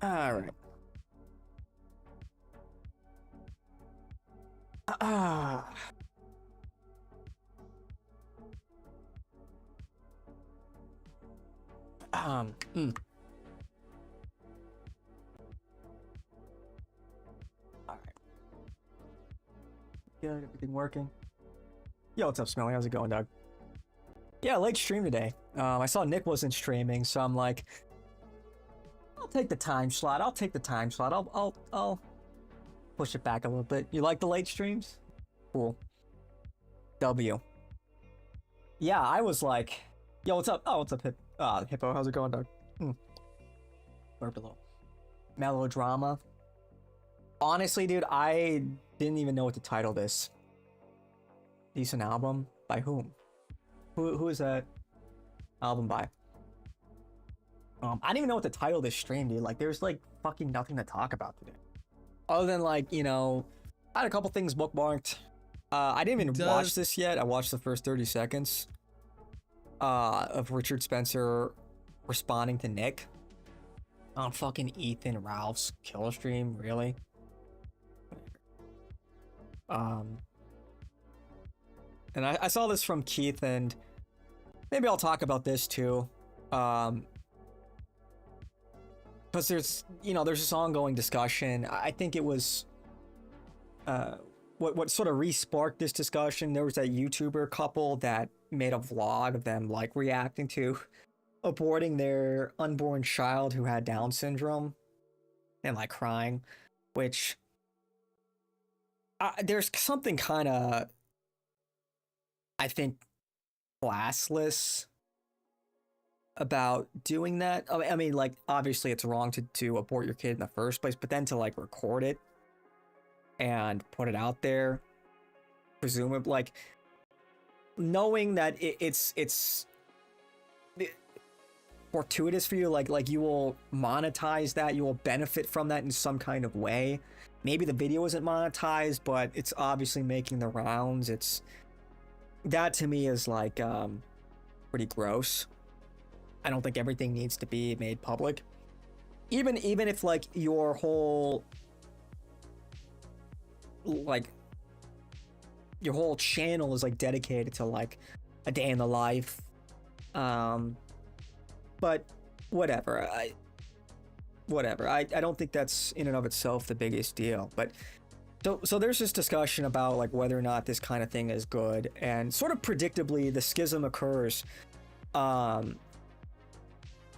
All right. Ah. Um. mm. All right. Good. Everything working? Yo, what's up, Smelly? How's it going, Doug? Yeah, late stream today. I saw Nick wasn't streaming, so I'm like, I'll take the time slot. I'll take the time slot. I'll push it back a little bit. You like the late streams? Cool. W. Yeah, I was like, yo, what's up? Oh, what's up, Hippo? How's it going, Doug? Burp below. Melodrama. Honestly, dude, I didn't even know what to title this. Decent album? By whom? Who is that album by? I didn't even know what to title this stream, dude. Like, there's like fucking nothing to talk about today. Other than like, you know, I had a couple things bookmarked. I didn't even watch this yet. I watched the first 30 seconds of Richard Spencer responding to Nick on fucking Ethan Ralph's kill stream. Really? And I saw this from Keith, and maybe I'll talk about this too. Because there's, you know, there's this ongoing discussion. I think it was what sort of re-sparked this discussion. There was that YouTuber couple that made a vlog of them like reacting to aborting their unborn child who had Down syndrome and like crying, which there's something kind of, I think, classless about doing that. I mean, like, obviously it's wrong to abort your kid in the first place, but then to like record it and put it out there, presumably, like, knowing that it's fortuitous for you, like you will monetize that, you will benefit from that in some kind of way. Maybe the video isn't monetized, but it's obviously making the rounds. It's that, to me, is like pretty gross. I don't think everything needs to be made public. Even if like your whole channel is like dedicated to like a day in the life. But whatever. I don't think that's in and of itself the biggest deal. But so there's this discussion about like whether or not this kind of thing is good, and sort of predictably the schism occurs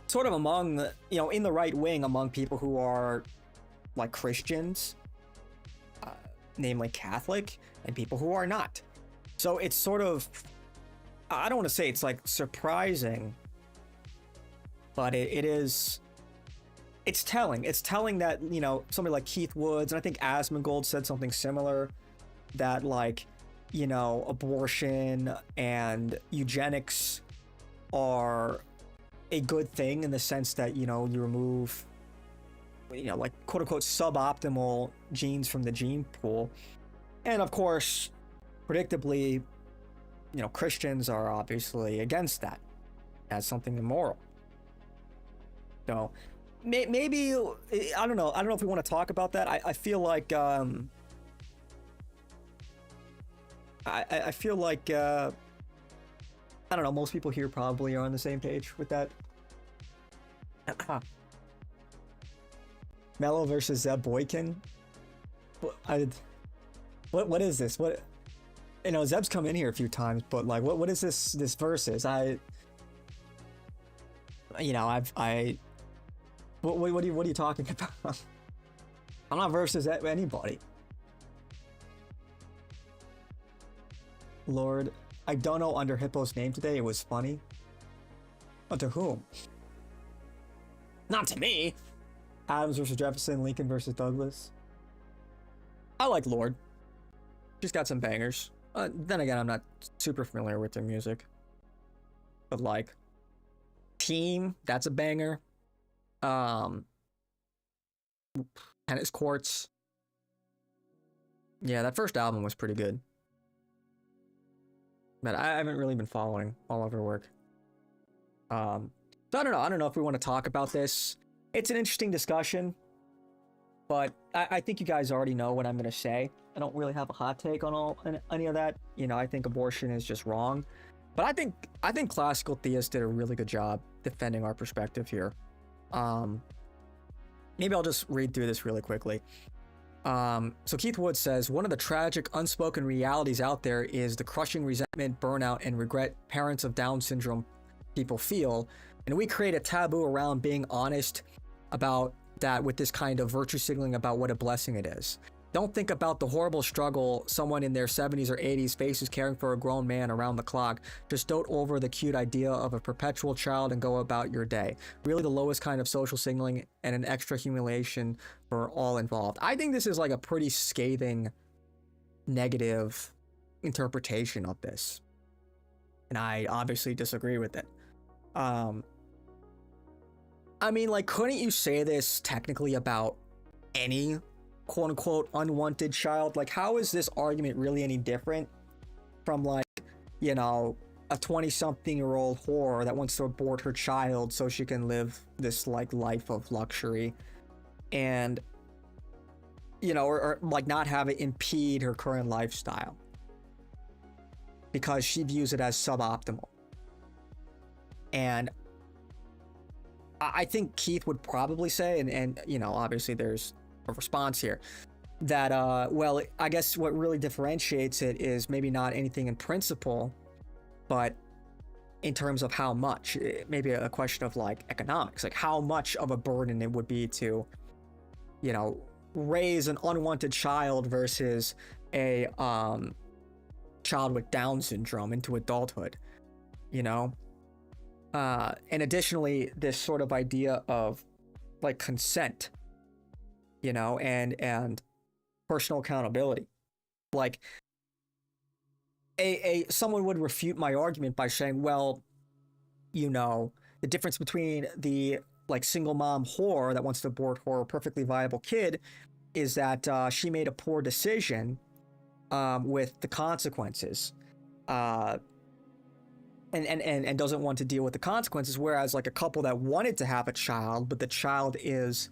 sort of among the, you know, in the right wing, among people who are like Christians, namely Catholic, and people who are not. So it's sort of, I don't want to say it's like surprising, but it's telling. It's telling that, you know, somebody like Keith Woods, and I think Asmongold said something similar, that like, you know, abortion and eugenics are a good thing in the sense that, you know, you remove, you know, like quote unquote suboptimal genes from the gene pool. And of course, predictably, you know, Christians are obviously against that as something immoral. So maybe, I don't know if we want to talk about that. I feel like I feel like I don't know, most people here probably are on the same page with that. Mello versus Zeb Boykin. What is this? What, you know, Zeb's come in here a few times, but like, what is this versus? You know, what are you talking about? I'm not versus anybody. Lord, I don't know under Hippo's name today. It was funny. But to whom? Not to me. Adams versus Jefferson, Lincoln versus Douglas. I like Lord. She's got some bangers. Then again, I'm not super familiar with their music. But like, Team, that's a banger. Tennis Courts. Yeah, that first album was pretty good. But I haven't really been following all of her work. So I don't know if we want to talk about this. it's an interesting discussion, but I think you guys already know what I'm going to say. I don't really have a hot take on any of that. You know, I think abortion is just wrong, but I think classical theists did a really good job defending our perspective here. Maybe I'll just read through this really quickly. So Keith Wood says, one of the tragic unspoken realities out there is the crushing resentment, burnout, and regret parents of Down syndrome people feel. And we create a taboo around being honest about that with this kind of virtue signaling about what a blessing it is. Don't think about the horrible struggle someone in their 70s or 80s faces caring for a grown man around the clock. Just dote over the cute idea of a perpetual child and go about your day. Really the lowest kind of social signaling and an extra humiliation for all involved. I think this is like a pretty scathing negative interpretation of this. And I obviously disagree with it. I mean, like, couldn't you say this technically about any quote-unquote unwanted child? Like, how is this argument really any different from, like, you know, a 20-something-year-old whore that wants to abort her child so she can live this, like, life of luxury and, you know, or like not have it impede her current lifestyle because she views it as suboptimal? And I think Keith would probably say, and you know, obviously there's a response here, that well, I guess what really differentiates it is maybe not anything in principle, but in terms of how much. Maybe a question of like economics, like how much of a burden it would be to, you know, raise an unwanted child versus a child with Down syndrome into adulthood, you know. And additionally, this sort of idea of like consent, you know, and personal accountability. Like someone would refute my argument by saying, well, you know, the difference between the like single mom whore that wants to abort her perfectly viable kid is that she made a poor decision with the consequences. And doesn't want to deal with the consequences, whereas like a couple that wanted to have a child, but the child is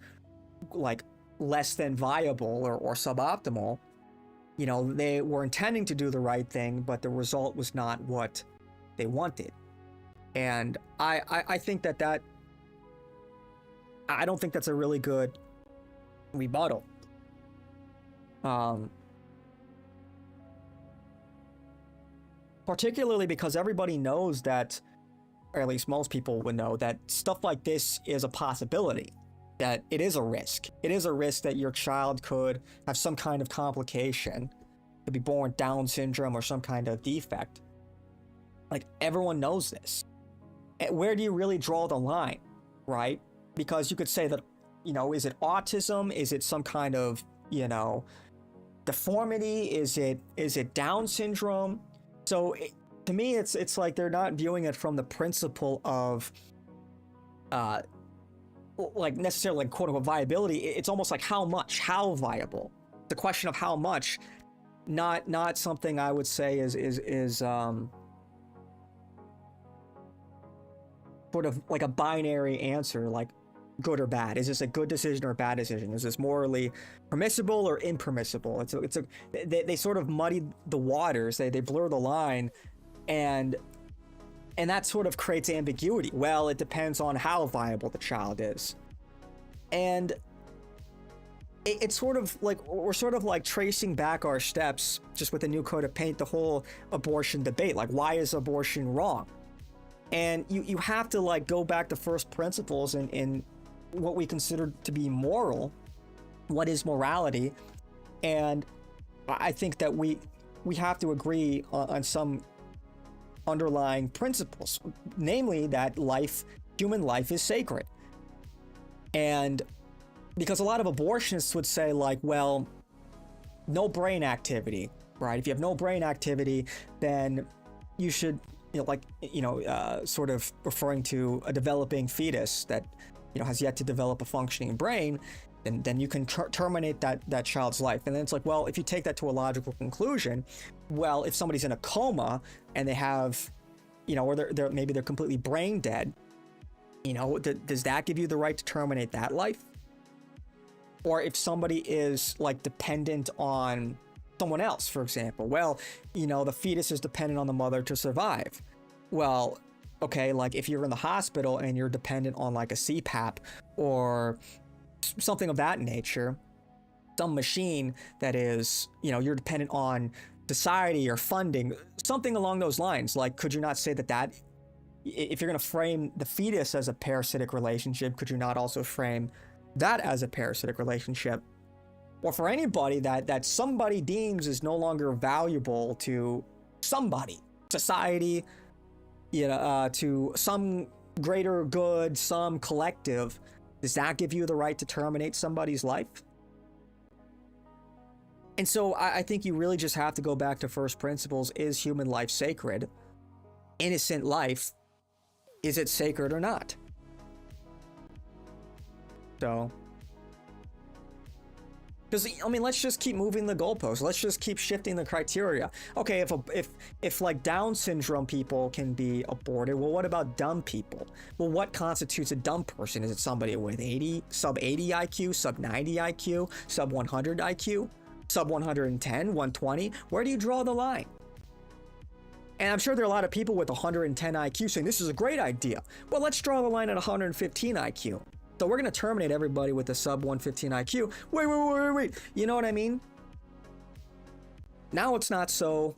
like less than viable or suboptimal, you know, they were intending to do the right thing, but the result was not what they wanted. And I think that I don't think that's a really good rebuttal. Particularly because everybody knows that, or at least most people would know, that stuff like this is a possibility, that it is a risk. It is a risk that your child could have some kind of complication, could be born Down syndrome or some kind of defect. Like, everyone knows this. Where do you really draw the line, right? Because you could say that, you know, is it autism? Is it some kind of, you know, deformity? Is it Down syndrome? So to me, it's like they're not viewing it from the principle of, like necessarily like quote unquote viability. It's almost like how much, how viable. The question of how much, not something I would say is sort of like a binary answer, like good or bad. Is this a good decision or a bad decision? Is this morally permissible or impermissible? They sort of muddy the waters. They blur the line, and that sort of creates ambiguity. Well, it depends on how viable the child is, and it's sort of like we're sort of like tracing back our steps just with a new coat of paint. The whole abortion debate, like why is abortion wrong? And you have to like go back to first principles in what we consider to be moral. What is morality? And I think that we have to agree on some underlying principles, namely that human life is sacred. And because a lot of abortionists would say like, well, no brain activity, right? If you have no brain activity, then you should, you know, like, you know, sort of referring to a developing fetus that, you know, has yet to develop a functioning brain, then you can terminate that child's life. And then it's like, well, if you take that to a logical conclusion, well, if somebody's in a coma and they have, you know, or maybe they're completely brain dead, You know, does that give you the right to terminate that life? Or if somebody is like dependent on someone else, for example, well, you know, the fetus is dependent on the mother to survive. Well, okay, like if you're in the hospital and you're dependent on like a CPAP or something of that nature, some machine that is, you know, you're dependent on society or funding, something along those lines. Like, could you not say that if you're going to frame the fetus as a parasitic relationship, could you not also frame that as a parasitic relationship? Or for anybody that somebody deems is no longer valuable to somebody, society, you know, to some greater good, some collective, does that give you the right to terminate somebody's life? And so I think you really just have to go back to first principles. Is human life sacred? Innocent life, is it sacred or not? So, because I mean, let's just keep moving the goalposts. Let's just keep shifting the criteria. Okay, if like Down syndrome people can be aborted, well, what about dumb people? Well, what constitutes a dumb person? Is it somebody with sub 80 IQ, sub 90 IQ, sub 100 IQ, sub 110, 120? Where do you draw the line? And I'm sure there are a lot of people with 110 IQ saying this is a great idea. Well, let's draw the line at 115 IQ. So we're going to terminate everybody with a sub 115 IQ. Wait. You know what I mean? Now it's not so...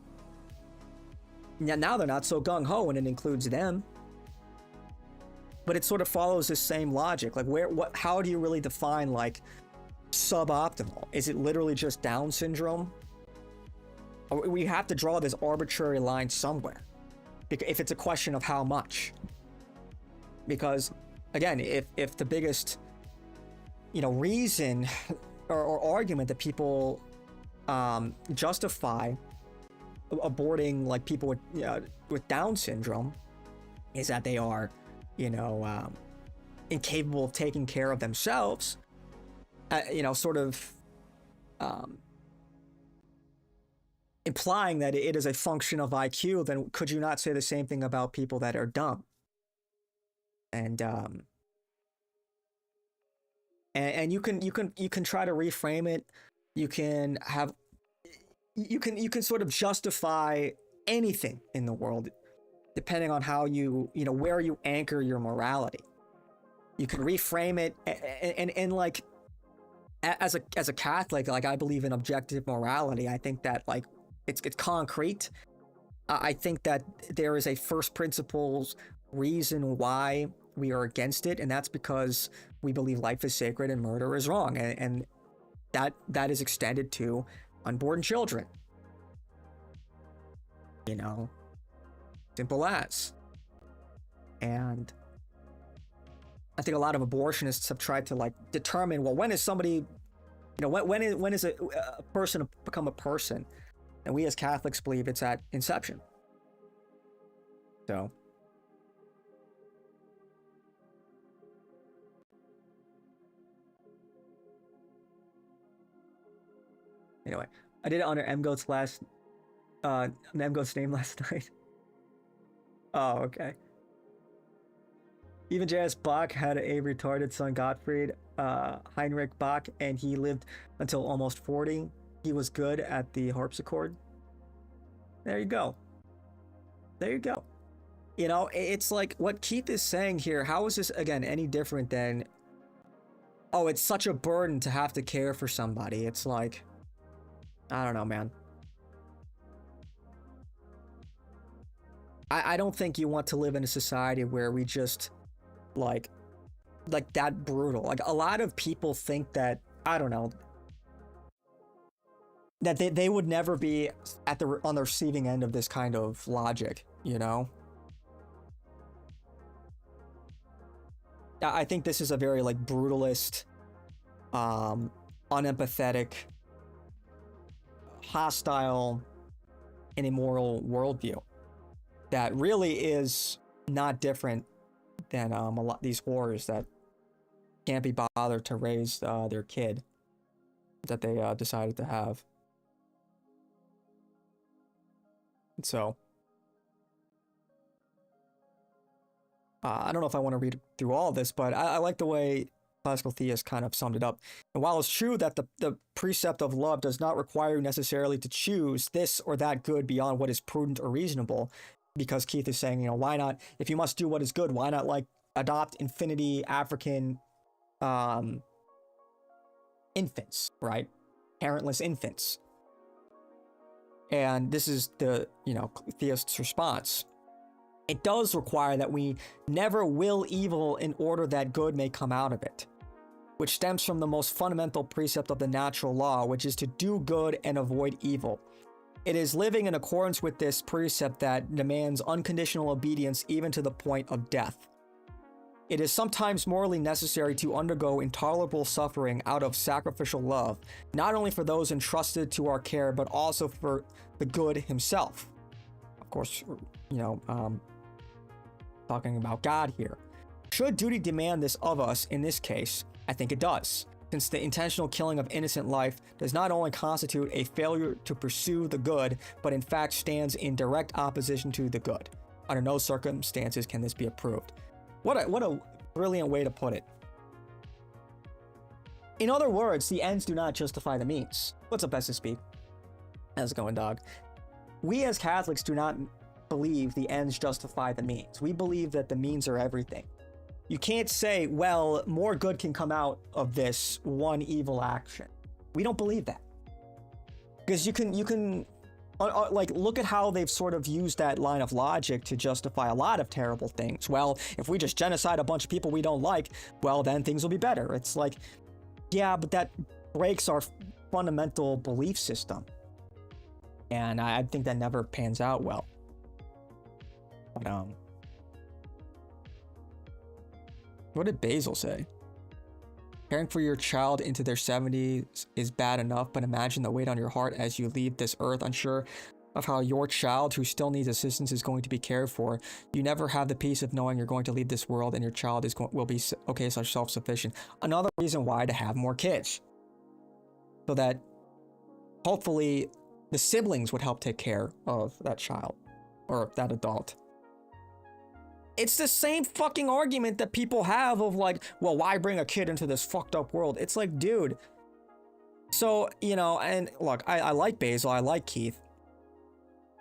Now they're not so gung-ho when it includes them. But it sort of follows this same logic. Like, how do you really define, like, suboptimal? Is it literally just Down syndrome? We have to draw this arbitrary line somewhere, if it's a question of how much. Because, again, if the biggest, you know, reason or argument that people justify aborting like people with Down syndrome is that they are, you know, incapable of taking care of themselves, you know, sort of implying that it is a function of IQ, then could you not say the same thing about people that are dumb? And you can try to reframe it. You can sort of justify anything in the world depending on how you know, where you anchor your morality. You can reframe it and like, as a Catholic, like, I believe in objective morality. I think that, like, it's concrete. I think that there is a first principles reason why we are against it, and that's because we believe life is sacred and murder is wrong, and that is extended to unborn children. You know, simple as. And I think a lot of abortionists have tried to, like, determine, well, when is somebody, you know, when is a person become a person? And we as Catholics believe it's at inception. So, anyway, I did it under MGoat's name last night. Oh, okay. Even J.S. Bach had a retarded son, Gottfried Heinrich Bach, and he lived until almost 40. He was good at the harpsichord. There you go. There you go. You know, it's like what Keith is saying here. How is this, again, any different than, oh, it's such a burden to have to care for somebody? It's like, I don't know, man. I don't think you want to live in a society where we just, like that brutal. Like, a lot of people think that, I don't know, that they would never be on the receiving end of this kind of logic, you know? I think this is a very, like, brutalist, unempathetic, hostile, and immoral worldview that really is not different than a lot these whores that can't be bothered to raise their kid that they decided to have. So, I don't know if I want to read through all of this, but I like the way classical theists kind of summed it up. And while it's true that the precept of love does not require you necessarily to choose this or that good beyond what is prudent or reasonable, because Keith is saying, why not, if you must do what is good, why not like adopt infinity African infants, right? Parentless infants. And this is the, theist's response. It does require that we never will evil in order that good may come out of it, which stems from the most fundamental precept of the natural law, which is to do good and avoid evil. It is living in accordance with this precept that demands unconditional obedience even to the point of death. It is sometimes morally necessary to undergo intolerable suffering out of sacrificial love, not only for those entrusted to our care, but also for the good himself. Of course, talking about God here. Should duty demand this of us in this case? I think it does, since the intentional killing of innocent life does not only constitute a failure to pursue the good, but in fact stands in direct opposition to the good. Under no circumstances can this be approved. What a brilliant way to put it. In other words, the ends do not justify the means. What's up, Best to Speak? How's it going, dog? We as Catholics do not believe the ends justify the means. We believe that the means are everything. You can't say, well, more good can come out of this one evil action. We don't believe that. Because you can like, look at how they've sort of used that line of logic to justify a lot of terrible things. Well, if we just genocide a bunch of people we don't like, well, then things will be better. It's like, yeah, but that breaks our fundamental belief system. And I think that never pans out well. But, what did Basil say? Caring for your child into their 70s is bad enough, but imagine the weight on your heart as you leave this earth, unsure of how your child, who still needs assistance, is going to be cared for. You never have the peace of knowing you're going to leave this world and your child will be self-sufficient. Another reason why to have more kids, so that hopefully the siblings would help take care of that child or that adult. It's the same fucking argument that people have of like, well, why bring a kid into this fucked up world? It's like, dude. So, and look, I like Basil, I like Keith.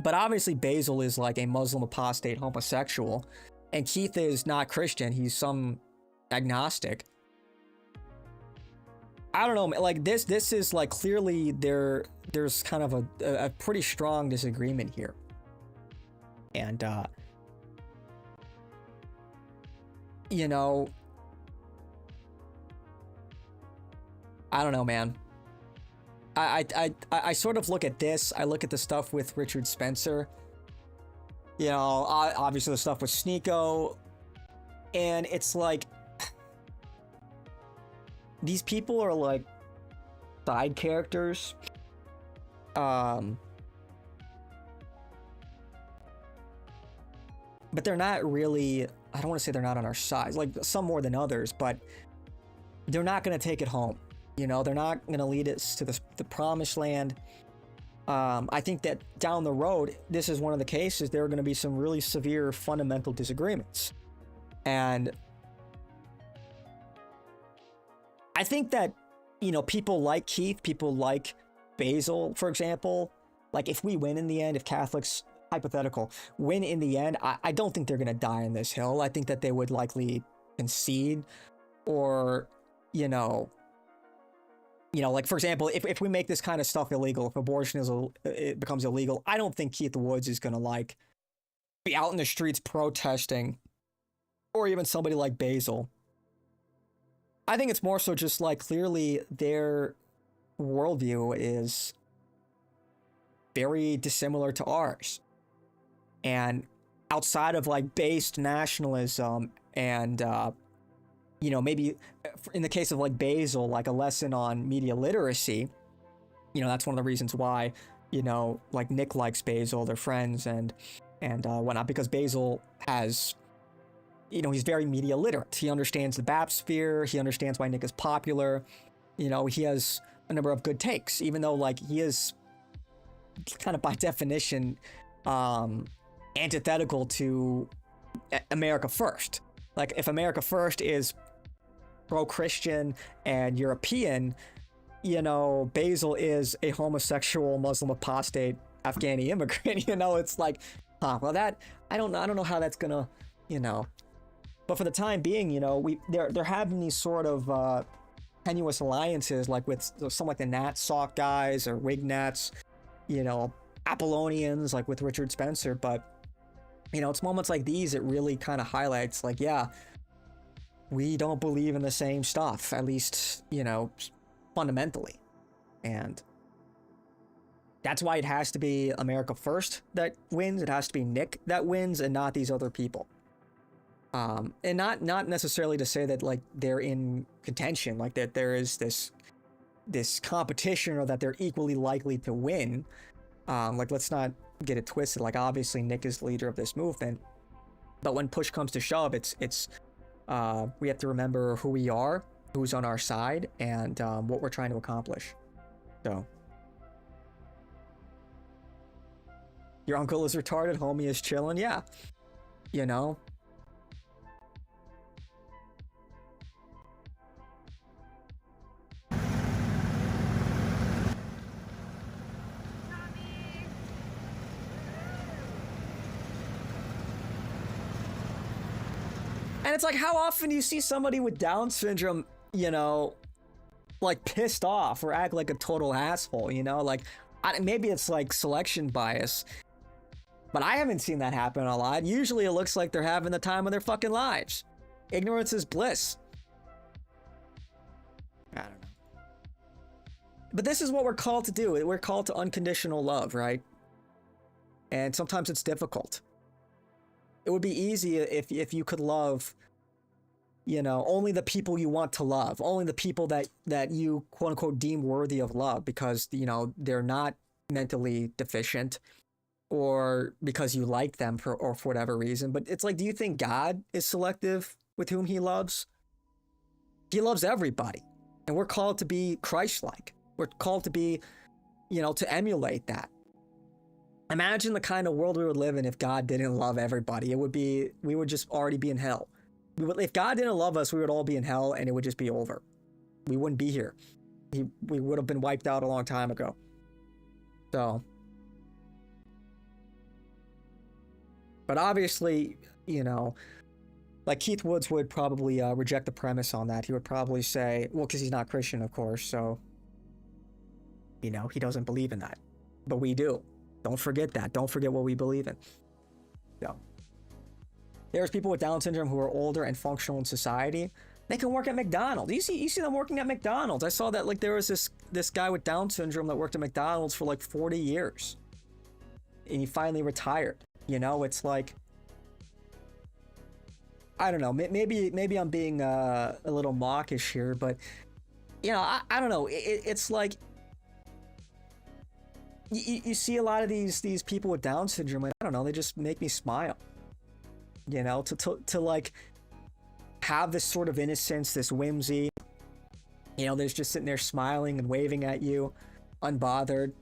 But obviously Basil is like a Muslim apostate homosexual. And Keith is not Christian, he's some agnostic. I don't know, like this is like clearly there's kind of a pretty strong disagreement here. And, I don't know, man. I sort of look at this. I look at the stuff with Richard Spencer. Obviously the stuff with Sneeko. And it's like, these people are like side characters. But they're not really, I don't want to say they're not on our side, like some more than others, but they're not going to take it home. They're not going to lead us to the promised land. I think that down the road, this is one of the cases, there are going to be some really severe fundamental disagreements. And I think that, people like Keith, people like Basil, for example, like if we win in the end, if Catholics, hypothetical, win in the end, I don't think they're going to die on this hill. I think that they would likely concede or, like, for example, if we make this kind of stuff illegal, if abortion it becomes illegal, I don't think Keith Woods is going to, like, be out in the streets protesting, or even somebody like Basil. I think it's more so just, like, clearly their worldview is very dissimilar to ours. And outside of, like, based nationalism and, maybe in the case of like Basil, like a lesson on media literacy, that's one of the reasons why, like Nick likes Basil, they're friends and whatnot, because Basil has, he's very media literate. He understands the BAP sphere. He understands why Nick is popular. He has a number of good takes, even though like he is kind of by definition, antithetical to America First. Like if America First is pro-Christian and European, you know, Basil is a homosexual Muslim apostate Afghani immigrant. You know, it's like, well, that I don't know how that's gonna, you know. But for the time being, you know, they're having these sort of tenuous alliances, like with some like the Nat Sock guys or Whig Nats, you know, Apollonians, like with Richard Spencer. But you know, it's moments like these that really kind of highlights, like, yeah, we don't believe in the same stuff, at least, you know, fundamentally. And that's why it has to be America First that wins. It has to be Nick that wins and not these other people. And not necessarily to say that like they're in contention, like that there is this competition or that they're equally likely to win. Like, let's not get it twisted. Like, obviously Nick is the leader of this movement, but when push comes to shove, it's we have to remember who we are, who's on our side, and what we're trying to accomplish. So, your uncle is retarded, homie is chilling. Yeah, you know. And it's like, how often do you see somebody with Down syndrome, you know, like pissed off or act like a total asshole, you know? Like, maybe it's like selection bias, but I haven't seen that happen a lot. Usually it looks like they're having the time of their fucking lives. Ignorance is bliss. I don't know. But this is what we're called to do. We're called to unconditional love, right? And sometimes it's difficult. It would be easy if you could love, you know, only the people you want to love, only the people that you quote unquote deem worthy of love because, you know, they're not mentally deficient or because you like them for whatever reason. But it's like, do you think God is selective with whom he loves? He loves everybody. And we're called to be Christ-like. We're called to be, you know, to emulate that. Imagine the kind of world we would live in if God didn't love everybody. We would just already be in hell. If God didn't love us, we would all be in hell and it would just be over. We wouldn't be here. We would have been wiped out a long time ago. So. But obviously, you know, like Keith Woods would probably reject the premise on that. He would probably say, well, because he's not Christian, of course. So, you know, he doesn't believe in that. But we do. Don't forget that. Don't forget what we believe in. So, there's people with Down syndrome who are older and functional in society. They can work at McDonald's. You see them working at McDonald's. I saw that like there was this guy with Down syndrome that worked at McDonald's for like 40 years. And he finally retired. You know, it's like, I don't know. Maybe I'm being a little mawkish here, but you know, I don't know. It's like, you see a lot of these people with Down syndrome, and I don't know, they just make me smile. You know, to like have this sort of innocence, this whimsy. You know, they're just sitting there smiling and waving at you, unbothered.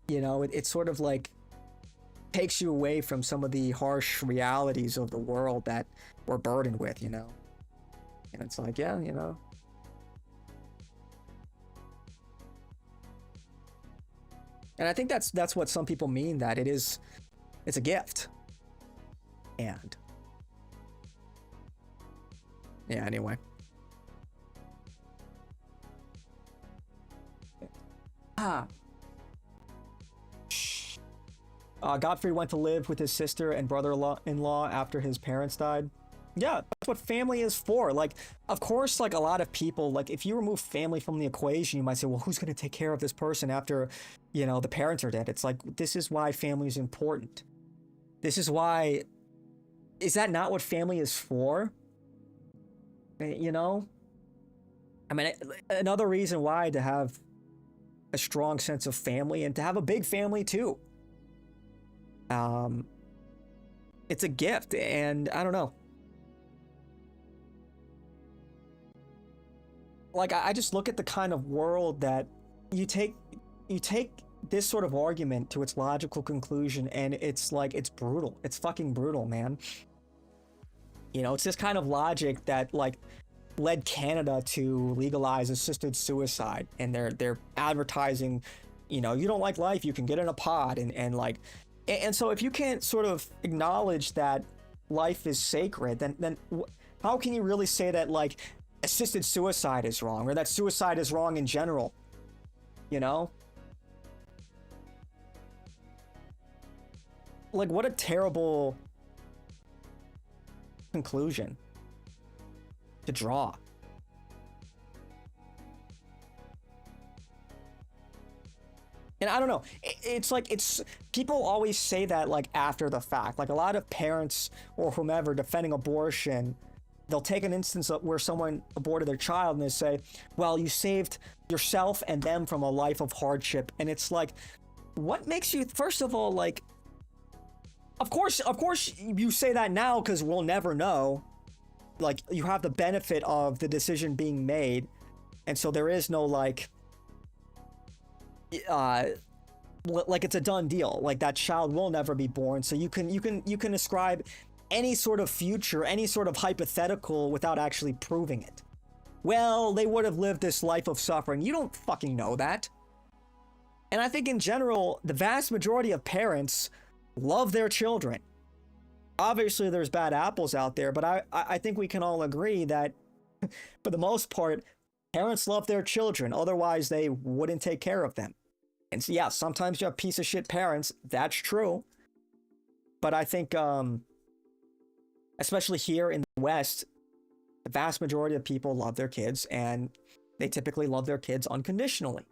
You know, it sort of like takes you away from some of the harsh realities of the world that we're burdened with, you know. And it's like, yeah, you know. And I think that's what some people mean, that it's a gift. And yeah, anyway. Godfrey went to live with his sister and brother-in-law after his parents died. Yeah, that's what family is for. Like, of course, like a lot of people, like if you remove family from the equation, you might say, well, who's going to take care of this person after, you know, the parents are dead? It's like, this is why family is important. This is why, is that not what family is for? You know? I mean, another reason why to have a strong sense of family and to have a big family too. It's a gift, and I don't know. Like, I just look at the kind of world that you take this sort of argument to its logical conclusion, and it's like, it's brutal. It's fucking brutal, man. You know, it's this kind of logic that like led Canada to legalize assisted suicide, and they're advertising, you know, you don't like life, you can get in a pod, and like, and so if you can't sort of acknowledge that life is sacred, then how can you really say that like assisted suicide is wrong, or that suicide is wrong in general? You know, like what a terrible conclusion to draw. And I don't know, it's like, it's, people always say that like after the fact, like a lot of parents or whomever defending abortion, they'll take an instance of where someone aborted their child and they say, well, you saved yourself and them from a life of hardship. And it's like, what makes you, first of all, like, of course you say that now because we'll never know. Like, you have the benefit of the decision being made, and so there is no like it's a done deal. Like, that child will never be born, so you can ascribe any sort of future, any sort of hypothetical without actually proving it. Well, they would have lived this life of suffering. You don't fucking know that. And I think in general, the vast majority of parents love their children. Obviously, there's bad apples out there, but I think we can all agree that, for the most part, parents love their children. Otherwise, they wouldn't take care of them. And so, yeah, sometimes you have piece of shit parents. That's true. But I think, especially here in the West, the vast majority of people love their kids, and they typically love their kids unconditionally.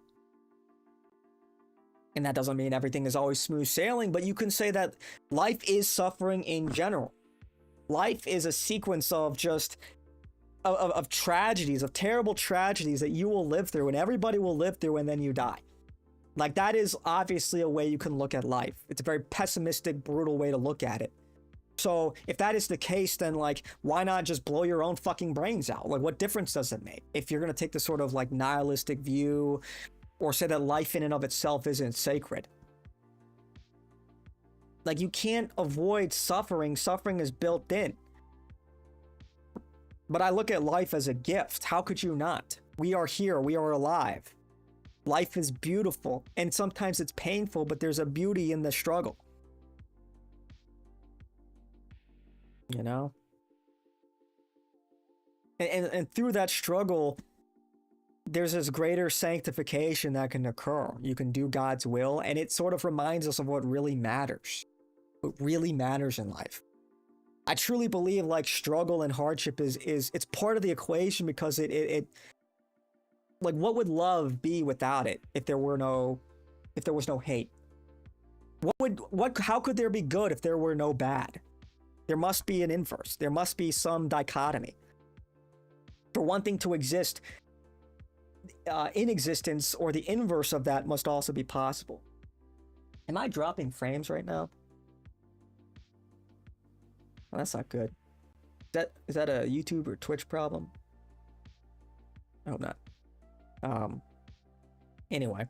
And that doesn't mean everything is always smooth sailing, but you can say that life is suffering in general. Life is a sequence of just of tragedies, of terrible tragedies that you will live through, and everybody will live through, and then you die. Like, that is obviously a way you can look at life. It's a very pessimistic, brutal way to look at it. So if that is the case, then like, why not just blow your own fucking brains out? Like, what difference does it make? If you're gonna take the sort of like nihilistic view, or say that life in and of itself isn't sacred. Like, you can't avoid suffering. Suffering is built in. But I look at life as a gift. How could you not? We are here. We are alive. Life is beautiful. And sometimes it's painful, but there's a beauty in the struggle. You know? And through that struggle, there's this greater sanctification that can occur. You can do God's will, and it sort of reminds us of what really matters. What really matters in life. I truly believe like struggle and hardship is it's part of the equation, because it like, what would love be without it if there was no hate? How could there be good if there were no bad? There must be an inverse. There must be some dichotomy. For one thing to exist, in existence, or the inverse of that must also be possible. Am I dropping frames right now? Well, that's not good. Is that a YouTube or Twitch problem? I hope not. Anyway.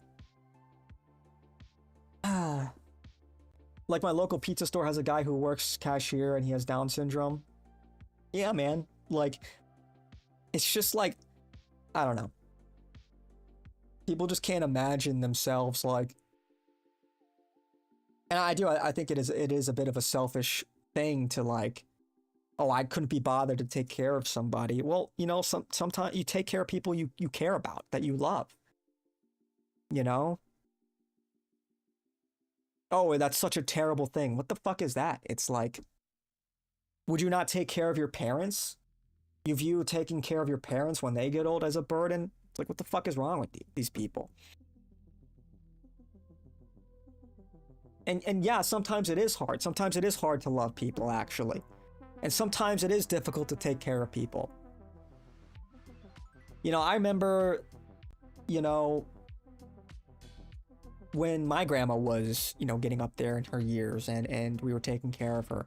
Like, my local pizza store has a guy who works cashier, and he has Down syndrome. Yeah, man. Like, it's just like, I don't know. People just can't imagine themselves like, and I think it is a bit of a selfish thing to like, oh, I couldn't be bothered to take care of somebody. Well, you know, sometimes you take care of people you care about, that you love. You know? Oh, that's such a terrible thing. What the fuck is that? It's like, would you not take care of your parents? You view taking care of your parents when they get old as a burden? It's like, what the fuck is wrong with these people? And yeah, sometimes it is hard. Sometimes it is hard to love people, actually. And sometimes it is difficult to take care of people. You know, I remember, you know, when my grandma was, you know, getting up there in her years, and we were taking care of her.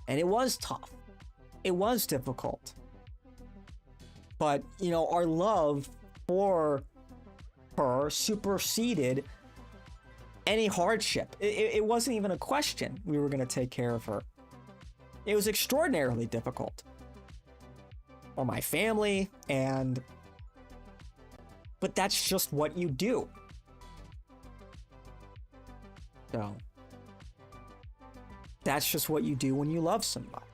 And it was tough. It was difficult. But, you know, our love for her superseded any hardship. It wasn't even a question we were going to take care of her. It was extraordinarily difficult. or my family, but that's just what you do. So that's just what you do when you love somebody.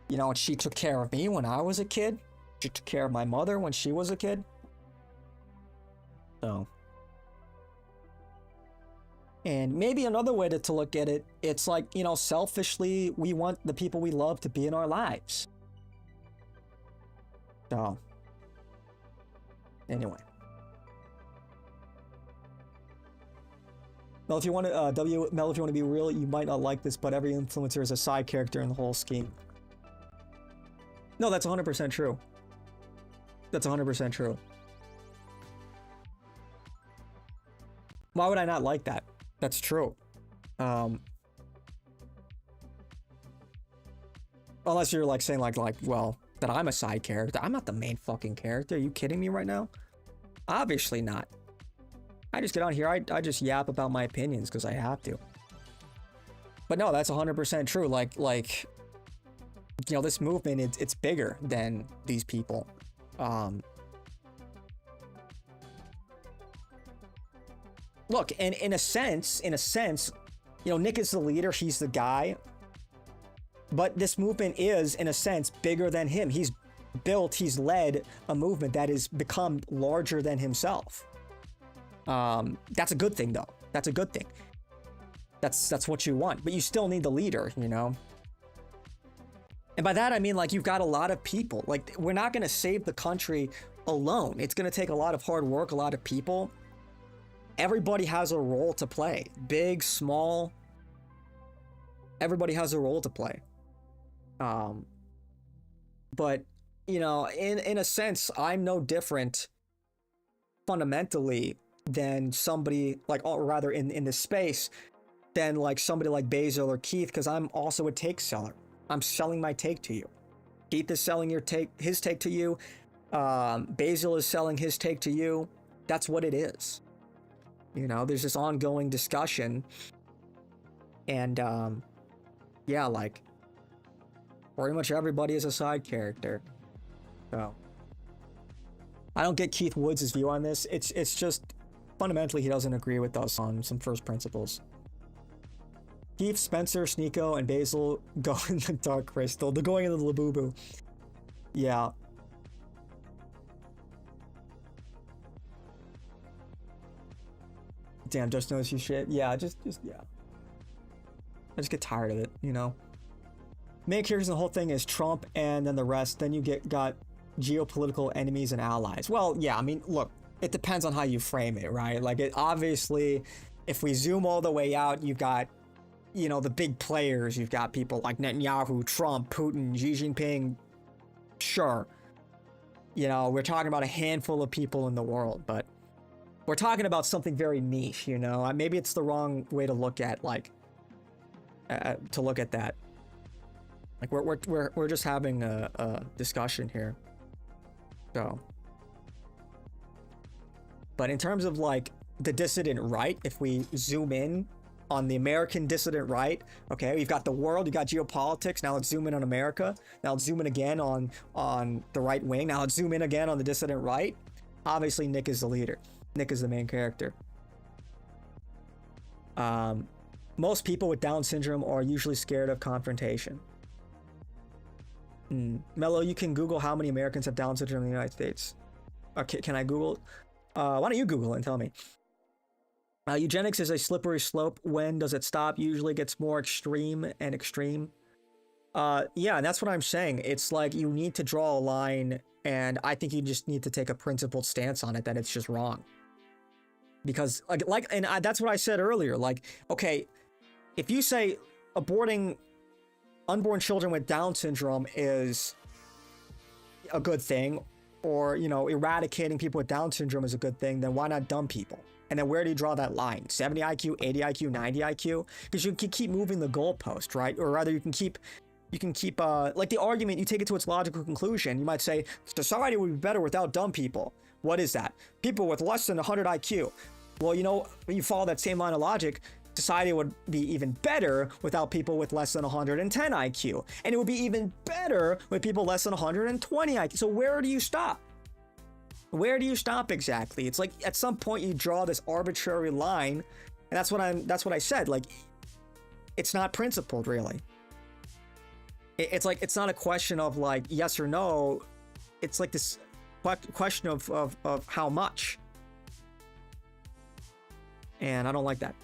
You know, she took care of me when I was a kid. She took care of my mother when she was a kid. So, and maybe another way to look at it, it's like, you know, selfishly, we want the people we love to be in our lives. So, anyway. Mel, if you want to, Mel, if you want to be real, you might not like this, but every influencer is a side character in the whole scheme. No, that's 100% true. That's 100% true. Why would I not like that? That's true. Unless you're like saying like, well, that I'm a side character. I'm not the main fucking character. Are you kidding me right now? Obviously not. I just get on here. I just yap about my opinions because I have to. But no, that's 100% true. Like, you know, this movement, it's bigger than these people. Look, and in a sense, you know, Nick is the leader, he's the guy. But this movement is, in a sense, bigger than him. He's led a movement that has become larger than himself. That's a good thing, though. That's a good thing. That's what you want. But you still need the leader, you know? And by that, I mean, like, you've got a lot of people. Like, we're not going to save the country alone. It's going to take a lot of hard work, a lot of people. Everybody has a role to play. Big, small. Everybody has a role to play. But, you know, in a sense, I'm no different fundamentally than somebody, like, or rather in this space, than like somebody like Basil or Keith, because I'm also a take seller. I'm selling my take to you. Keith is selling his take to you. Basil is selling his take to you. That's what it is. You know, there's this ongoing discussion. And, yeah, like, pretty much everybody is a side character. So, I don't get Keith Woods' view on this. It's just, fundamentally, he doesn't agree with us on some first principles. Keith, Spencer, Sneeko, and Basil go in the Dark Crystal. They're going in the Labubu. Yeah. Damn, just knows you shit. Yeah, just yeah. I just get tired of it, you know? Main characters in the whole thing is Trump and then the rest. Then you got geopolitical enemies and allies. Well, yeah, I mean, look, it depends on how you frame it, right? Like, it obviously, if we zoom all the way out, you've got, you know, the big players. You've got people like Netanyahu, Trump, Putin, Xi Jinping. Sure. You know, we're talking about a handful of people in the world, but we're talking about something very niche, you know? Maybe it's the wrong way to look at, like, to look at that. Like, we're just having a discussion here. So. But in terms of, like, the dissident right, if we zoom in on the American dissident right, okay, we've got the world, you've got geopolitics, now let's zoom in on America, now let's zoom in again on the right wing, now let's zoom in again on the dissident right. Obviously, Nick is the leader. Nick is the main character. Most people with Down syndrome are usually scared of confrontation. Mello, you can Google how many Americans have Down syndrome in the United States. Okay, can I Google? Why don't you Google it and tell me? Eugenics is a slippery slope. When does it stop? Usually gets more extreme and extreme. Yeah, and that's what I'm saying. It's like you need to draw a line, and I think you just need to take a principled stance on it that it's just wrong. Because that's what I said earlier. Like, okay, if you say aborting unborn children with Down syndrome is a good thing, or, you know, eradicating people with Down syndrome is a good thing, then why not dumb people? And then where do you draw that line? 70 IQ, 80 IQ, 90 IQ? Because you can keep moving the goalpost, right? Or rather, you can keep like the argument, you take it to its logical conclusion. You might say, society would be better without dumb people. What is that? People with less than 100 IQ. Well, you know, when you follow that same line of logic, society would be even better without people with less than 110 IQ. And it would be even better with people less than 120 IQ. So where do you stop? Where do you stop exactly? It's like at some point you draw this arbitrary line, and that's what I said. Like, it's not principled, really. It's like, it's not a question of like yes or no. It's like this question of how much. And I don't like that.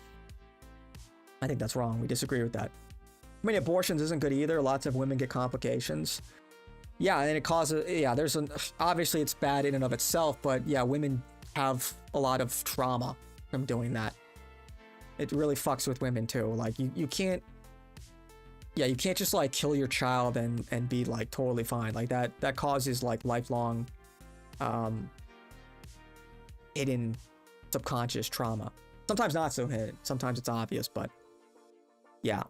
I think that's wrong. We disagree with that. I mean, abortions isn't good either. Lots of women get complications. Yeah, and it causes, yeah, obviously it's bad in and of itself, but yeah, women have a lot of trauma from doing that. It really fucks with women too. Like, you can't, yeah, you can't just like kill your child and be like totally fine. Like that causes like lifelong, hidden subconscious trauma. Sometimes not so hidden, sometimes it's obvious, but yeah.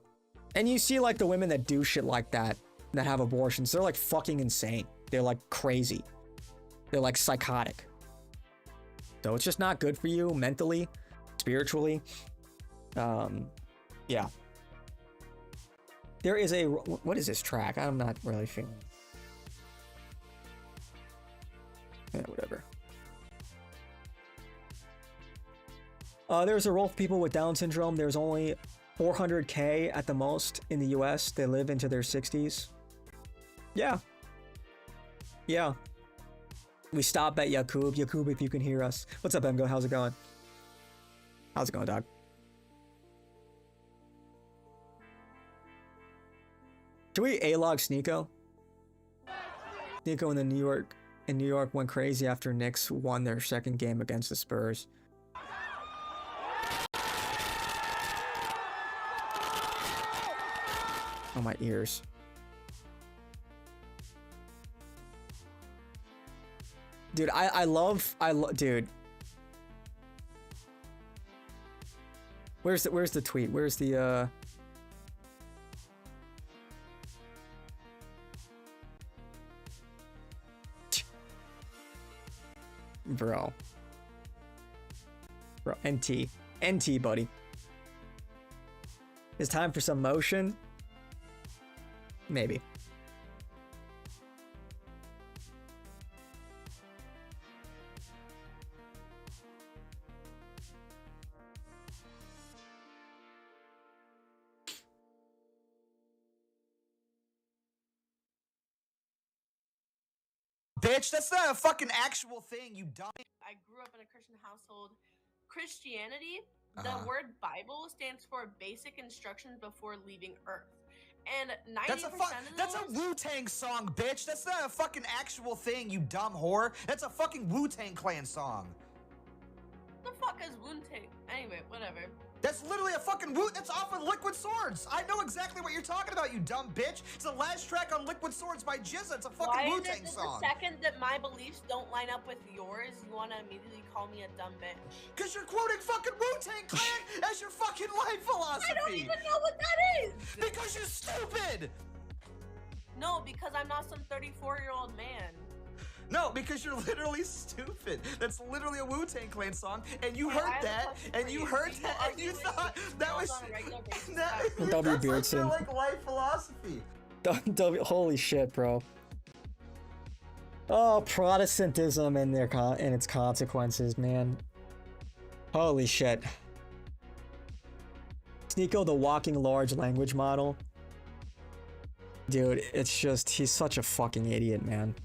And you see like the women that do shit like that have abortions, they're like fucking insane. They're like crazy. They're like psychotic. So it's just not good for you mentally, spiritually. Yeah. There is a, what is this track? I'm not really feeling. Yeah, whatever. There's a role for people with Down syndrome. There's only 400K at the most in the US. They live into their 60s. Yeah. Yeah. We stop at Yakub. Yakub, if you can hear us. What's up, Emgo? How's it going? How's it going, dog? Should we A-log Sneeko? Sneeko in New York went crazy after Knicks won their second game against the Spurs. Oh, my ears. Dude, I love, dude. Where's the tweet? Where's the, Bro, NT, buddy. It's time for some motion. Maybe. Bitch, that's not a fucking actual thing, you dumb. I grew up in a Christian household. Christianity, the word Bible stands for basic instructions before leaving Earth. And 90% of that's a Wu-Tang song, bitch. That's not a fucking actual thing, you dumb whore. That's a fucking Wu-Tang Clan song. What the fuck is Wu-Tang? Anyway, whatever. That's literally a fucking that's off of Liquid Swords. I know exactly what you're talking about, you dumb bitch. It's the last track on Liquid Swords by GZA. It's a fucking Wu-Tang song. The second that my beliefs don't line up with yours, you want to immediately call me a dumb bitch? Because you're quoting fucking Wu-Tang Clan as your fucking life philosophy. I don't even know what that is. Because you're stupid. No, because I'm not some 34-year-old man. No, because you're literally stupid. That's literally a Wu-Tang Clan song, and you heard that, and you heard that, and you thought that was W. Beardson. Like life philosophy. W. Holy shit, bro. Oh, Protestantism and its consequences, man. Holy shit. Sneeko, the walking large language model. Dude, it's just, he's such a fucking idiot, man.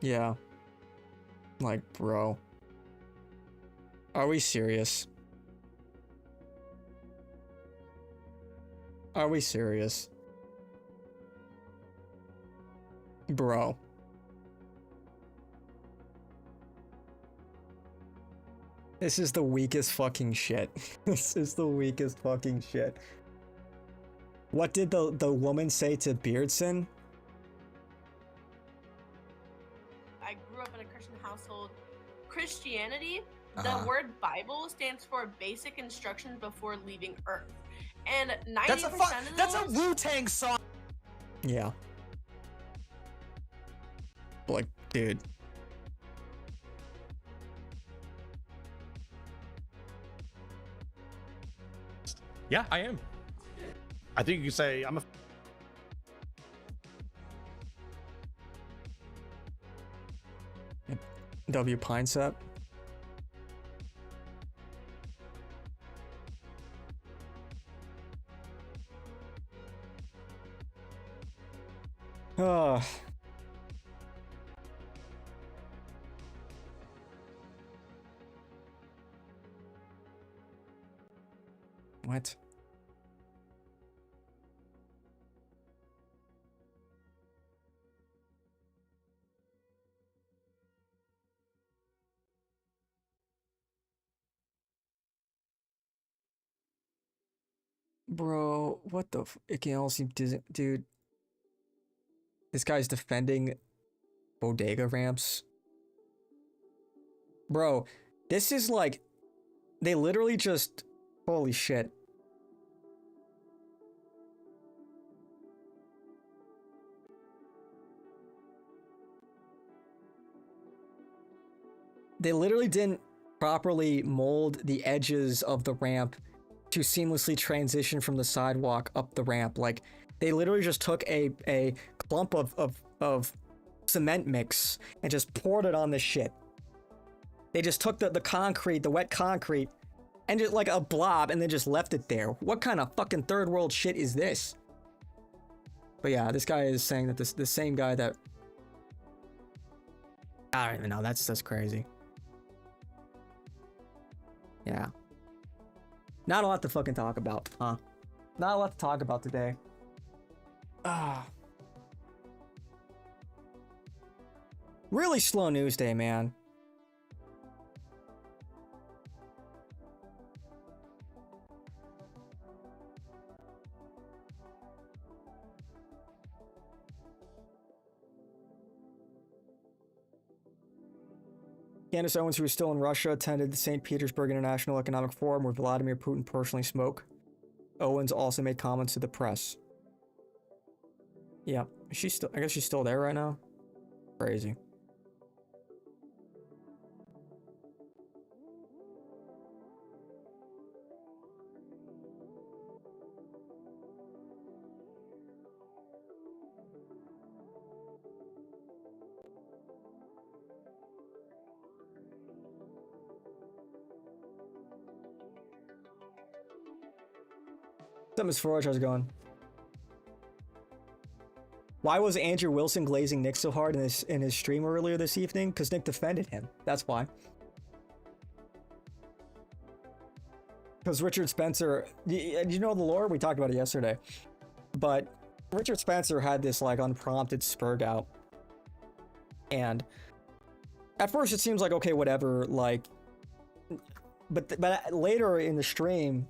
Yeah. Like, bro. Are we serious? Are we serious? Bro. This is the weakest fucking shit. This is the weakest fucking shit. What did the woman say to Beardson? I grew up in a Christian household. Christianity, the word Bible stands for basic instructions before leaving Earth. And 90% that's a Wu-Tang song. Yeah. Like, dude. Yeah, I am. I think you can say I'm a. W Pine Set. Oh. What? Bro, what the it can all seem dude. This guy's defending bodega ramps. Bro, this is like they literally just holy shit. They literally didn't properly mold the edges of the ramp to seamlessly transition from the sidewalk up the ramp. Like, they literally just took a clump of cement mix and just poured it on this shit. They just took the concrete, the wet concrete, and just like a blob and then just left it there. What kind of fucking third world shit is this? But yeah, this guy is saying that the same guy that... I don't even know, that's crazy. Yeah. Not a lot to fucking talk about, huh? Not a lot to talk about today. Really slow news day, man. Candace Owens, who is still in Russia, attended the St. Petersburg International Economic Forum where Vladimir Putin personally spoke. Owens also made comments to the press. Yeah, she's still. I guess she's still there right now. Crazy. What's up, Ms. Forge? How's it going? Why was Andrew Wilson glazing Nick so hard in his stream earlier this evening? Because Nick defended him. That's why. Because Richard Spencer, you know the lore? We talked about it yesterday. But Richard Spencer had this like unprompted spurg out. And at first it seems like, okay, whatever, like, but later in the stream,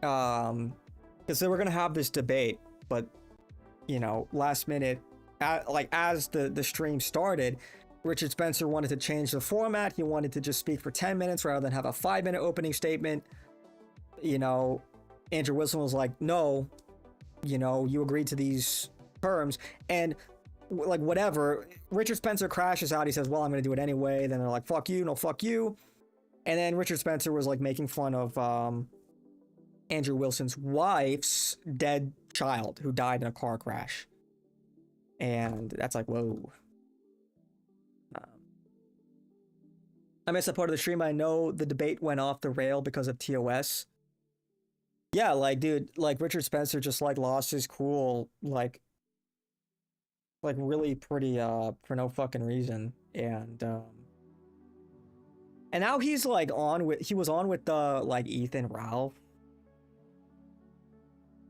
because they were going to have this debate, but, you know, last minute, like as the stream started, Richard Spencer wanted to change the format. He wanted to just speak for 10 minutes rather than have a 5-minute opening statement. You know, Andrew Wilson was like, no, you know, you agreed to these terms. And like, whatever, Richard Spencer crashes out. He says, well, I'm going to do it anyway. Then they're like, fuck you, no, fuck you. And then Richard Spencer was like making fun of Andrew Wilson's wife's dead child who died in a car crash. And that's like, whoa. I missed that part of the stream. I know the debate went off the rail because of TOS. Yeah, like, dude, like Richard Spencer just like lost his cool, like really pretty, for no fucking reason. And now he's like he was on with like Ethan Ralph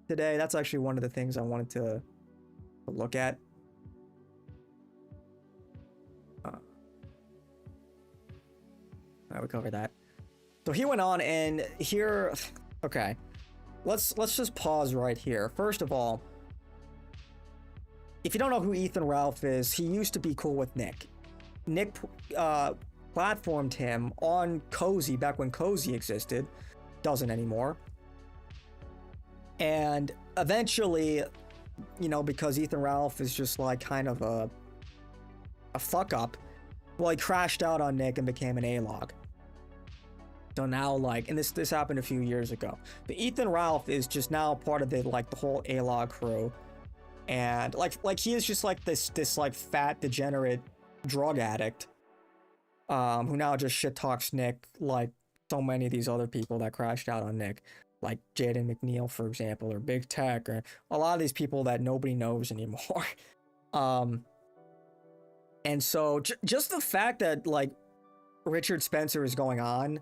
today. That's actually one of the things I wanted to look at. I would cover that. So he went on, and here, okay, let's just pause right here. First of all, if you don't know who Ethan Ralph is, he used to be cool with Nick. Nick platformed him on Cozy back when Cozy existed. Doesn't anymore. And eventually, you know, because Ethan Ralph is just like kind of a fuck up, well, he crashed out on Nick and became an A-log. So now, like, and this happened a few years ago. But Ethan Ralph is just now part of the whole A-Log crew, and like he is just like this like fat degenerate drug addict, who now just shit talks Nick like so many of these other people that crashed out on Nick, like Jaden McNeil, for example, or Big Tech, or a lot of these people that nobody knows anymore. And so just the fact that like Richard Spencer is going on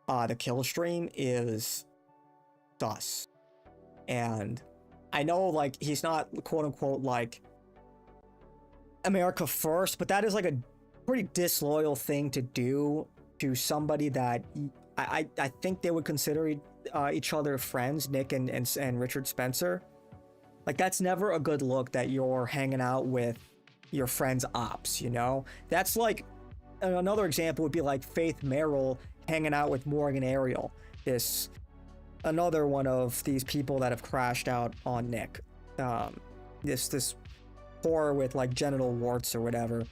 the kill stream is sus. And I know like he's not quote unquote like America first, but that is like a pretty disloyal thing to do to somebody that I think they would consider each other friends, Nick and Richard Spencer. Like, that's never a good look that you're hanging out with your friend's ops, you know? That's like, another example would be like Faith Merrill hanging out with Morgan Ariel, another one of these people that have crashed out on Nick. This whore with like genital warts or whatever.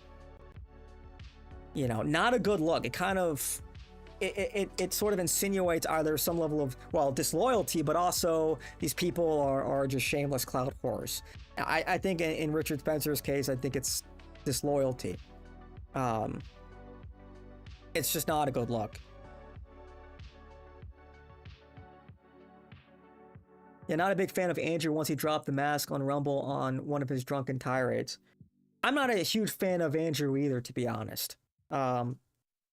You know, not a good look. It kind of, it sort of insinuates either some level of, well, disloyalty, but also these people are just shameless clout whores. I think in Richard Spencer's case, I think it's disloyalty. It's just not a good look. Yeah, not a big fan of Andrew once he dropped the mask on Rumble on one of his drunken tirades. I'm not a huge fan of Andrew either, to be honest. I'm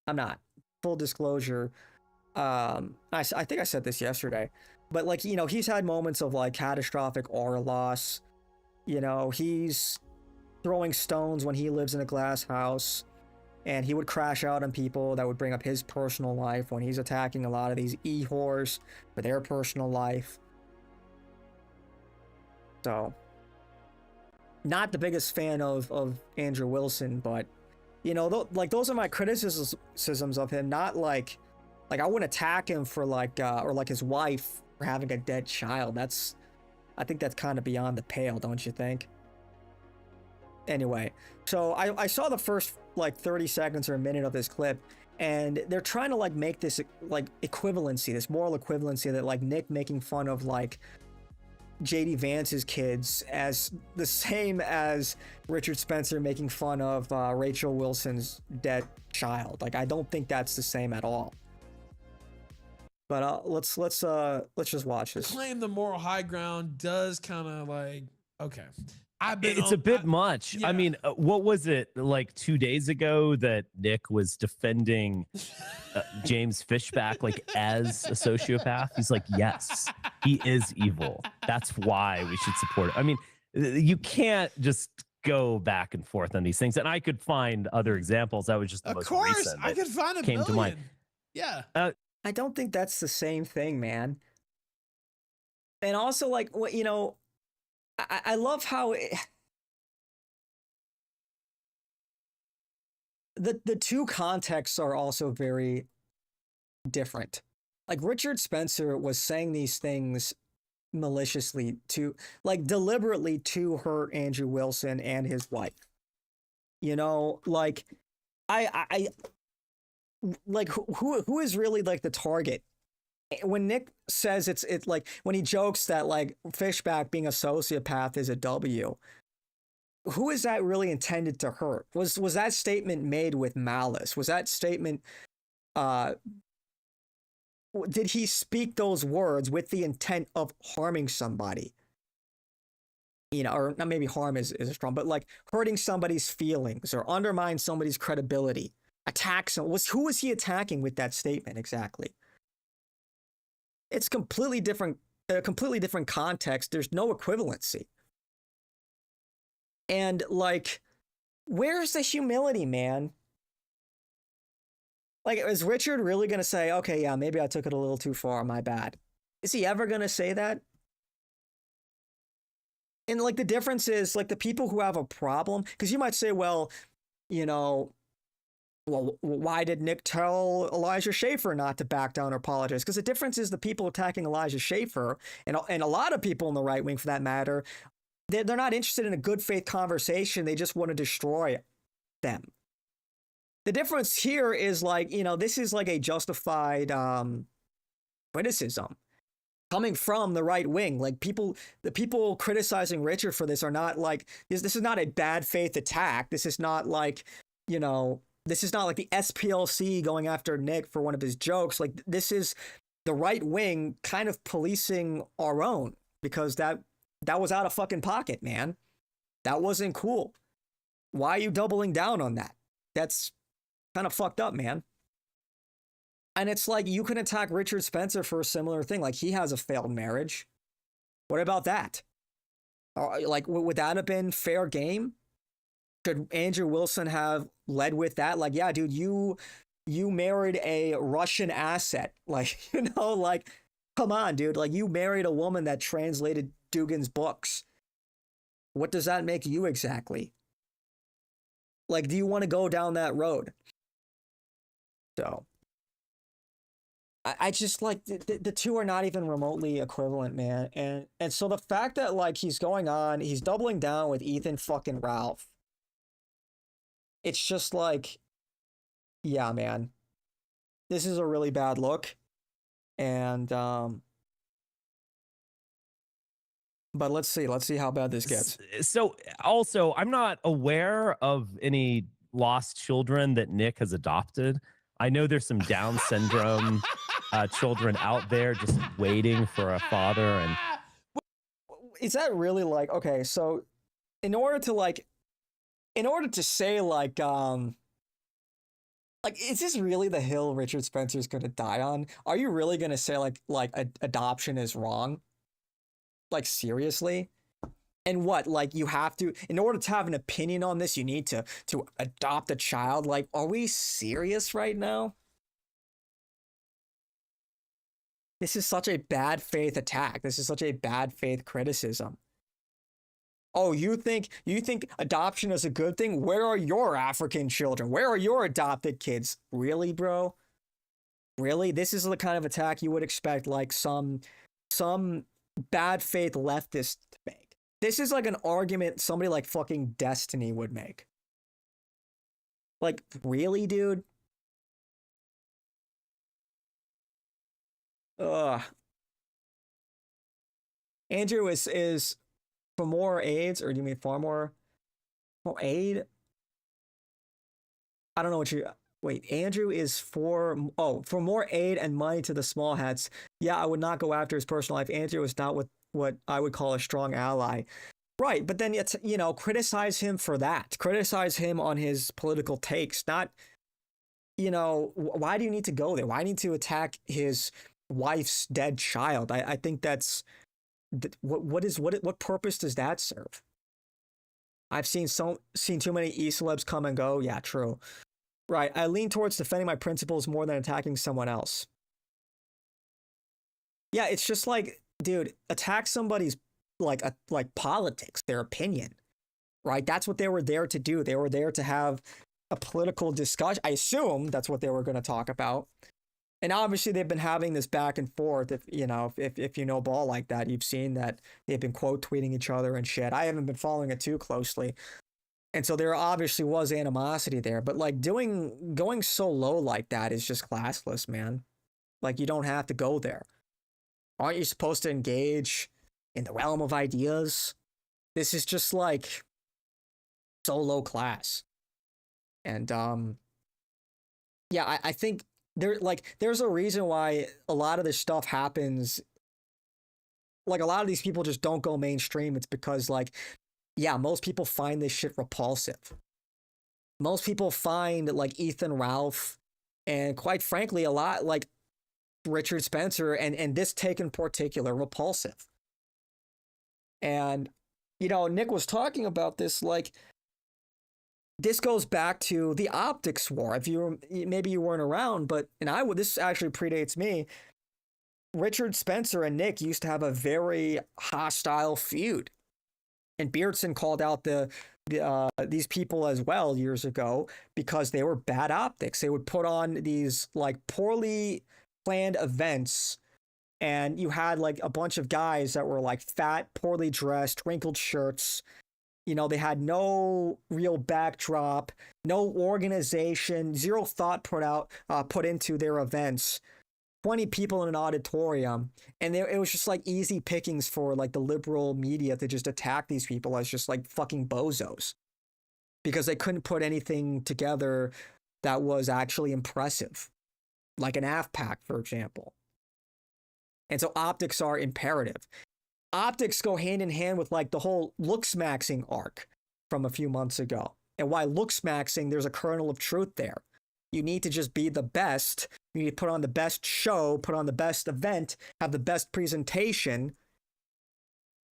not. Full disclosure. I think I said this yesterday, but like, you know, he's had moments of like catastrophic aura loss. You know, he's throwing stones when he lives in a glass house, and he would crash out on people that would bring up his personal life when he's attacking a lot of these e-whores for their personal life. So, not the biggest fan of Andrew Wilson, but you know, like those are my criticisms of him. Not like I wouldn't attack him for like or like his wife for having a dead child. I think that's kind of beyond the pale, don't you think? Anyway, so I saw the first like 30 seconds or a minute of this clip, and they're trying to like make this like equivalency, this moral equivalency that like Nick making fun of like JD Vance's kids as the same as Richard Spencer making fun of Rachel Wilson's dead child. Like, I don't think that's the same at all. But let's just watch this. Claim the moral high ground does kind of like, okay. It's a bit much. Yeah. I mean, what was it like 2 days ago that Nick was defending James Fishback like as a sociopath? He's like, yes, he is evil. That's why we should support it. I mean, you can't just go back and forth on these things. And I could find other examples. That was just the most recent. I could find a came million. to mind. Yeah. I don't think that's the same thing, man. And also, like, what, you know, I love how the two contexts are also very different. Like, Richard Spencer was saying these things maliciously to, like, deliberately to hurt Andrew Wilson and his wife. You know, like, I like, who is really like the target? When Nick says it's like, when he jokes that like Fishback being a sociopath is a W, who is that really intended to hurt? Was that statement made with malice? Was that statement, did he speak those words with the intent of harming somebody? You know, or not, maybe harm is strong, but like hurting somebody's feelings or undermine somebody's credibility, attack someone. Who was he attacking with that statement exactly? It's completely different context. There's no equivalency. And like, where's the humility, man? Like, is Richard really going to say, okay, yeah, maybe I took it a little too far, my bad? Is he ever going to say that? And like, the difference is like the people who have a problem, because you might say, well, you know, well, why did Nick tell Elijah Schaffer not to back down or apologize? Because the difference is the people attacking Elijah Schaffer, and a lot of people in the right wing for that matter, they're not interested in a good faith conversation. They just want to destroy them. The difference here is like, you know, this is like a justified criticism coming from the right wing. Like the people criticizing Richard for this are not like, this is not a bad faith attack. This is not like, you know, this is not like the SPLC going after Nick for one of his jokes. Like, this is the right wing kind of policing our own, because that was out of fucking pocket, man. That wasn't cool. Why are you doubling down on that? That's kind of fucked up, man. And it's like, you can attack Richard Spencer for a similar thing. Like, he has a failed marriage. What about that? Like, would that have been fair game? Could Andrew Wilson have led with that? Like, yeah, dude, you married a Russian asset. Like, you know, like, come on, dude. Like, you married a woman that translated Dugin's books. What does that make you exactly? Like, do you want to go down that road? So, I just like the two are not even remotely equivalent, man. And so the fact that like he's doubling down with Ethan fucking Ralph. It's just like, yeah, man, this is a really bad look. And but let's see how bad this gets. So also, I'm not aware of any lost children that Nick has adopted. I know there's some Down syndrome children out there just waiting for a father. And is that really like, okay, so in order to say like, is this really the hill Richard Spencer's going to die on? Are you really going to say like adoption is wrong? Like, seriously? And what, like, you have to, in order to have an opinion on this, you need to adopt a child? Like, are we serious right now? This is such a bad faith attack. This is such a bad faith criticism. Oh, you think adoption is a good thing? Where are your African children? Where are your adopted kids? Really, bro? Really? This is the kind of attack you would expect like some bad faith leftist to make. This is like an argument somebody like fucking Destiny would make. Like, really, dude? Ugh. Andrew is for more AIDS, or do you mean far more aid? I don't know what you... Wait, Andrew is for more aid and money to the small hats. Yeah, I would not go after his personal life. Andrew is not what I would call a strong ally. Right, but then it's, you know, criticize him for that. Criticize him on his political takes, not, you know, why do you need to go there? Why do you need to attack his wife's dead child? I think that's, what purpose does that serve? I've seen too many e-celebs come and go. Yeah, true. Right, I lean towards defending my principles more than attacking someone else. Yeah, it's just like, dude, attack somebody's like politics, their opinion, right? That's what they were there to do. They were there to have a political discussion. I assume that's what they were going to talk about. And obviously they've been having this back and forth. If you know ball like that, you've seen that they've been quote tweeting each other and shit. I haven't been following it too closely. And so there obviously was animosity there, but like going so low like that is just classless, man. Like, you don't have to go there. Aren't you supposed to engage in the realm of ideas? This is just like so low class. And yeah, I think there's a reason why a lot of this stuff happens. Like, a lot of these people just don't go mainstream. It's because like, yeah, most people find this shit repulsive. Most people find like Ethan Ralph and quite frankly a lot like Richard Spencer and this take in particular repulsive. And, you know, Nick was talking about this, like, this goes back to the optics war. Maybe you weren't around, but, this actually predates me. Richard Spencer and Nick used to have a very hostile feud. And Beardson called out these people as well years ago because they were bad optics. They would put on these like poorly planned events, and you had like a bunch of guys that were like fat, poorly dressed, wrinkled shirts, You know, they had no real backdrop, no organization, zero thought put into their events. 20 people in an auditorium, and it was just like easy pickings for like the liberal media to just attack these people as just like fucking bozos because they couldn't put anything together that was actually impressive, like an AFPAC, for example. And so optics are imperative. Optics go hand in hand with like the whole looksmaxing arc from a few months ago. And why looksmaxing, there's a kernel of truth there. You need to just be the best. You need to put on the best show, put on the best event, have the best presentation,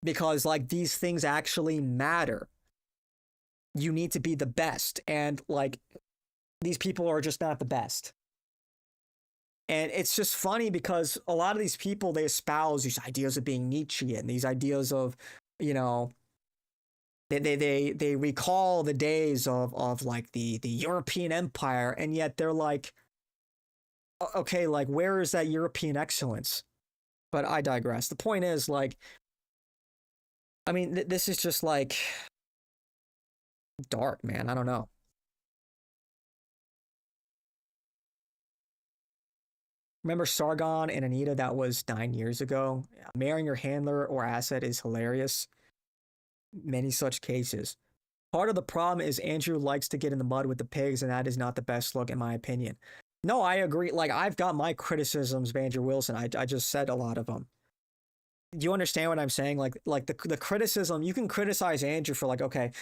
because like these things actually matter. You need to be the best, and like these people are just not the best. And it's just funny because a lot of these people, they espouse these ideas of being Nietzschean, these ideas of, you know, they recall the days of like the European Empire, and yet they're like, okay, like where is that European excellence? But I digress. The point is, like, I mean, this is just like dark, man. I don't know. Remember Sargon and Anita? That was 9 years ago. Marrying your handler or asset is hilarious. Many such cases. Part of the problem is Andrew likes to get in the mud with the pigs, and that is not the best look, in my opinion. No, I agree. Like, I've got my criticisms of Andrew Wilson. I just said a lot of them. Do you understand what I'm saying? Like the criticism, you can criticize Andrew for like, okay,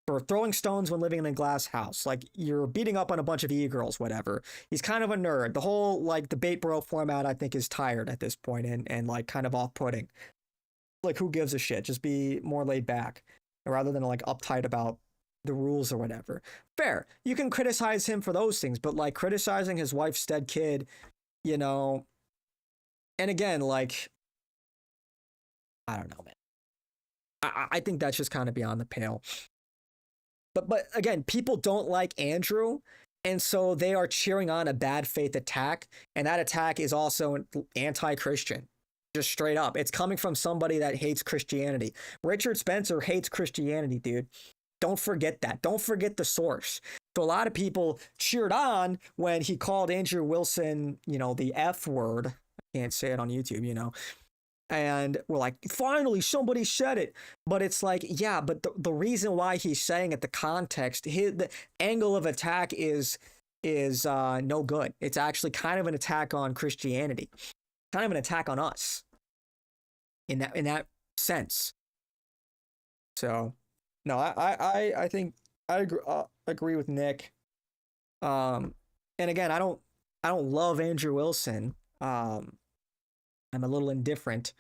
for throwing stones when living in a glass house. Like, you're beating up on a bunch of e-girls, whatever. He's kind of a nerd. The whole, like, debate bro format, I think, is tired at this point and like, kind of off-putting. Like, who gives a shit? Just be more laid back rather than, like, uptight about the rules or whatever. Fair. You can criticize him for those things, but, like, criticizing his wife's dead kid, you know... And again, like... I don't know, man. I think that's just kind of beyond the pale. But again, people don't like Andrew, and so they are cheering on a bad faith attack, and that attack is also anti-Christian, just straight up. It's coming from somebody that hates Christianity. Richard Spencer hates Christianity, dude. Don't forget that. Don't forget the source. So a lot of people cheered on when he called Andrew Wilson, you know, the F word. I can't say it on YouTube, you know. And we're like, finally, somebody said it. But it's like, yeah, but the reason why he's saying it, the context, the angle of attack is no good. It's actually kind of an attack on Christianity, kind of an attack on us in that sense. So, no, I think I agree with Nick. And again, I don't love Andrew Wilson. I'm a little indifferent.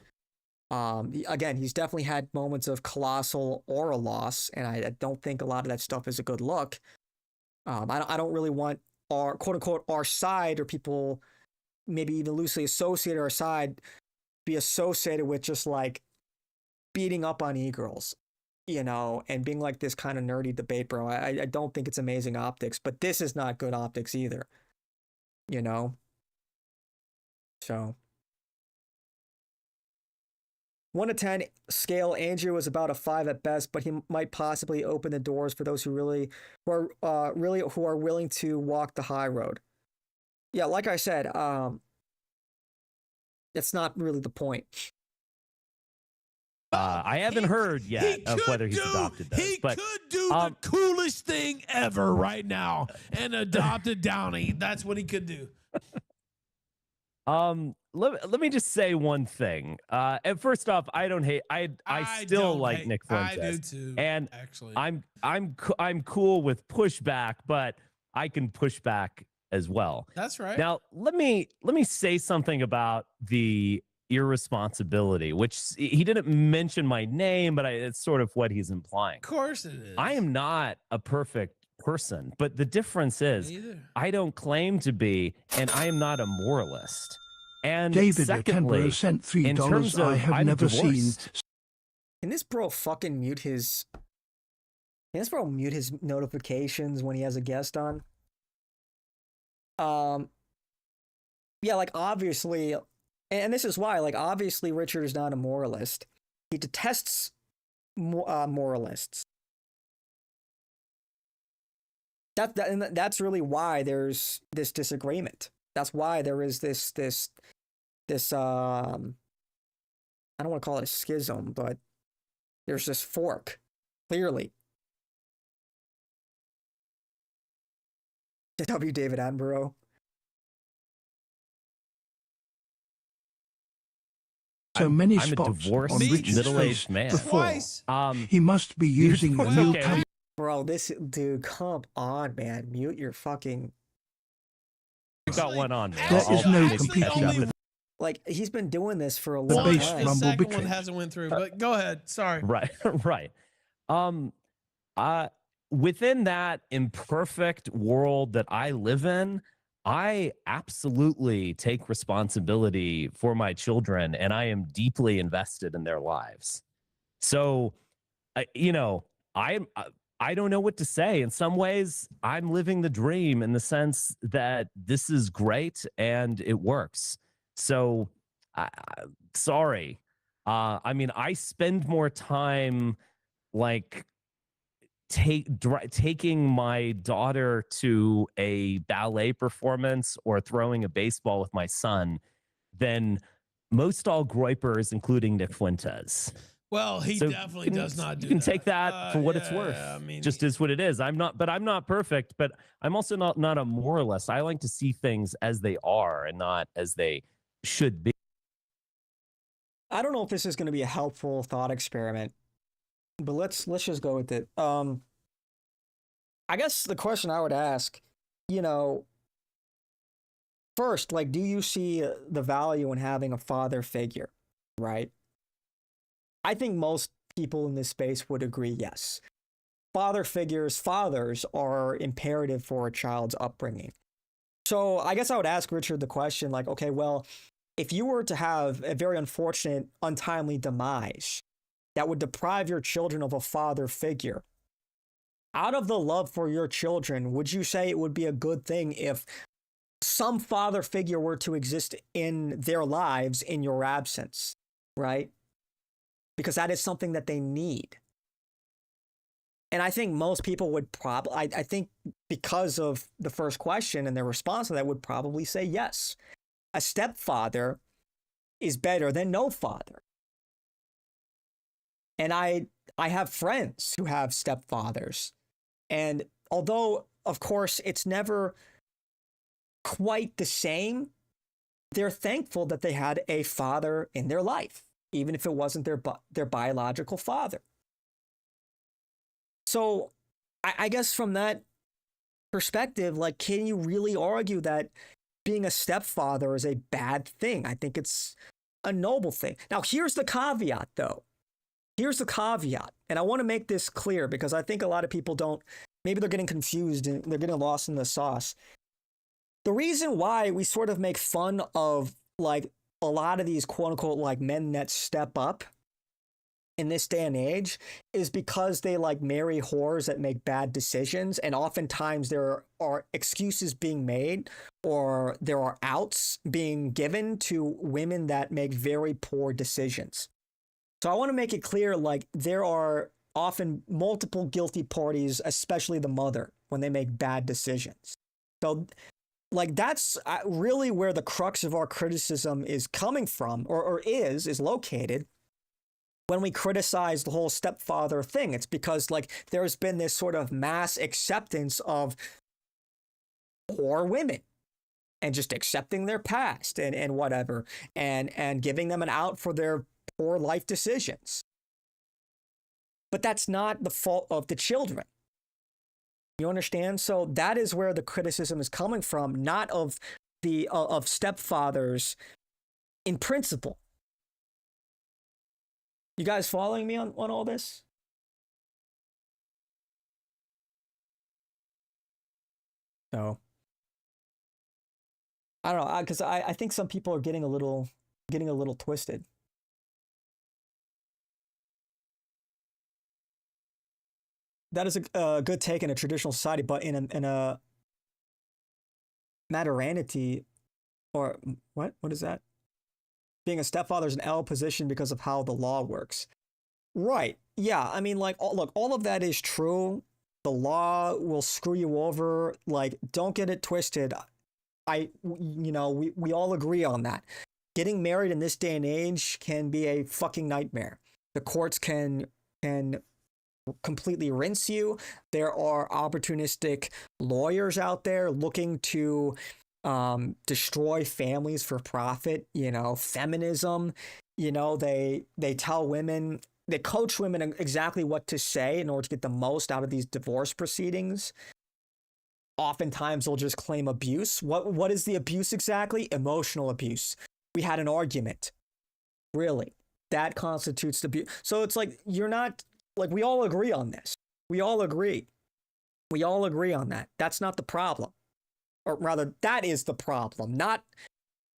Again, he's definitely had moments of colossal aura loss, and I don't think a lot of that stuff is a good look. I don't really want our quote unquote our side, or people maybe even loosely associate our side, be associated with just like beating up on e-girls, you know, and being like this kind of nerdy debate bro. I don't think it's amazing optics, but this is not good optics either, you know. So 1 to 10 scale, Andrew was about a 5 at best, but he might possibly open the doors for those who are willing to walk the high road. Yeah, like I said, that's not really the point. I haven't heard yet of whether he's adopted those. He but, could do the coolest thing ever right now and adopted Downey. That's what he could do. Let me just say one thing. And first off, I don't hate. I still like Nick Fuentes. I do too. And actually, I'm cool with pushback, but I can push back as well. That's right. Now let me say something about the irresponsibility, which he didn't mention my name, but it's sort of what he's implying. Of course it is. I am not a perfect person, but the difference is I don't claim to be, and I am not a moralist. And David secondly, sent $3. in terms of I have I'm never divorced. seen. Can this bro fucking mute his? Can this bro mute his notifications when he has a guest on? Yeah, like obviously, and this is why, like obviously, Richard is not a moralist. He detests moralists. that's really why there's this disagreement. That's why there is this I don't want to call it a schism, but there's this fork, clearly. W. David Attenborough. So many I'm a spots divorced on Richard's middle-aged face man. before. Twice. He must be using a new Okay. camera. Bro, this dude, come on, man. Mute your fucking. You got one on me. There is no maybe competing catch up. with Like, he's been doing this for a The long bass time. The rumble second one between. hasn't went through, but go ahead. Sorry. Right, right. Within that imperfect world that I live in, I absolutely take responsibility for my children, and I am deeply invested in their lives. So, you know, I don't know what to say. In some ways, I'm living the dream in the sense that this is great and it works. So, sorry. I mean, I spend more time like taking my daughter to a ballet performance or throwing a baseball with my son than most all groypers, including Nick Fuentes. Well, he So definitely does not do You can that. take that for what it's Yeah, worth. I mean, Just is what it is. I'm not perfect, but I'm also not a moralist. I like to see things as they are and not as they should be. I don't know if this is going to be a helpful thought experiment, but let's just go with it. I guess the question I would ask, you know, first, like, do you see the value in having a father figure, right? I think most people in this space would agree, yes. Fathers are imperative for a child's upbringing. So I guess I would ask Richard the question, like, okay, well, if you were to have a very unfortunate, untimely demise that would deprive your children of a father figure, out of the love for your children, would you say it would be a good thing if some father figure were to exist in their lives in your absence, right? Because that is something that they need. And I think most people would probably, I think because of the first question and their response to that, would probably say yes. A stepfather is better than no father. And I have friends who have stepfathers. And although, of course, it's never quite the same, they're thankful that they had a father in their life, even if it wasn't their biological father. So I guess from that perspective, like, can you really argue that being a stepfather is a bad thing? I think it's a noble thing. Now, here's the caveat, though. Here's the caveat. And I want to make this clear because I think a lot of people don't, maybe they're getting confused and they're getting lost in the sauce. The reason why we sort of make fun of, like, a lot of these quote unquote like men that step up in this day and age is because they like marry whores that make bad decisions. And oftentimes there are excuses being made or there are outs being given to women that make very poor decisions. So I want to make it clear, like, there are often multiple guilty parties, especially the mother, when they make bad decisions. So like, that's really where the crux of our criticism is coming from, or is located when we criticize the whole stepfather thing. It's because, like, there's been this sort of mass acceptance of poor women and just accepting their past and whatever, and giving them an out for their poor life decisions. But that's not the fault of the children. You understand? So that is where the criticism is coming from, not of the of stepfathers in principle. You guys following me on all this? So I don't know, because I think some people are getting a little twisted. That is a good take in a traditional society, but in a maternity, or what is that? Being a stepfather is an L position because of how the law works. Right. Yeah. I mean, like, look, all of that is true. the law will screw you over. Like, don't get it twisted. We all agree on that. Getting married in this day and age can be a fucking nightmare. The courts can completely rinse you. There are opportunistic lawyers out there looking to destroy families for profit. Feminism. They tell women, they coach women exactly what to say in order to get the most out of these divorce proceedings. Oftentimes they'll just claim abuse. What is the abuse exactly? Emotional abuse. We had an argument. Really? That constitutes abuse. So it's like, you're not, like, we all agree on this. We all agree. We all agree on that. That's not the problem. Or rather, that is the problem. Not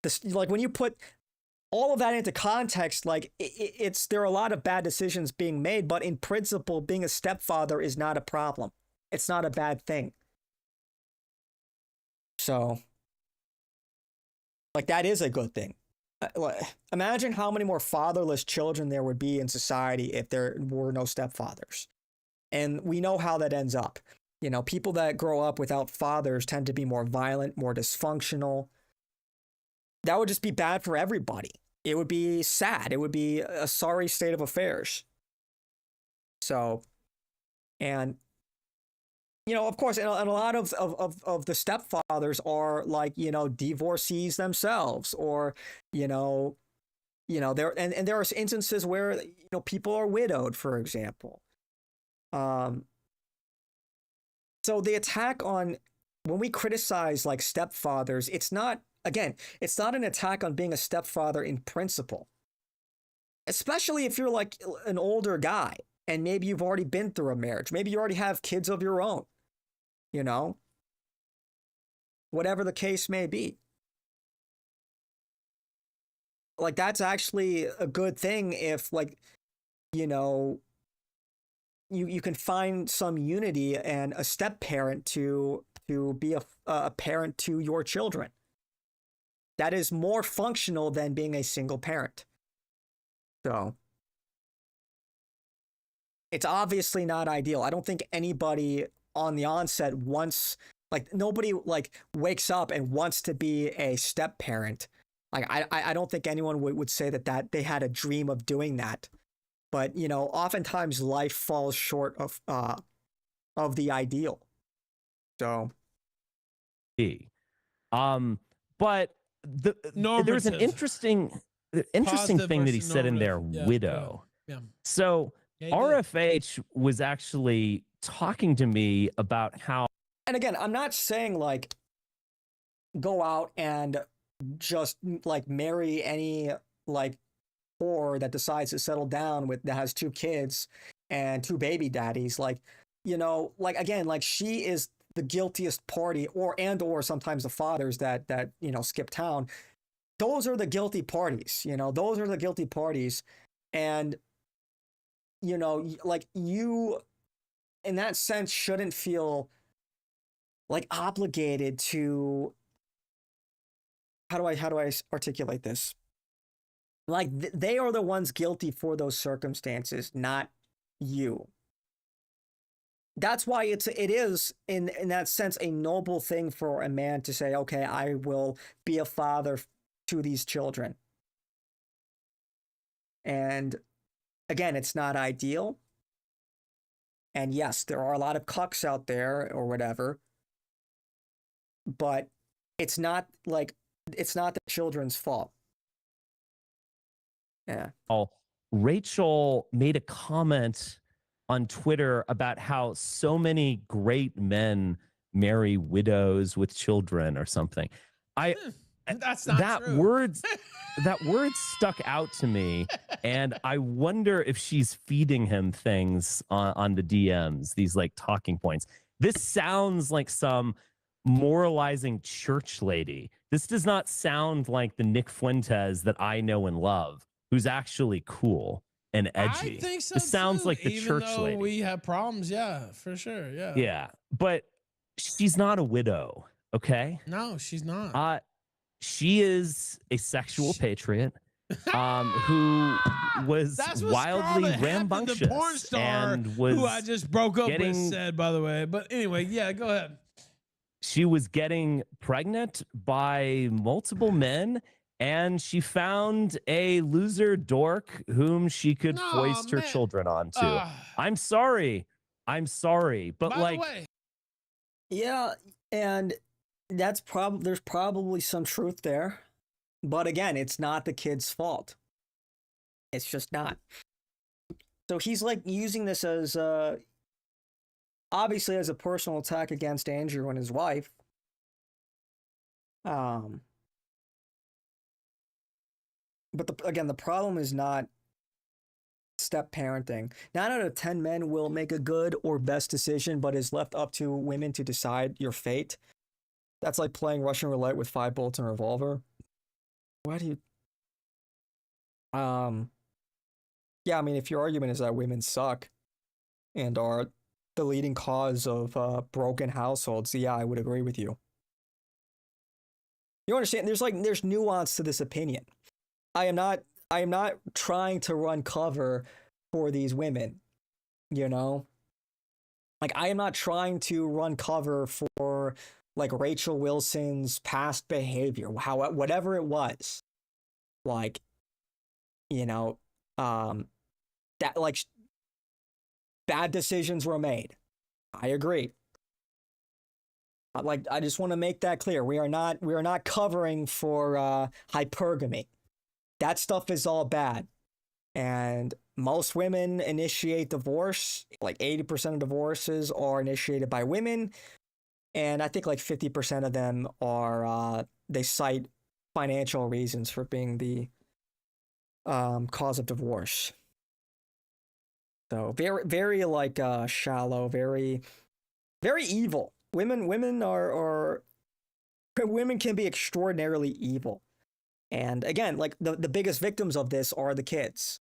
this, like, when you put all of that into context, like, there are a lot of bad decisions being made, but in principle, being a stepfather is not a problem. It's not a bad thing. So, like, that is a good thing. Imagine how many more fatherless children there would be in society if there were no stepfathers. And we know how that ends up. People that grow up without fathers tend to be more violent, more dysfunctional. That would just be bad for everybody. It would be sad. It would be a sorry state of affairs. So, and of course, and a lot of the stepfathers are like, divorcees themselves, or, there are instances where, people are widowed, for example. So the attack on, when we criticize like stepfathers, it's not an attack on being a stepfather in principle, especially if you're like an older guy and maybe you've already been through a marriage. Maybe you already have kids of your own. Whatever the case may be. Like, that's actually a good thing if, like, you can find some unity and a step parent to be a parent to your children. That is more functional than being a single parent. So, it's obviously not ideal. I don't think anybody on the onset wants, like, nobody like wakes up and wants to be a step parent. Like, I don't think anyone would say that they had a dream of doing that. But, oftentimes life falls short of the ideal. So, but there's an interesting thing that he said in there, widow. Yeah. So RFH was actually talking to me about how, and again, I'm not saying like go out and just like marry any like whore that decides to settle down that has 2 kids and 2 baby daddies. Like, like, again, like, she is the guiltiest party, or sometimes the fathers that skip town. Those are the guilty parties. Those are the guilty parties. And like, you in that sense shouldn't feel like obligated to, how do I articulate this? Like, they are the ones guilty for those circumstances, not you. That's why it is in that sense a noble thing for a man to say, okay, I will be a father to these children. And again, it's not ideal. And yes, there are a lot of cucks out there or whatever, but it's not the children's fault. Yeah. Oh, Rachel made a comment on Twitter about how so many great men marry widows with children or something. That's not true. That word stuck out to me, and I wonder if she's feeding him things on the DMs, these like talking points. This sounds like some moralizing church lady. This does not sound like the Nick Fuentes that I know and love, who's actually cool and edgy. I think so. This sounds like the even church though lady. We have problems, yeah, for sure, yeah. Yeah, but she's not a widow, okay? No, she's not. She is a sexual patriot. who was That's what wildly Scarlett Hampton, rambunctious the porn star and was who I just broke up with, getting- said, by the way. But anyway, yeah, go ahead. she was getting pregnant by multiple men, and she found a loser dork whom she could Aw, foist her man. children onto. Ah. I'm sorry, but By like, the way, Yeah, and that's there's probably some truth there. But again, it's not the kid's fault. It's just not. So he's like using this as obviously as a personal attack against Andrew and his wife. But again, the problem is not step parenting. 9 out of 10 men will make a good or best decision, but is left up to women to decide your fate. That's like playing Russian roulette with 5 bullets and a revolver. Why do you? Yeah, I mean, if your argument is that women suck and are the leading cause of broken households, yeah, I would agree with you. You understand? There's nuance to this opinion. I am not trying to run cover for these women, you know? Like, I am not trying to run cover for like Rachel Wilson's past behavior, whatever it was. Like, you know, that like bad decisions were made. I agree. Like, I just want to make that clear. We are not covering for hypergamy. That stuff is all bad. And most women initiate divorce. Like 80% of divorces are initiated by women. And I think like 50% of them are, they cite financial reasons for being the cause of divorce. So very, very like shallow, very, very evil. Women can be extraordinarily evil. And again, like the biggest victims of this are the kids.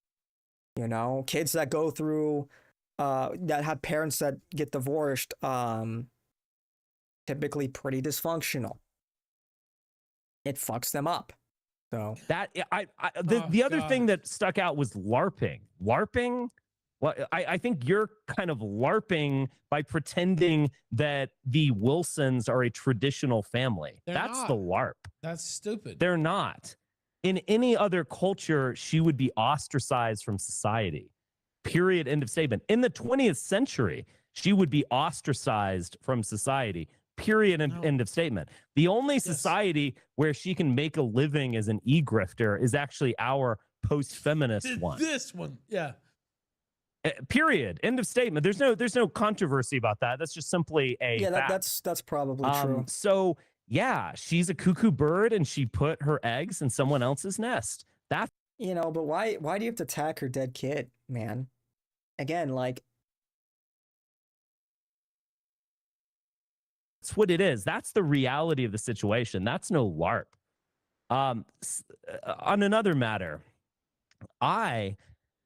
You know, kids that go through, that have parents that get divorced, typically pretty dysfunctional. It fucks them up. So that the other thing that stuck out was LARPing. LARPing. Well, I think you're kind of LARPing by pretending that the Wilsons are a traditional family. That's the LARP. that's stupid. They're not. In any other culture, she would be ostracized from society. Period. End of statement. In the 20th century, she would be ostracized from society. Period. End of statement. The only society where she can make a living as an e-grifter is actually our post-feminist one. This one, yeah. Period. End of statement. There's no controversy about that. That's just simply a fact. that's probably true. So yeah, she's a cuckoo bird and she put her eggs in someone else's nest. That's, You know, but why do you have to attack her dead kid, man? Again, like, what it is. That's the reality of the situation. That's no LARP. On another matter, I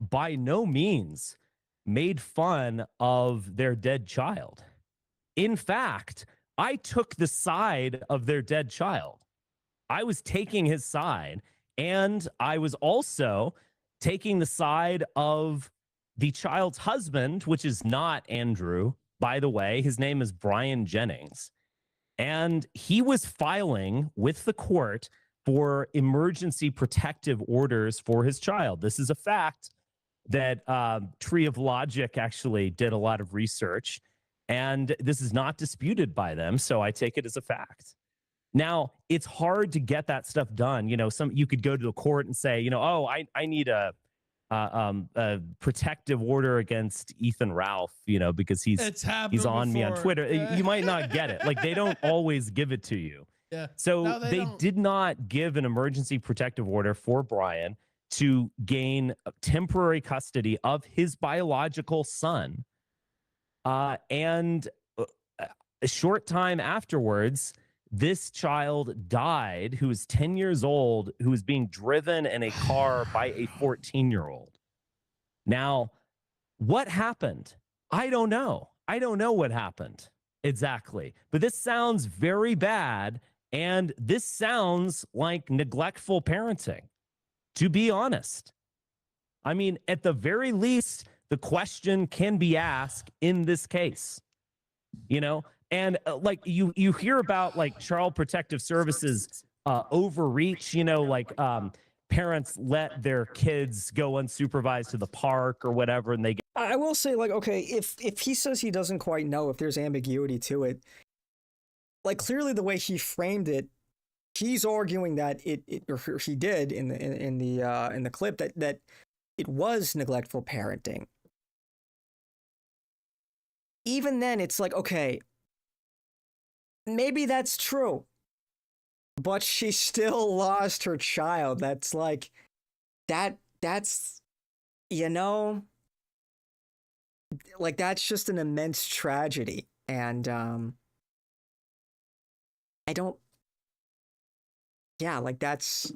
by no means made fun of their dead child. In fact, I took the side of their dead child. I was taking his side, and I was also taking the side of the child's husband, which is not Andrew, by the way. His name is Brian Jennings. And he was filing with the court for emergency protective orders for his child. This is a fact that Tree of Logic actually did a lot of research, and this is not disputed by them, so I take it as a fact. Now, it's hard to get that stuff done. You know, you could go to the court and say, you know, oh, I need a protective order against Ethan Ralph, you know, because he's on me on Twitter. Yeah. You might not get it. Like, they don't always give it to you. Yeah. So No, they did not give an emergency protective order for Brian to gain temporary custody of his biological son. And a short time afterwards, this child died, who was 10 years old, who was being driven in a car by a 14-year-old. Now, what happened? I don't know. I don't know what happened exactly. But this sounds very bad, and this sounds like neglectful parenting. to be honest. I mean, at the very least, the question can be asked in this case, you know, and like you hear about like Child Protective Services overreach, you know, like parents let their kids go unsupervised to the park or whatever, and they get. I will say, like, okay, if he says he doesn't quite know, if there's ambiguity to it, like clearly the way he framed it, he's arguing that or he did in the clip that it was neglectful parenting. Even then, it's like, okay, maybe that's true, but she still lost her child. That's like, that's, you know, like that's just an immense tragedy. And I don't, yeah, like that's,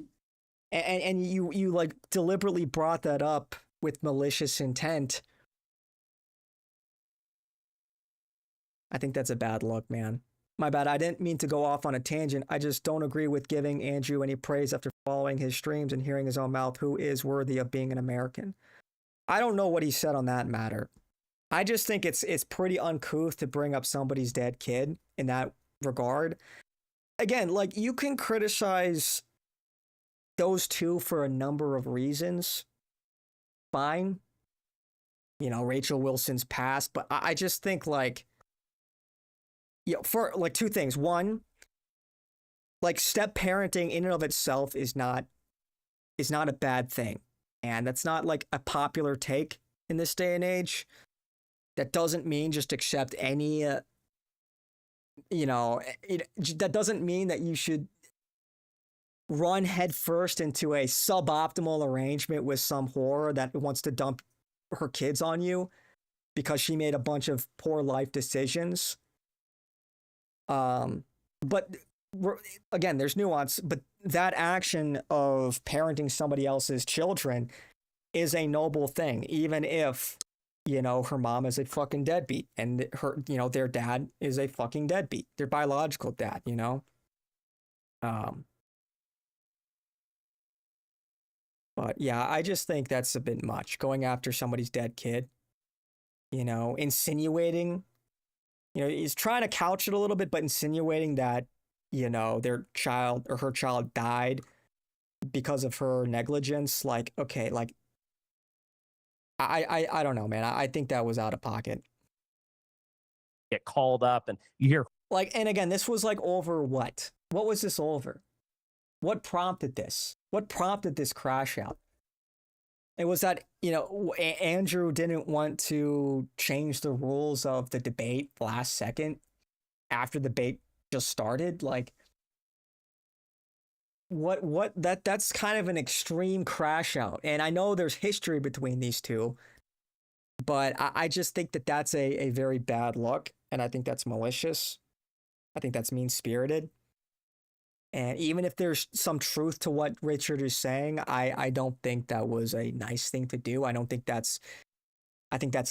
and you like deliberately brought that up with malicious intent. I think that's a bad look, man. My bad. I didn't mean to go off on a tangent. I just don't agree with giving Andrew any praise after following his streams and hearing his own mouth who is worthy of being an American. I don't know what he said on that matter. I just think it's pretty uncouth to bring up somebody's dead kid in that regard. Again, like, you can criticize those two for a number of reasons. Fine. You know, Rachel Wilson's past, but I just think, like, you know, for like two things. One, like, step parenting in and of itself is not a bad thing. And that's not like a popular take in this day and age. That doesn't mean just accept any, you know, that doesn't mean that you should run headfirst into a suboptimal arrangement with some whore that wants to dump her kids on you because she made a bunch of poor life decisions. But again, there's nuance, but that action of parenting somebody else's children is a noble thing, even if, you know, her mom is a fucking deadbeat and her, you know, their dad is a fucking deadbeat, their biological dad, you know? But yeah, I just think that's a bit much, going after somebody's dead kid, you know, insinuating, you know, he's trying to couch it a little bit, but insinuating that, you know, their child or her child died because of her negligence. Like, okay, like, I don't know, man. I think that was out of pocket. Get called up and you hear. Like, and again, this was like over what? What was this over? What prompted this? What prompted this crash out? It was that, you know, Andrew didn't want to change the rules of the debate last second after the debate just started. Like, that's kind of an extreme crash out. And I know there's history between these two, but I just think that that's a very bad look. And I think that's malicious. I think that's mean-spirited. And even if there's some truth to what Richard is saying, I don't think that was a nice thing to do. I think that's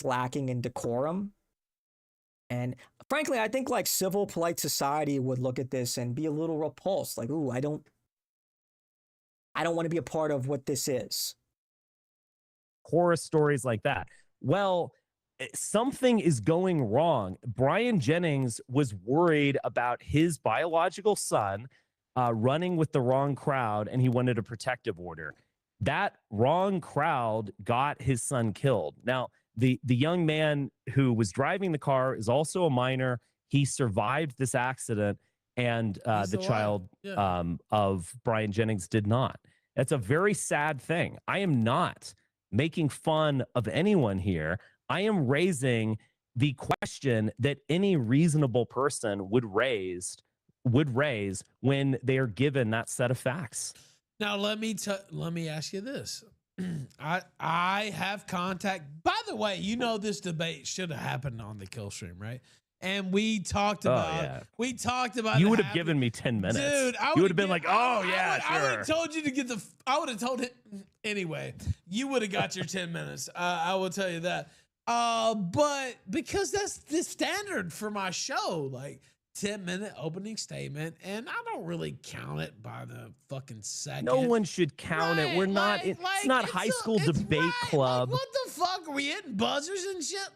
lacking in decorum. And frankly, I think like civil, polite society would look at this and be a little repulsed. Like, ooh, I don't want to be a part of what this is. Horror stories like that. Well, something is going wrong. Brian Jennings was worried about his biological son running with the wrong crowd, and he wanted a protective order. That wrong crowd got his son killed. Now, the young man who was driving the car is also a minor. He survived this accident, and the child of Brian Jennings did not. That's a very sad thing. I am not making fun of anyone here. I am raising the question that any reasonable person would raise when they are given that set of facts. Now, let me ask you this. I have contact. By the way, you know, this debate should have happened on the kill stream, right? And we talked about You would have given me 10 minutes. Dude, you would have been like, oh, sure. I would have told you to get I would have told it anyway. You would have got your 10 minutes. I will tell you that. But because that's the standard for my show, like 10-minute opening statement, and I don't really count it by the fucking second. No one should count it. We're not. It's not high school debate club. Like, what the fuck? Are we hitting buzzers and shit?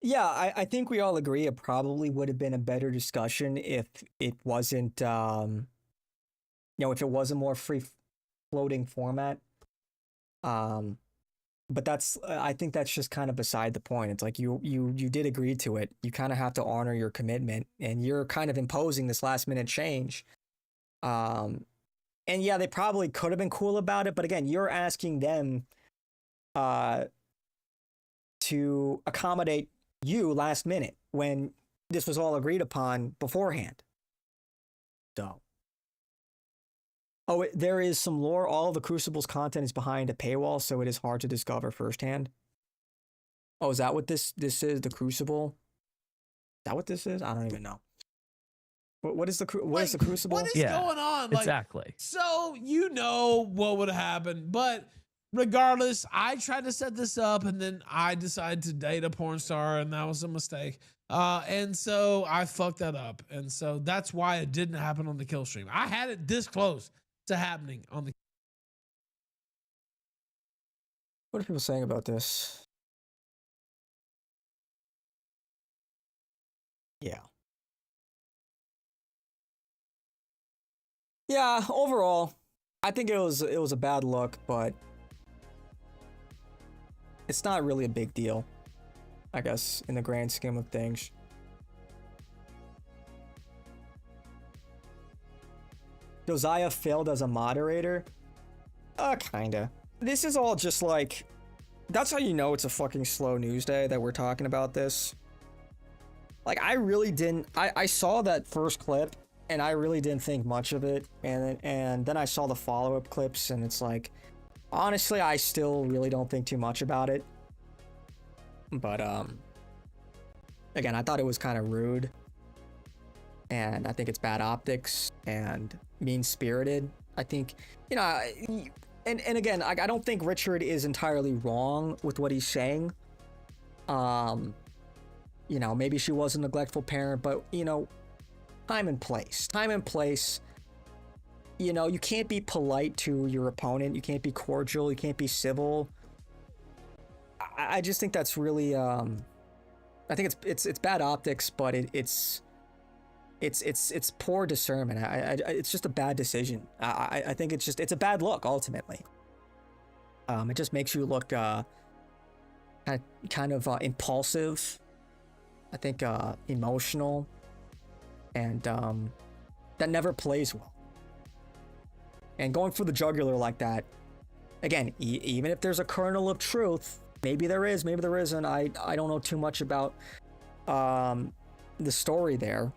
Yeah, I think we all agree it probably would have been a better discussion if it wasn't, if it was a more free floating format. But I think that's just kind of beside the point. It's like you did agree to it. You kind of have to honor your commitment, and you're kind of imposing this last minute change. And yeah, they probably could have been cool about it, but again, you're asking them to accommodate you last minute when this was all agreed upon beforehand. So. Oh, there is some lore. All of the Crucible's content is behind a paywall, so it is hard to discover firsthand. Oh, is that what this is? The Crucible? Is that what this is? I don't even know. What is the Crucible? What is going on? Like, exactly. So you know what would happen, but regardless, I tried to set this up, and then I decided to date a porn star, and that was a mistake. And so I fucked that up, and so that's why it didn't happen on the kill stream. I had it this close to happening on the. What are people saying about this? Yeah. Yeah, overall, I think it was a bad look, but it's not really a big deal, I guess, in the grand scheme of things. Josiah failed as a moderator? Kinda. This is all just like, that's how you know it's a fucking slow news day that we're talking about this. Like, I really didn't, I saw that first clip, and I really didn't think much of it, and then I saw the follow-up clips, and it's like, honestly, I still really don't think too much about it. But, again, I thought it was kind of rude, and I think it's bad optics and mean-spirited. I think, you know, and again, I don't think Richard is entirely wrong with what he's saying. You know, maybe she was a neglectful parent, but, you know, time and place. You know, you can't be polite to your opponent. You can't be cordial. You can't be civil. I just think that's really, I think it's bad optics, but it's poor discernment. It's just a bad decision. I think it's a bad look ultimately. It just makes you look kind of impulsive. I think emotional, and that never plays well. And going for the jugular like that, again, even if there's a kernel of truth, maybe there is, maybe there isn't. I don't know too much about the story there,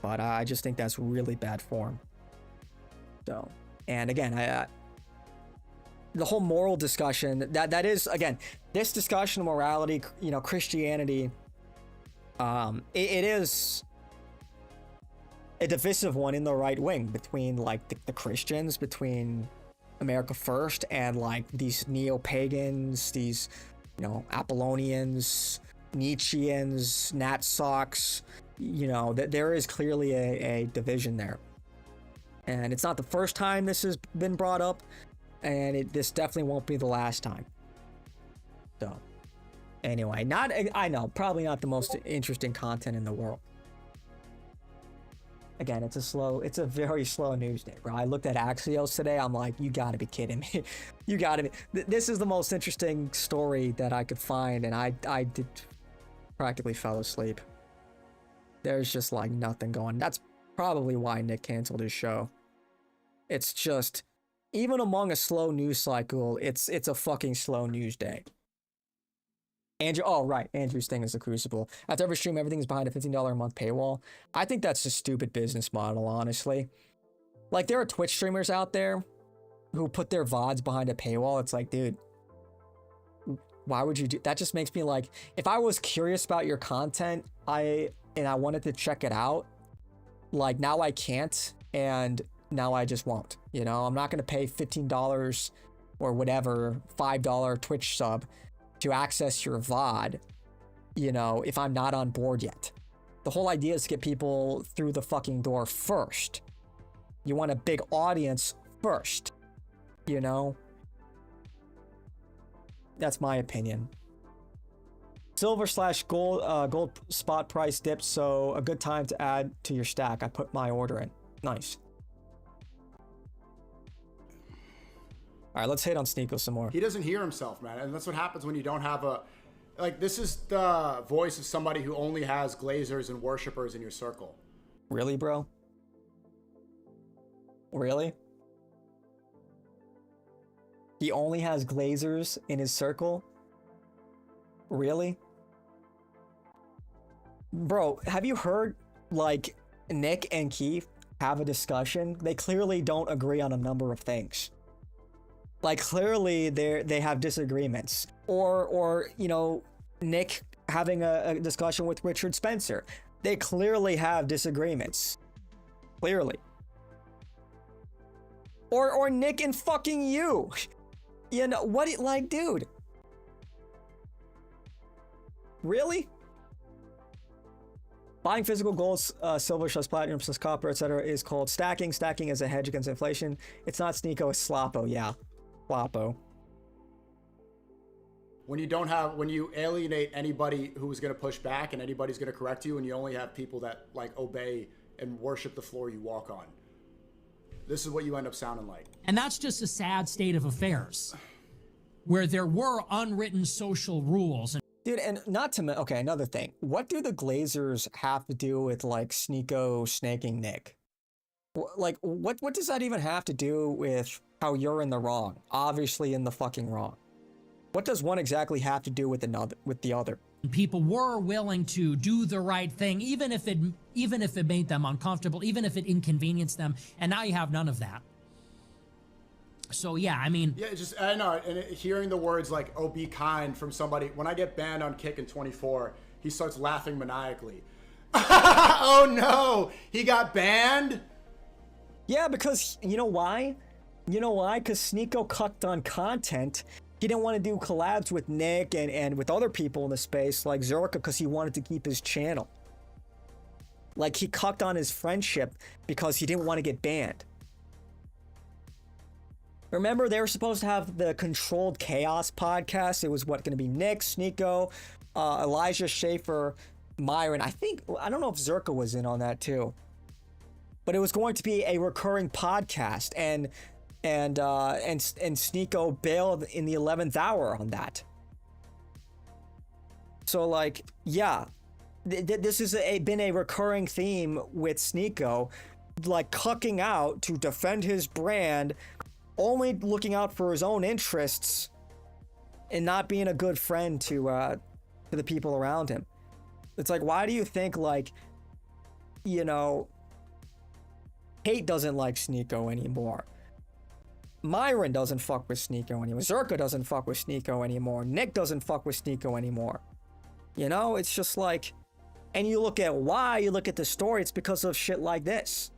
but I just think that's really bad form. So, and again, the whole moral discussion that is, again, this discussion of morality, you know, Christianity, it is a divisive one in the right wing between like the Christians, between America First and like these neo-pagans, these, you know, Apollonians, Nietzscheans, Nat Socks. You know, that there is clearly a division there, and it's not the first time this has been brought up, and this definitely won't be the last time. So anyway, I know, probably not the most interesting content in the world. Again, it's a very slow news day, bro. I looked at Axios today. I'm like, you gotta be kidding me. You gotta be. This is the most interesting story that I could find, and I did practically fell asleep. There's just like nothing going. That's probably why Nick canceled his show. It's just, even among a slow news cycle, it's a fucking slow news day. Andrew, oh right, Andrew's thing is the Crucible. After every stream, everything is behind a $15 a month paywall. I think that's a stupid business model, honestly. Like, there are Twitch streamers out there who put their VODs behind a paywall. It's like, dude, why would you do that? Just makes me like, if I was curious about your content, and I wanted to check it out, like, now I can't, and now I just won't. You know, I'm not gonna pay $15 or whatever, $5 Twitch sub to access your VOD, you know, if I'm not on board yet. The whole idea is to get people through the fucking door first. You want a big audience first, you know? That's my opinion. Silver/gold gold spot price dipped, so a good time to add to your stack. I put my order in. Nice. All right, let's hit on Sneeko some more. He doesn't hear himself, man. And that's what happens when you don't have a... Like, this is the voice of somebody who only has glazers and worshipers in your circle. Really, bro? Really? He only has glazers in his circle? Really? Bro, have you heard, like, Nick and Keith have a discussion? They clearly don't agree on a number of things. Like, clearly they have disagreements. Or you know, Nick having a discussion with Richard Spencer. They clearly have disagreements. Clearly. Or Nick and fucking you. You know, what, like, dude. Really? Buying physical gold, silver / platinum / copper, etc. is called stacking. Stacking is a hedge against inflation. It's not Sneeko, it's Sloppo, yeah. Sloppo. When you alienate anybody who's going to push back and anybody's going to correct you, and you only have people that, like, obey and worship the floor you walk on. This is what you end up sounding like. And that's just a sad state of affairs, where there were unwritten social rules. Dude, and not to okay, another thing. What do the Glazers have to do with, like, Sneeko snaking Nick? Like, what does that even have to do with how you're in the wrong? Obviously in the fucking wrong. What does one exactly have to do with the other? People were willing to do the right thing, even if it made them uncomfortable, even if it inconvenienced them. And now you have none of that. So yeah, I mean, yeah, just I know, and hearing the words like "oh, be kind" from somebody. When I get banned on Kick in 24, he starts laughing maniacally. Oh no, he got banned. Yeah, because you know why? You know why? Because Sneeko cucked on content. He didn't want to do collabs with Nick and with other people in the space like Zerka because he wanted to keep his channel. Like, he cucked on his friendship because he didn't want to get banned. Remember, they were supposed to have the Controlled Chaos podcast. It was going to be Nick, Sneeko, Elijah Schaefer, Myron. I don't know if Zerka was in on that too. But it was going to be a recurring podcast, and Sneeko bailed in the 11th hour on that. So, like, yeah, this has been a recurring theme with Sneeko, like, cucking out to defend his brand, only looking out for his own interests, and not being a good friend to the people around him. It's like, why do you think, like, you know, Kate doesn't like Sneeko anymore? Myron doesn't fuck with Sneeko anymore. Zerka doesn't fuck with Sneeko anymore. Nick doesn't fuck with Sneeko anymore. You know, it's just like, and you look at why, you look at the story, it's because of shit like this.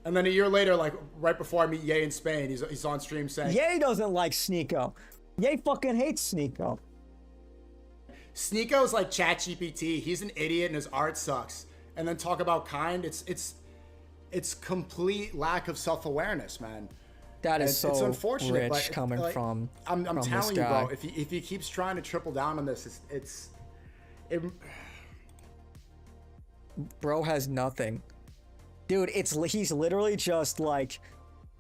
And then a year later, like right before I meet Ye in Spain, he's on stream saying, Ye doesn't like Sneeko. Ye fucking hates Sneeko. Sneeko's like ChatGPT. He's an idiot and his art sucks. And then talk about kind. It's complete lack of self-awareness, man. That is so it's unfortunate, rich but coming like, from I'm from telling this you, guy. bro. If he keeps trying to triple down on this, Bro has nothing, dude. He's literally just like,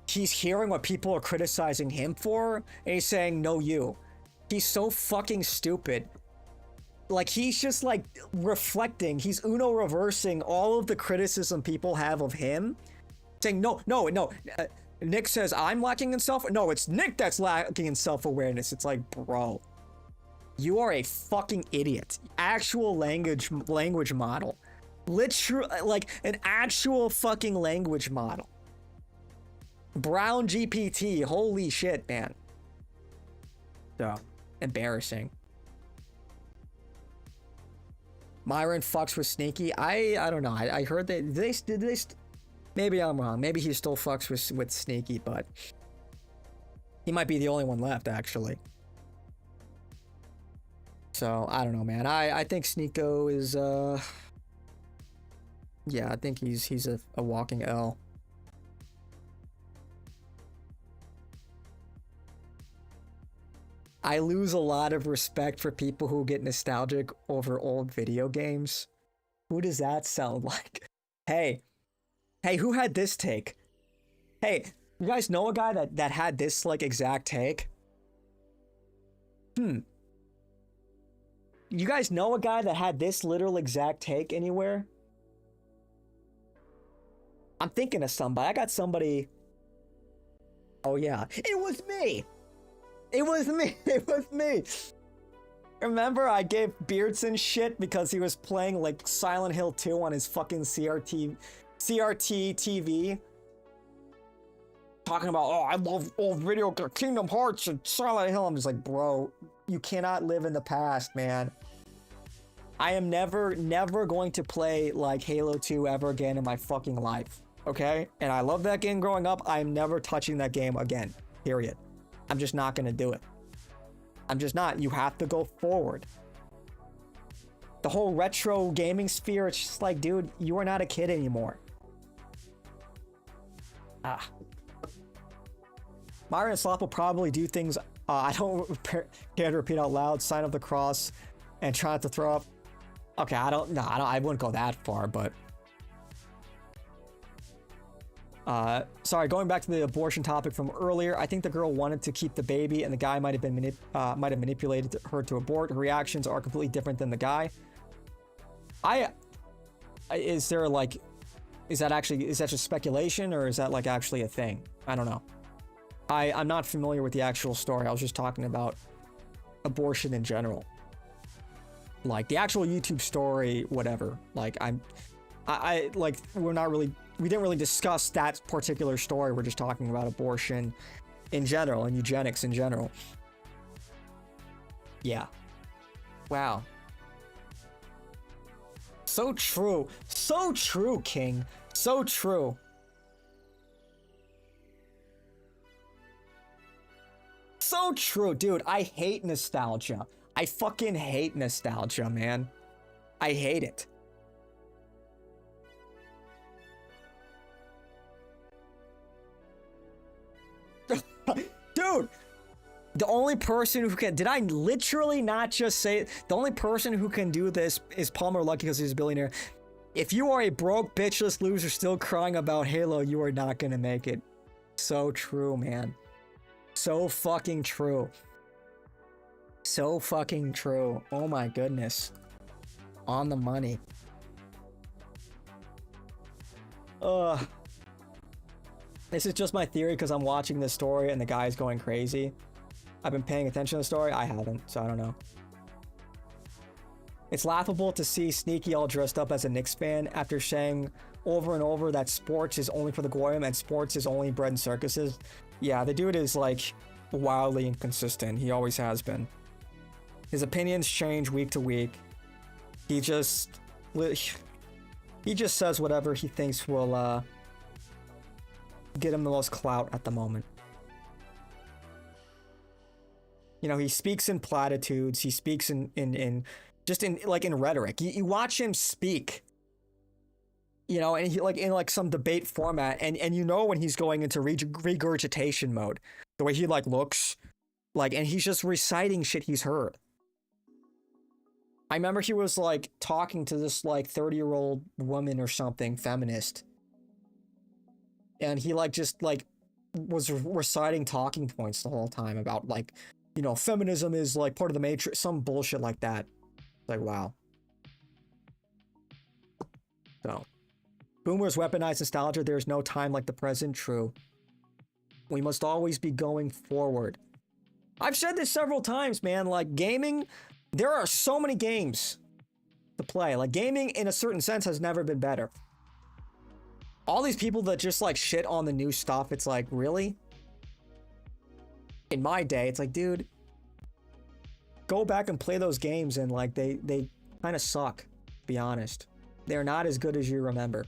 he's hearing what people are criticizing him for, and he's saying no, you. He's so fucking stupid. Like, he's just like reflecting. He's Uno reversing all of the criticism people have of him, saying no. Nick says I'm lacking in no, it's Nick that's lacking in self-awareness. It's like, bro, you are a fucking idiot. Actual language model. Literally, like, an actual fucking language model. Brown GPT, holy shit, man. So, embarrassing. Myron fucks with Sneaky. I don't know. I heard that did they maybe I'm wrong. Maybe he still fucks with Sneaky, but he might be the only one left, actually. So I don't know, man. I think Sneeko is Yeah, I think he's a walking L. I lose a lot of respect for people who get nostalgic over old video games. Who does that sound like? Hey, who had this take? Hey, you guys know a guy that had this like exact take? You guys know a guy that had this literal exact take anywhere? I'm thinking of somebody. I got somebody. Oh yeah, it was me. It was me. It was me. Remember, I gave Beardson shit because he was playing like Silent Hill 2 on his fucking CRT TV. Talking about, oh, I love old video Kingdom Hearts and Silent Hill. I'm just like, bro, you cannot live in the past, man. I am never going to play like Halo 2 ever again in my fucking life. Okay? And I love that game growing up. I'm never touching that game again. Period. I'm just not gonna do it. I'm just not. You have to go forward. The whole retro gaming sphere, it's just like, dude, you are not a kid anymore. Myron and Slop will probably do things I don't care to repeat out loud. Sign of the cross and try not to throw up. Okay, I wouldn't go that far, but sorry, going back to the abortion topic from earlier, I think the girl wanted to keep the baby and the guy might have manipulated her to abort. Her reactions are completely different than the guy. Is that just speculation, or is that like actually a thing? I don't know. I'm not familiar with the actual story. I was just talking about abortion in general. Like the actual YouTube story, whatever. Like we didn't really discuss that particular story. We're just talking about abortion in general and eugenics in general. Yeah. Wow. So true. So true, King. So true. So true, dude. I hate nostalgia. I fucking hate nostalgia, man. I hate it. Dude, the only person who can, did I literally not just say it? The only person who can do this is Palmer Luckey because he's a billionaire. If you are a broke, bitchless loser still crying about Halo, you are not gonna make it. So true, man. So fucking true. So fucking true. Oh my goodness. On the money. This is just my theory because I'm watching this story and the guy's going crazy. I've been paying attention to the story. I haven't, so I don't know. It's laughable to see Sneaky all dressed up as a Knicks fan after saying over and over that sports is only for the Goyim and sports is only bread and circuses. Yeah, the dude is like wildly inconsistent. He always has been. His opinions change week to week. He just says whatever he thinks will get him the most clout at the moment. You know, he speaks in platitudes. He speaks in rhetoric. You watch him speak, you know, and he like in like some debate format, and you know when he's going into regurgitation mode, the way he like looks, like, and he's just reciting shit he's heard. I remember he was like talking to this like 30-year-old woman or something, feminist. And he like just like was reciting talking points the whole time about like, you know, feminism is like part of the matrix, some bullshit like that. Like, wow. So, boomers weaponize nostalgia. There's no time like the present. True. We must always be going forward. I've said this several times, man. Like gaming, there are so many games to play. Like gaming in a certain sense has never been better. All these people that just like shit on the new stuff, it's like, really? In my day, it's like, dude, go back and play those games and like they kind of suck, to be honest. They're not as good as you remember.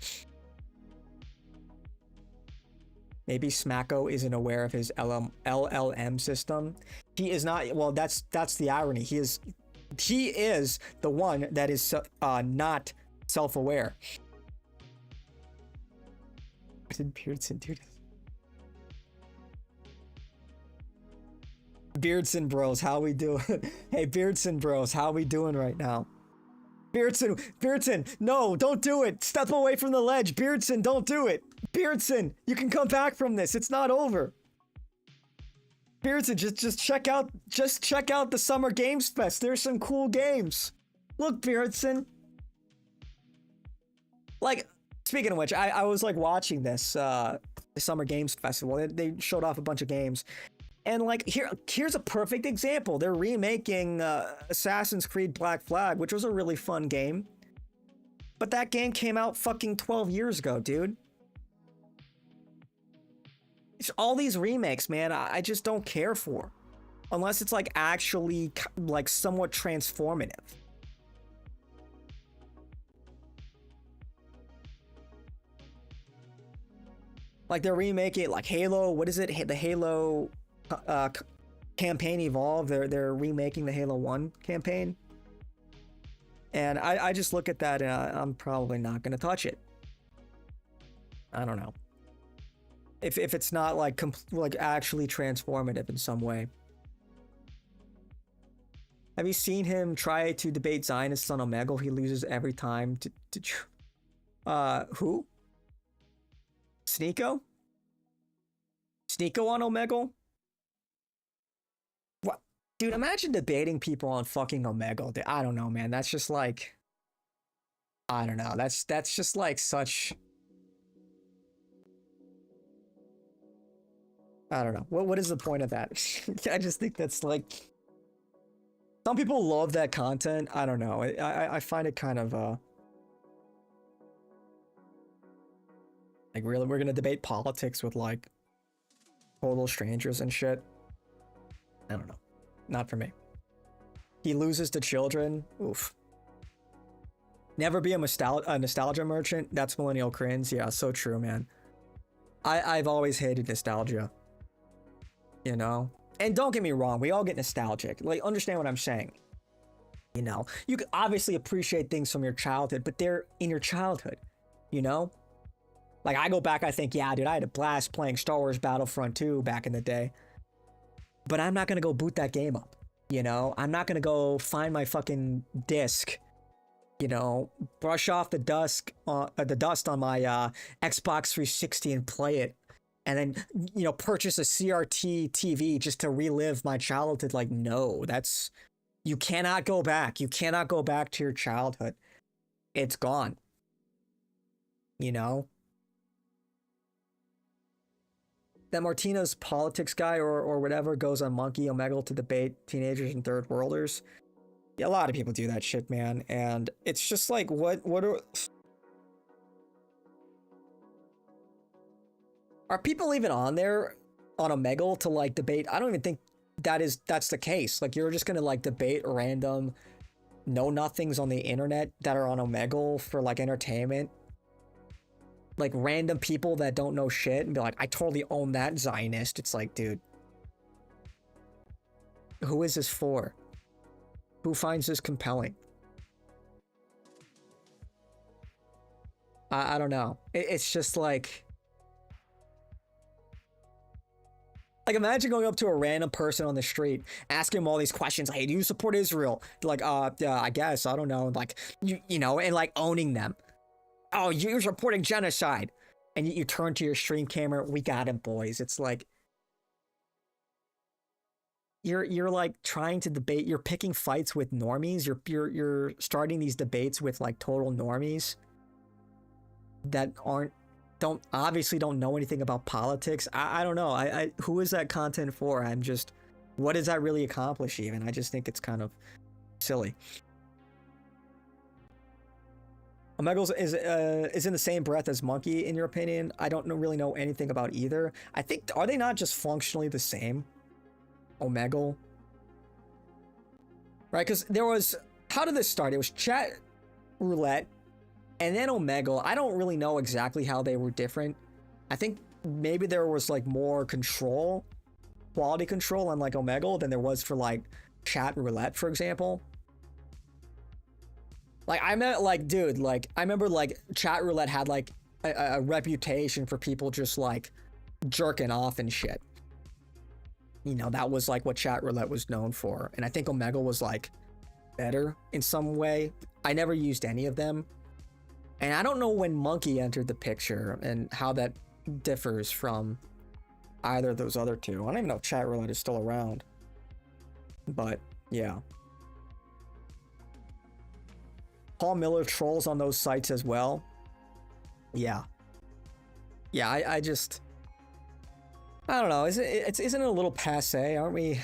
Maybe Smacko isn't aware of his LLM system. He is not. Well, that's the irony. He is the one that is not self-aware. Did Beardson do this? Beardson bros, how we doing? Hey, Beardson bros, how we doing right now? Beardson, no, don't do it. Step away from the ledge. Beardson, don't do it. Beardson, you can come back from this. It's not over. Beardson, just check out the Summer Games Fest. There's some cool games. Look, Beardson. Like, speaking of which, I was like watching this the Summer Games Festival. They showed off a bunch of games. And like here's a perfect example. They're remaking Assassin's Creed Black Flag, which was a really fun game. But that game came out fucking 12 years ago, dude. It's all these remakes, man, I just don't care for. Unless it's like actually like somewhat transformative. Like they're remaking like Halo, what is it? The Halo campaign Evolve. They're remaking the Halo 1 campaign. And I just look at that and I'm probably not gonna touch it. I don't know. If it's not like actually transformative in some way. Have you seen him try to debate Zionists on Omegle? He loses every time. Who? Sneeko? Sneeko on Omegle? What? Dude, imagine debating people on fucking Omegle. I don't know, man. That's just like... I don't know. That's just like such... I don't know. What is the point of that? I just think that's like... Some people love that content. I don't know. I find it kind of... Like, really? We're gonna debate politics with, like, total strangers and shit? I don't know. Not for me. He loses to children? Oof. Never be a nostalgia merchant? That's millennial cringe. Yeah, so true, man. I've always hated nostalgia. You know? And don't get me wrong, we all get nostalgic. Like, understand what I'm saying. You know? You can obviously appreciate things from your childhood, but they're in your childhood. You know? Like, I go back, I think, yeah, dude, I had a blast playing Star Wars Battlefront 2 back in the day. But I'm not gonna go boot that game up, you know? I'm not gonna go find my fucking disc, you know, brush off the dust on my Xbox 360 and play it. And then, you know, purchase a CRT TV just to relive my childhood. Like, no, that's... You cannot go back. You cannot go back to your childhood. It's gone. You know? That Martinez politics guy or whatever goes on Monkey Omegle to debate teenagers and third worlders. Yeah, a lot of people do that shit, man. And it's just like, what are people even on there on Omegle to like debate? I don't even think that's the case. Like, you're just gonna like debate random know-nothings on the internet that are on Omegle for like entertainment. Like random people that don't know shit and be like, I totally own that Zionist. It's like, dude, who is this for? Who finds this compelling? I don't know. It's just like imagine going up to a random person on the street, asking them all these questions. Hey, do you support Israel? They're like, I guess, I don't know. Like, you know, and like owning them. Oh, you're supporting genocide. And you turn to your stream camera, we got him, boys. It's like, you're like trying to debate, you're picking fights with normies. You're starting these debates with like total normies that obviously don't know anything about politics. I don't know. Who is that content for? I'm just, what does that really accomplish even? I just think it's kind of silly. Omegle is in the same breath as Monkey, in your opinion? I don't really know anything about either. I think, are they not just functionally the same? Omegle? Right, because there was, how did this start? It was Chat Roulette, and then Omegle. I don't really know exactly how they were different. I think maybe there was like more control, quality control on like Omegle than there was for like Chat Roulette, for example. Like, I meant like, dude, like, I remember like Chat Roulette had like a reputation for people just like jerking off and shit. You know, that was like what Chat Roulette was known for. And I think Omegle was like better in some way. I never used any of them. And I don't know when Monkey entered the picture and how that differs from either of those other two. I don't even know if Chat Roulette is still around. But yeah. Paul Miller trolls on those sites as well. Yeah. Yeah, I just... I don't know. Isn't it a little passe? Aren't we...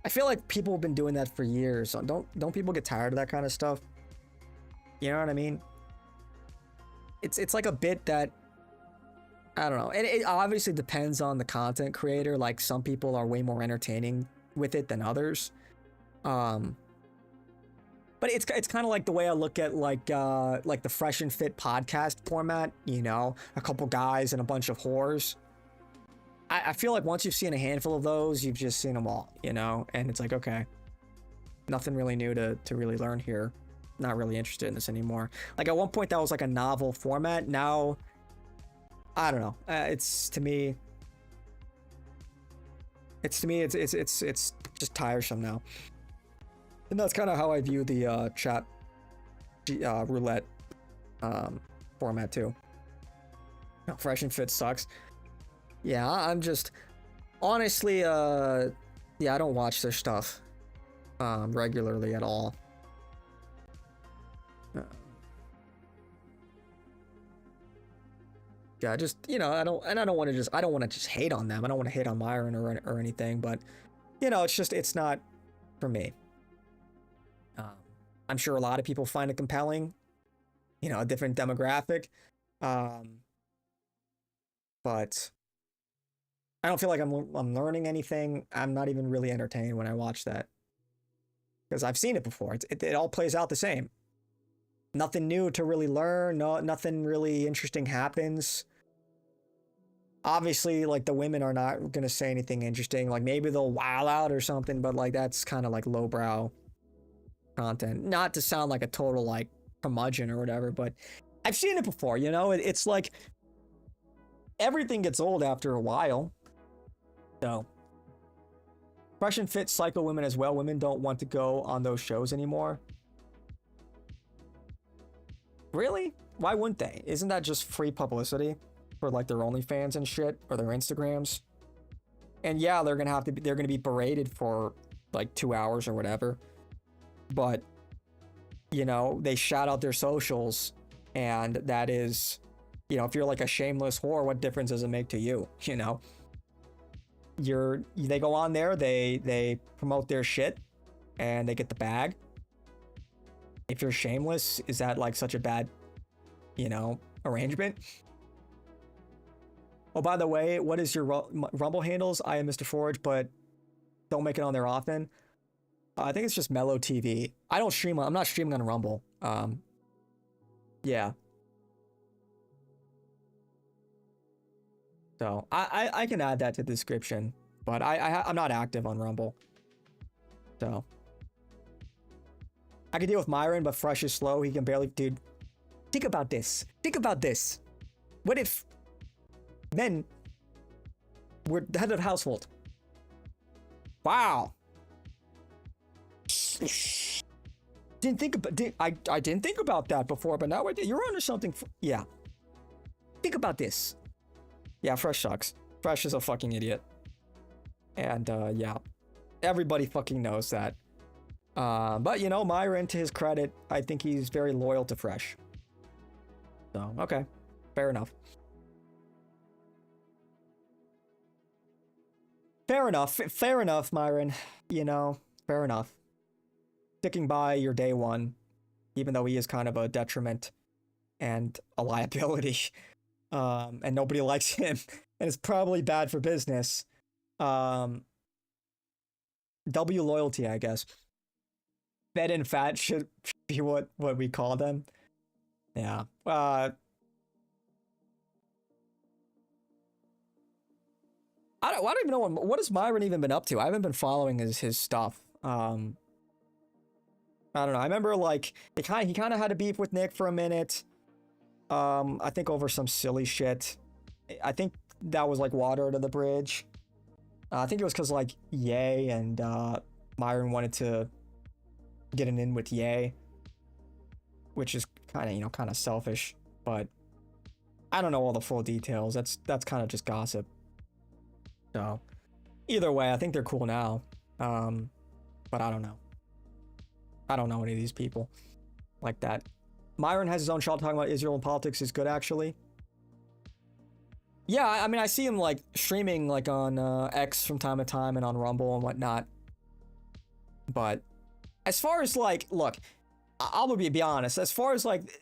I feel like people have been doing that for years. Don't people get tired of that kind of stuff? You know what I mean? It's like a bit that... I don't know. And it obviously depends on the content creator. Like, some people are way more entertaining with it than others. But it's kind of like the way I look at like the Fresh and Fit podcast format, you know, a couple guys and a bunch of whores. I feel like once you've seen a handful of those, you've just seen them all, you know, and it's like, okay, nothing really new to really learn here. Not really interested in this anymore. Like at one point that was like a novel format. Now, I don't know. It's to me, it's just tiresome now. And that's kind of how I view the chat roulette format too. Fresh and Fit sucks. Yeah, I'm just honestly, yeah, I don't watch their stuff regularly at all. Yeah, just, you know, I don't want to just hate on them. I don't want to hate on Myron or anything, but you know, it's not for me. I'm sure a lot of people find it compelling, you know, a different demographic. But I don't feel like I'm learning anything. I'm not even really entertained when I watch that, because I've seen it before. It all plays out the same. Nothing new to really learn. Nothing really interesting happens. Obviously, like, the women are not gonna say anything interesting. Like, maybe they'll wow out or something, but like that's kind of like lowbrow content. Not to sound like a total like curmudgeon or whatever, but I've seen it before, you know. It's like everything gets old after a while. So Fresh and Fit psycho women as well. Women don't want to go on those shows anymore. Really? Why wouldn't they? Isn't that just free publicity for like their OnlyFans and shit, or their Instagrams? And yeah, they're gonna be berated for like 2 hours or whatever. But, you know, they shout out their socials, and that is, you know, if you're like a shameless whore, what difference does it make to you? You know, they go on there, they promote their shit, and they get the bag. If you're shameless, is that like such a bad, you know, arrangement? Oh, by the way, what is your Rumble handles? I am Mr. Forge, but don't make it on there often. I think it's just Mellow TV. I'm not streaming on Rumble. Yeah. So I can add that to the description, but I'm not active on Rumble. So I can deal with Myron, but Fresh is slow. He can barely, dude. Think about this. What if men were the head of the household? Wow. I didn't think about that before, but now you're onto something. Yeah. Think about this. Yeah, Fresh sucks. Fresh is a fucking idiot. And yeah, everybody fucking knows that. But you know, Myron, to his credit, I think he's very loyal to Fresh. So, okay. Fair enough. Fair enough, Myron. You know, fair enough. Sticking by your day one, even though he is kind of a detriment and a liability. And nobody likes him. And it's probably bad for business. W loyalty, I guess. Fed and fat should be what we call them. Yeah. I don't even know what has Myron even been up to. I haven't been following his stuff. I don't know. I remember like he kind of had a beef with Nick for a minute. I think over some silly shit. I think that was like water under the bridge. I think it was because like Ye and Myron wanted to get an in with Ye, which is kind of selfish, but I don't know all the full details. That's kind of just gossip. So either way, I think they're cool now. But I don't know. I don't know any of these people like that. Myron has his own channel talking about Israel and politics is good, actually. Yeah, I mean, I see him like streaming like on X from time to time and on Rumble and whatnot. But as far as like, look, I'll be honest, as far as like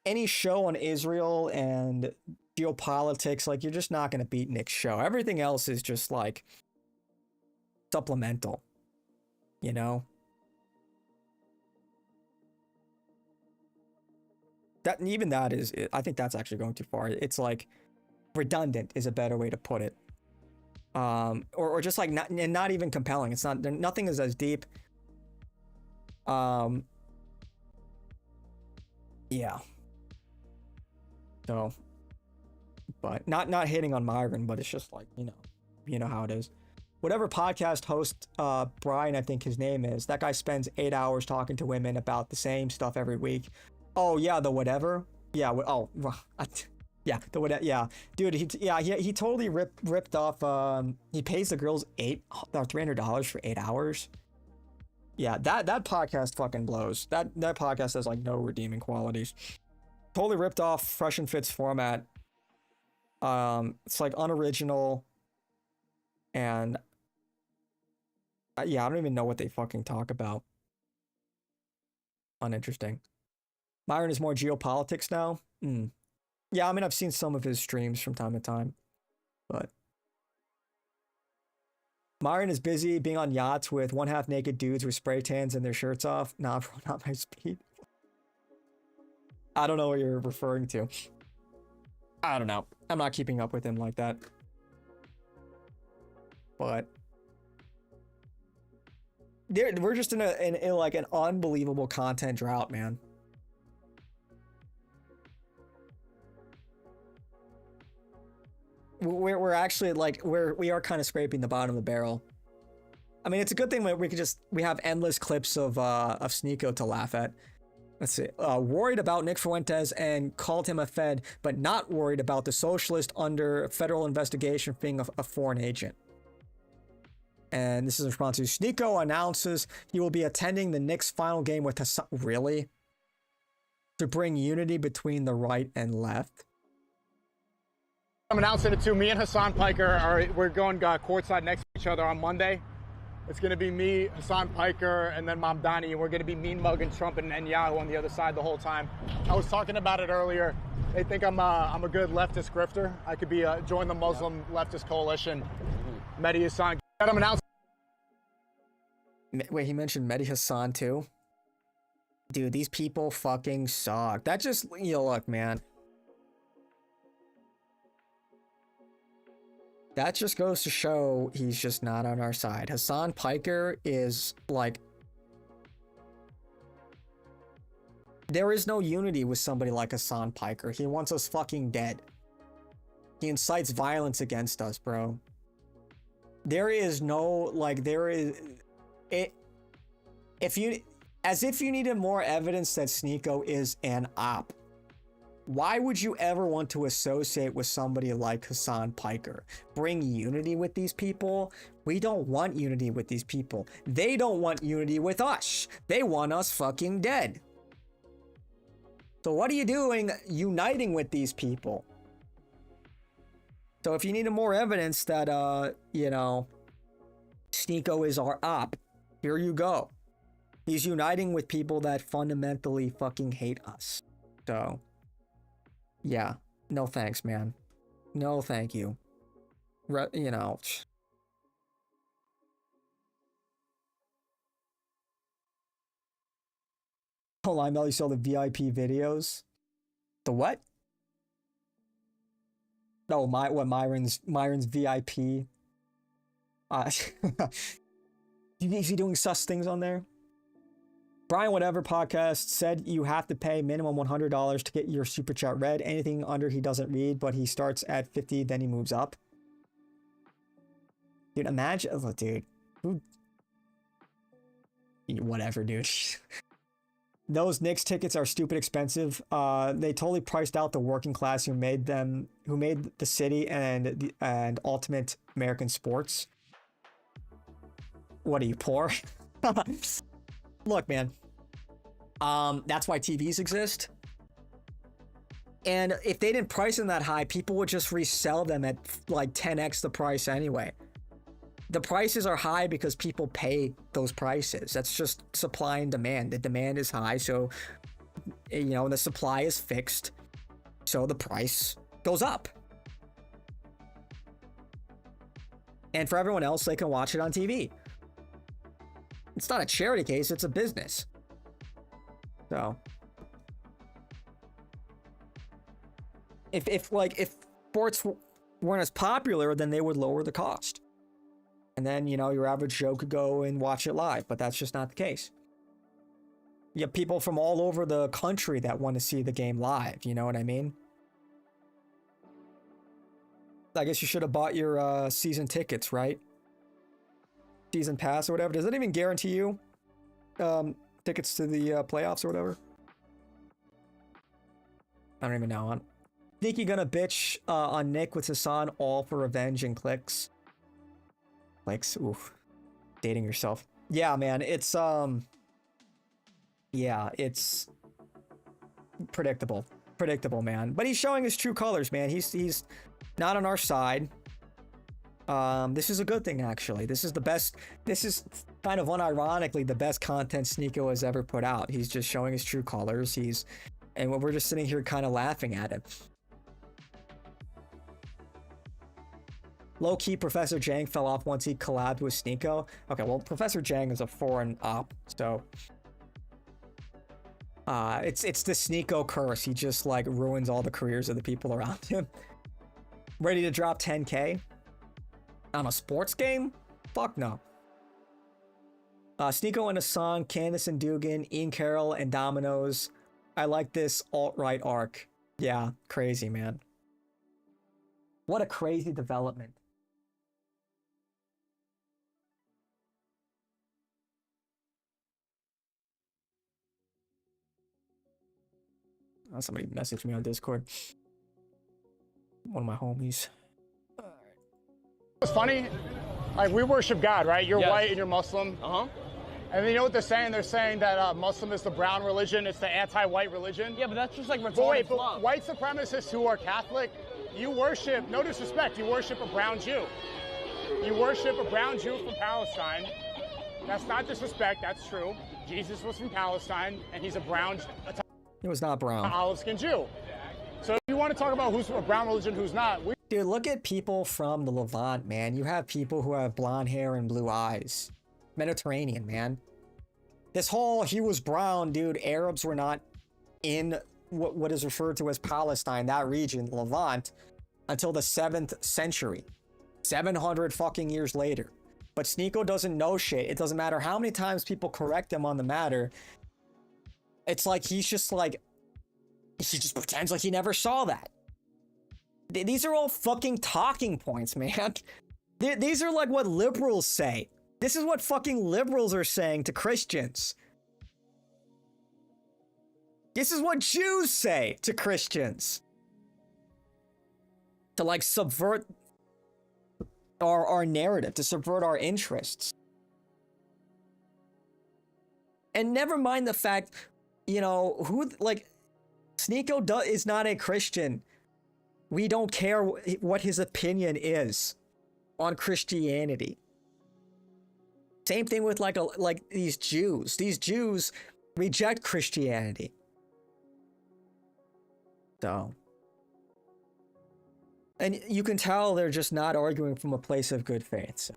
any show on Israel and geopolitics, like you're just not going to beat Nick's show. Everything else is just like supplemental, you know? That, even that is, I think that's actually going too far. It's like redundant is a better way to put it. Or just like not even compelling. It's not, nothing is as deep. Yeah. So, but not hitting on Myron, but it's just like, you know how it is. Whatever podcast host, Brian, I think his name is, that guy spends 8 hours talking to women about the same stuff every week. Oh yeah, the whatever. Yeah. Yeah, the whatever. Yeah, dude. He totally ripped off. He pays the girls $300 for 8 hours. Yeah, that podcast fucking blows. That podcast has like no redeeming qualities. Totally ripped off Fresh and Fit's format. It's like unoriginal, and yeah, I don't even know what they fucking talk about. Uninteresting. Myron is more geopolitics now. Yeah, I mean, I've seen some of his streams from time to time, but Myron is busy being on yachts with one half naked dudes with spray tans and their shirts off. Nah, bro, not my speed. I don't know what you're referring to. I don't know. I'm not keeping up with him like that. But we're just in like an unbelievable content drought, man. We're actually like we are kind of scraping the bottom of the barrel. I mean, it's a good thing that we have endless clips of Sneeko to laugh at. Let's see. Worried about Nick Fuentes and called him a Fed, but not worried about the socialist under federal investigation for being a foreign agent. And this is in response to Sneeko announces he will be attending the Knicks final game with Hassan. Really? To bring unity between the right and left. I'm announcing it too. Me and Hassan Piker we're going courtside next to each other on Monday. It's going to be me, Hassan Piker, and then Mamdani, and we're going to be mean mugging Trump and Netanyahu on the other side the whole time. I was talking about it earlier. They think I'm a good leftist grifter. I could be join the Muslim leftist coalition. Mehdi Hassan. I'm announcing. Wait, he mentioned Mehdi Hassan too? Dude, these people fucking suck. That just, look, man. That just goes to show he's just not on our side. Hassan Piker is like... There is no unity with somebody like Hassan Piker. He wants us fucking dead. He incites violence against us, bro. There is no, like, there is... As if you needed more evidence that Sneeko is an op. Why would you ever want to associate with somebody like Hassan Piker? Bring unity with these people? We don't want unity with these people. They don't want unity with us. They want us fucking dead. So what are you doing uniting with these people? So if you needed more evidence that, Sneeko is our op, here you go. He's uniting with people that fundamentally fucking hate us. So... yeah, no thanks, man. No thank you. Hold on, Mel, you saw the VIP videos? The what? Oh, Myron's VIP? Is he doing sus things on there? Brian Whatever podcast said you have to pay minimum $100 to get your super chat read. Anything under he doesn't read, but he starts at 50, then he moves up. Dude, imagine, oh, dude, whatever, dude. Those Knicks tickets are stupid expensive. They totally priced out the working class who made the city and ultimate American sports. What are you, poor? Look, man. That's why TVs exist. And if they didn't price them that high, people would just resell them at like 10x the price anyway. The prices are high because people pay those prices. That's just supply and demand. The demand is high, so, you know, the supply is fixed, so the price goes up. And for everyone else, they can watch it on TV. It's not a charity case, it's a business. So, if sports weren't as popular, then they would lower the cost. And then, you know, your average Joe could go and watch it live, but that's just not the case. You have people from all over the country that want to see the game live, you know what I mean? I guess you should have bought your season tickets, right? Season pass or whatever. Does that even guarantee you tickets to the playoffs or whatever? I don't even know. Sneaky gonna bitch on Nick with Hassan, all for revenge and clicks. Oof. Dating yourself. Yeah, man, it's yeah, it's predictable. Predictable, man. But he's showing his true colors, man. He's not on our side. This is a good thing, actually. This is kind of unironically the best content Sneako has ever put out. He's just showing his true colors. And we're just sitting here kind of laughing at him. Low-key, Professor Jang fell off once he collabed with Sneako. Okay, well, Professor Jang is a foreign op, so... it's the Sneako curse. He just, like, ruins all the careers of the people around him. Ready to drop 10K? On a sports game? Fuck no. Sneako and Hassan, Candace and Dugan, Ian Carroll, and Dominoes. I like this alt-right arc. Yeah, crazy, man. What a crazy development. Oh, somebody messaged me on Discord. One of my homies. It's funny, like, we worship God, right? You're Yes. white and you're Muslim. Uh-huh. And then you know what they're saying? They're saying that Muslim is the brown religion. It's the anti-white religion. Yeah, but that's just like But retarded wait, fluff. but white supremacists who are Catholic, you worship, no disrespect, you worship a brown Jew. You worship a brown Jew from Palestine. That's not disrespect, that's true. Jesus was from Palestine, and he's a brown, It was not brown. olive-skinned Jew. So if you want to talk about who's a brown religion, who's not, Dude, look at people from the Levant, man. You have people who have blonde hair and blue eyes. Mediterranean, man. This whole he was brown, dude. Arabs were not in what is referred to as Palestine, that region, Levant, until the 7th century. 700 fucking years later. But Sneako doesn't know shit. It doesn't matter how many times people correct him on the matter. It's like he just pretends like he never saw that. These are all fucking talking points, man. These are like what liberals say. This is what fucking liberals are saying to Christians. This is what Jews say to Christians. To like subvert our narrative, to subvert our interests. And never mind the fact, you know, Sneako is not a Christian. We don't care what his opinion is on Christianity. Same thing with like these Jews. These Jews reject Christianity. So, and you can tell they're just not arguing from a place of good faith. So.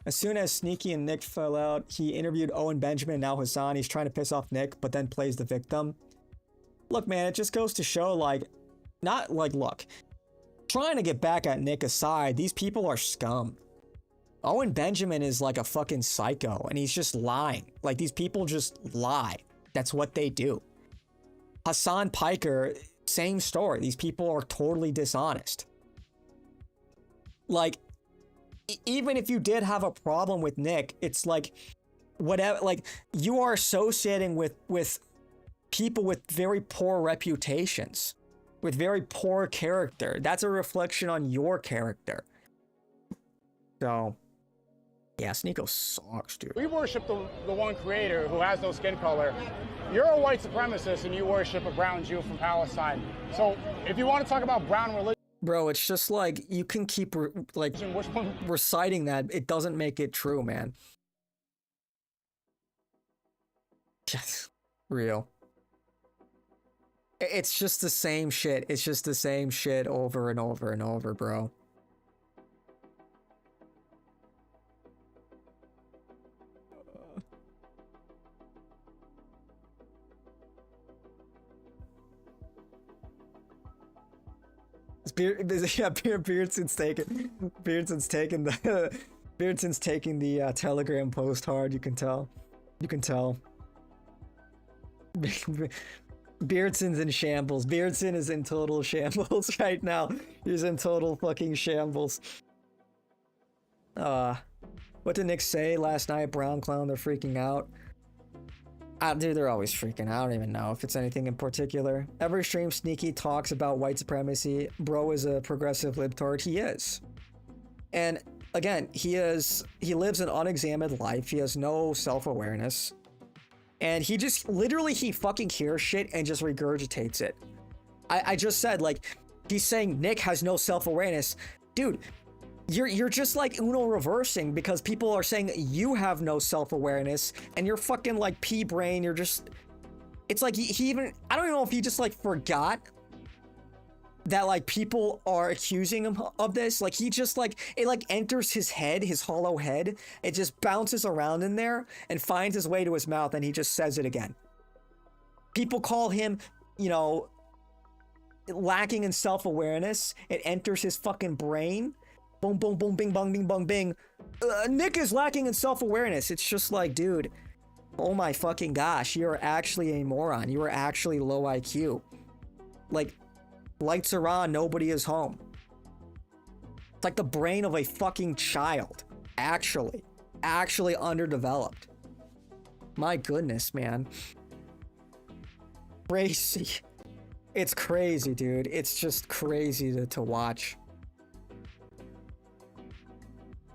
As soon as Sneaky and Nick fell out, he interviewed Owen Benjamin, now Hassan. He's trying to piss off Nick, but then plays the victim. Look, man, it just goes to show, look, trying to get back at Nick aside, these people are scum. Owen Benjamin is like a fucking psycho, and he's just lying. Like, these people just lie. That's what they do. Hassan Piker, same story. These people are totally dishonest. Like, even if you did have a problem with Nick, it's like, whatever, like, you are associating with people with very poor reputations, with very poor character. That's a reflection on your character. So, yeah, Sneeko sucks, dude. We worship the one creator who has no skin color. You're a white supremacist and you worship a brown Jew from Palestine. So if you want to talk about brown religion, bro, it's just like, you can keep reciting that. It doesn't make it true, man. Just real. It's just the same shit. It's just the same shit over and over and over, bro. Beardson's taking the Beardson's taking the Telegram post hard. You can tell. Beardson's in shambles. Beardson is in total shambles right now. He's in total fucking shambles. What did Nick say last night? Brown clown, they're freaking out. Dude, they're always freaking out. I don't even know if it's anything in particular. Every stream Sneaky talks about white supremacy. Bro is a progressive libtard. He is. And again, he lives an unexamined life. He has no self-awareness. And he just, literally, he fucking hears shit and just regurgitates it. I just said, like, he's saying Nick has no self-awareness. Dude, you're just like Uno reversing, because people are saying you have no self-awareness and you're fucking like pea-brain. You're just, it's like he even, I don't even know if he just like forgot that like people are accusing him of this. Like he just like, it like enters his head, his hollow head. It just bounces around in there and finds his way to his mouth, and he just says it again. People call him, you know, lacking in self-awareness. It enters his fucking brain. Boom, boom, boom, bing, bong, bing, bong, bing. Nick is lacking in self-awareness. It's just like, dude, oh my fucking gosh, you're actually a moron. You are actually low IQ. Like, lights are on, nobody is home. It's like the brain of a fucking child. Actually underdeveloped. My goodness, man. Crazy. It's crazy, dude. It's just crazy to watch.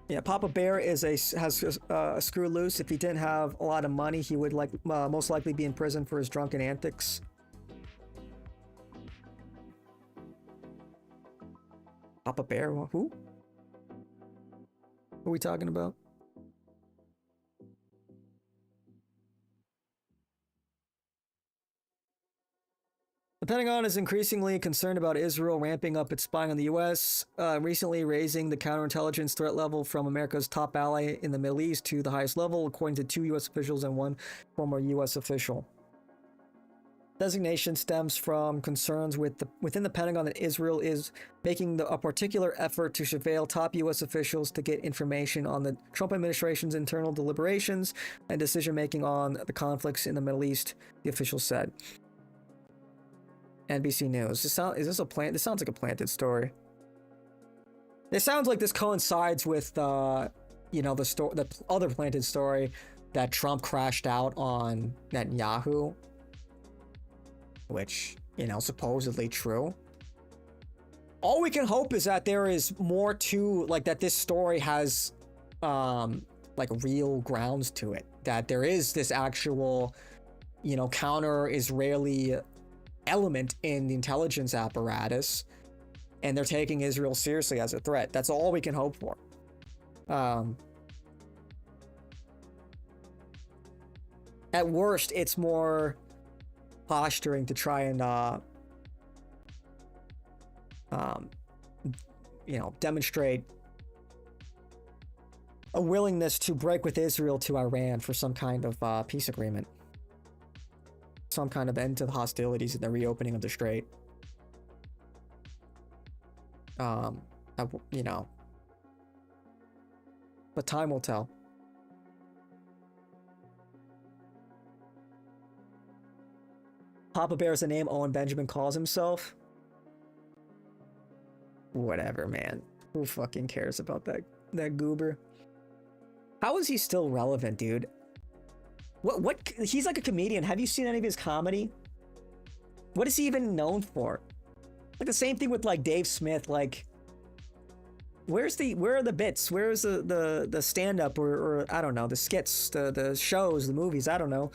Yeah, Papa Bear has a screw loose. If he didn't have a lot of money, he would most likely be in prison for his drunken antics. Papa Bear? Who? Who are we talking about? The Pentagon is increasingly concerned about Israel ramping up its spying on the U.S., recently raising the counterintelligence threat level from America's top ally in the Middle East to the highest level, according to 2 U.S. officials and 1 former U.S. official. Designation stems from concerns within the Pentagon that Israel is making a particular effort to surveil top U.S. officials to get information on the Trump administration's internal deliberations and decision-making on the conflicts in the Middle East, the official said. NBC News. This sounds like a planted story. It sounds like this coincides with, you know, the other planted story that Trump crashed out on Netanyahu, which, you know, supposedly true. All we can hope is that there is more to, like, that this story has, like, real grounds to it. That there is this actual, you know, counter-Israeli element in the intelligence apparatus, and they're taking Israel seriously as a threat. That's all we can hope for. At worst, it's more posturing to try and you know, demonstrate a willingness to break with Israel to Iran for some kind of peace agreement. Some kind of end to the hostilities and the reopening of the strait. You know, But time will tell. Papa Bear is the name Owen Benjamin calls himself. Whatever, man. Who fucking cares about that goober? How is he still relevant, dude? What he's like a comedian. Have you seen any of his comedy? What is he even known for? Like the same thing with like Dave Smith. Like, where are the bits? Where's the stand-up or I don't know, the skits, the shows, the movies, I don't know.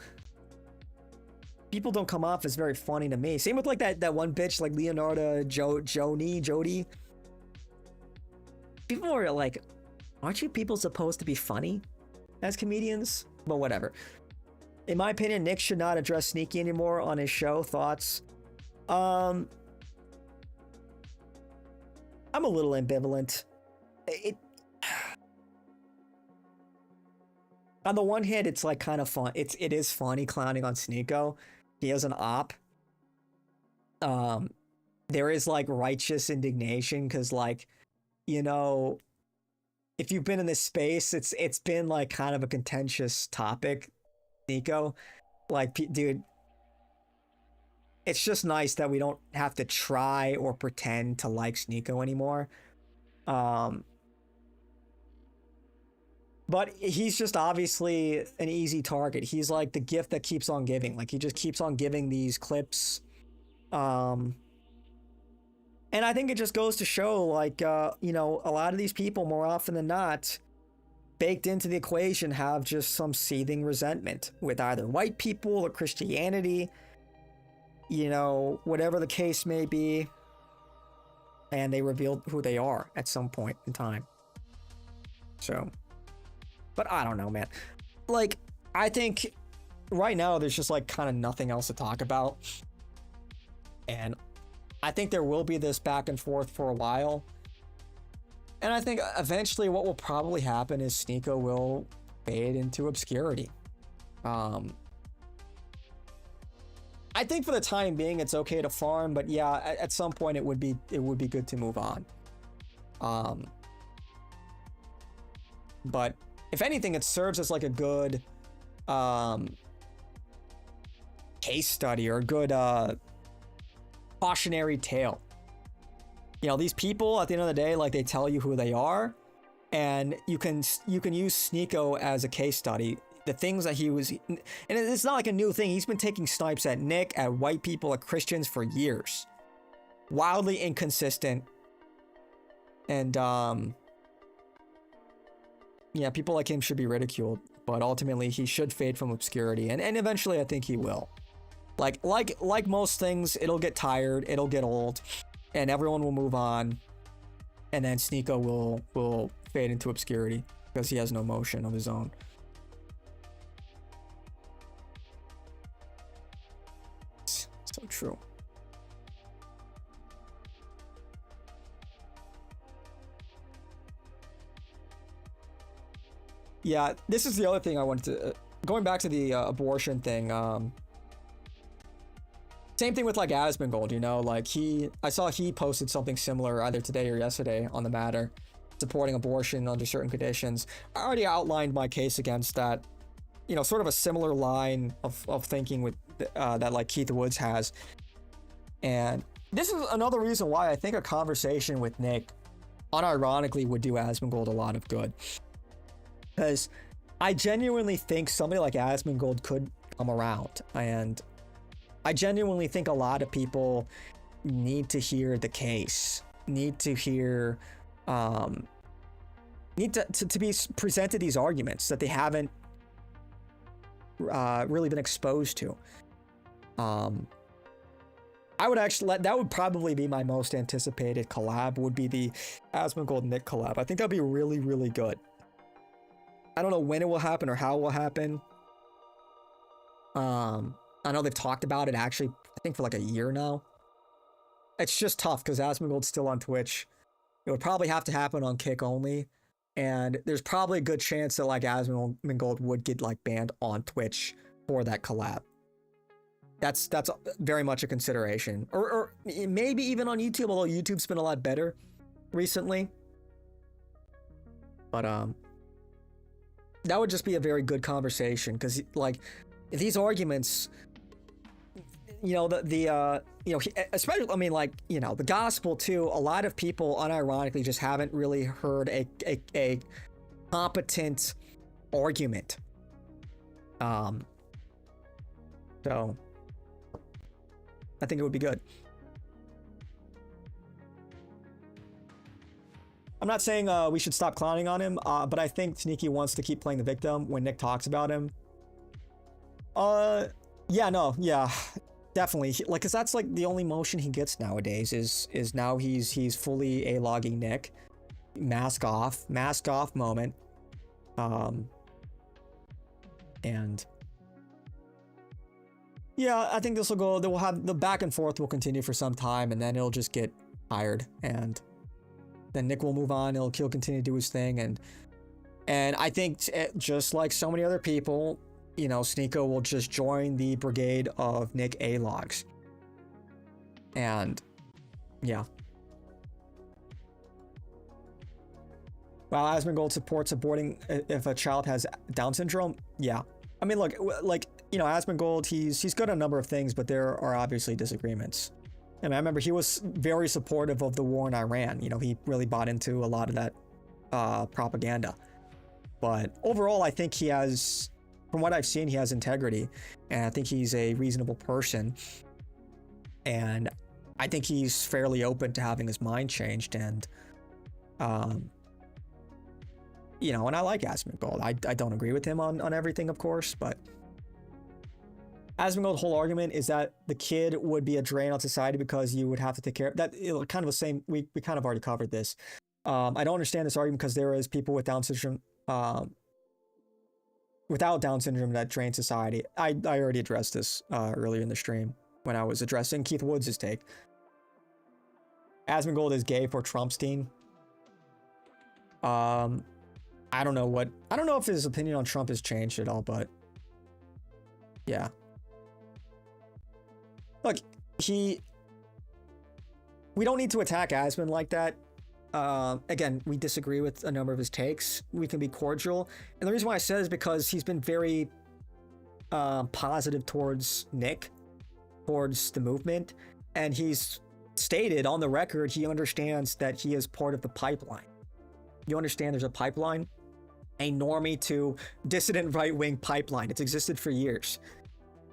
People don't come off as very funny to me. Same with like that one bitch, like Leonardo Jody. People are like, aren't you people supposed to be funny as comedians? But whatever. In my opinion, Nick should not address Sneaky anymore on his show. Thoughts? I'm a little ambivalent. On the one hand, it's like kind of fun. It is funny clowning on Sneeko. He is an op. There is like righteous indignation because, like, you know, if you've been in this space, it's been like kind of a contentious topic. Sneeko, like, dude, it's just nice that we don't have to try or pretend to like Sneeko anymore. But he's just obviously an easy target. He's like the gift that keeps on giving. Like, he just keeps on giving these clips. And I think it just goes to show, like, you know, a lot of these people, more often than not, baked into the equation have just some seething resentment with either white people or Christianity, you know, whatever the case may be. And they revealed who they are at some point in time. So, but I don't know, man. Like, I think right now there's just like kind of nothing else to talk about. And I think there will be this back and forth for a while. And I think eventually what will probably happen is Sneeko will fade into obscurity. I think for the time being it's okay to farm, but yeah, at some point it would be good to move on. But if anything, it serves as like a good case study or a good cautionary tale. You know, these people at the end of the day, like, they tell you who they are, and you can use Sneeko as a case study. The things that he was, and it's not like a new thing. He's been taking snipes at Nick, at white people, at Christians for years. Wildly inconsistent. And yeah, people like him should be ridiculed, but ultimately he should fade from obscurity, and eventually I think he will. Like most things, it'll get tired, it'll get old, and everyone will move on, and then Sneeko will fade into obscurity because he has no motion of his own. So true. Yeah, this is the other thing I wanted to... going back to the abortion thing, same thing with like Asmongold, you know, like I saw he posted something similar either today or yesterday on the matter, supporting abortion under certain conditions. I already outlined my case against that, you know, sort of a similar line of thinking with that like Keith Woods has. And this is another reason why I think a conversation with Nick unironically would do Asmongold a lot of good. Because I genuinely think somebody like Asmongold could come around, and I genuinely think a lot of people need to hear the case, need to hear, need to be presented these arguments that they haven't really been exposed to. I would actually, that would probably be my most anticipated collab, would be the Asmongold Nick collab. I think that'd be really, really good. I don't know when it will happen or how it will happen. I know they've talked about it actually, I think for like a year now. It's just tough because Asmongold's still on Twitch. It would probably have to happen on Kick only. And there's probably a good chance that like Asmongold would get like banned on Twitch for that collab. That's very much a consideration. Or maybe even on YouTube, although YouTube's been a lot better recently. But that would just be a very good conversation, because like these arguments, you know, especially, I mean, like, you know, the gospel too, a lot of people unironically just haven't really heard a competent argument. So I think it would be good. I'm not saying we should stop clowning on him, but I think Sneaky wants to keep playing the victim when Nick talks about him. Yeah, definitely. Like, cause that's like the only motion he gets nowadays is now he's fully A-logging Nick. Mask off moment. And yeah, I think this will go. We'll have the back and forth will continue for some time, and then it'll just get tired, and then Nick will move on. He'll continue to do his thing, and I think just like so many other people, you know, Sneeko will just join the brigade of Nick A-logs. And yeah. Wow, Asmongold supports aborting if a child has Down syndrome. Yeah, I mean, look, like, you know, Asmongold, he's good on a number of things, but there are obviously disagreements. I mean, I remember he was very supportive of the war in Iran. You know, he really bought into a lot of that propaganda. But overall, I think he has, from what I've seen, he has integrity, and I think he's a reasonable person. And I think he's fairly open to having his mind changed, and you know, and I like Asmongold. I don't agree with him on everything, of course, but Asmongold's whole argument is that the kid would be a drain on society because you would have to take care of that. Kind of the same. We kind of already covered this. I don't understand this argument because there is people with Down syndrome, without Down syndrome that drain society. I already addressed this earlier in the stream when I was addressing Keith Woods' take. Asmongold is gay for Trumpstein. I don't know if his opinion on Trump has changed at all, but yeah. Look, we don't need to attack Asmon like that. Again, we disagree with a number of his takes. We can be cordial. And the reason why I said it is because he's been very positive towards Nick, towards the movement. And he's stated on the record he understands that he is part of the pipeline. You understand there's a pipeline? A normie to dissident right-wing pipeline. It's existed for years.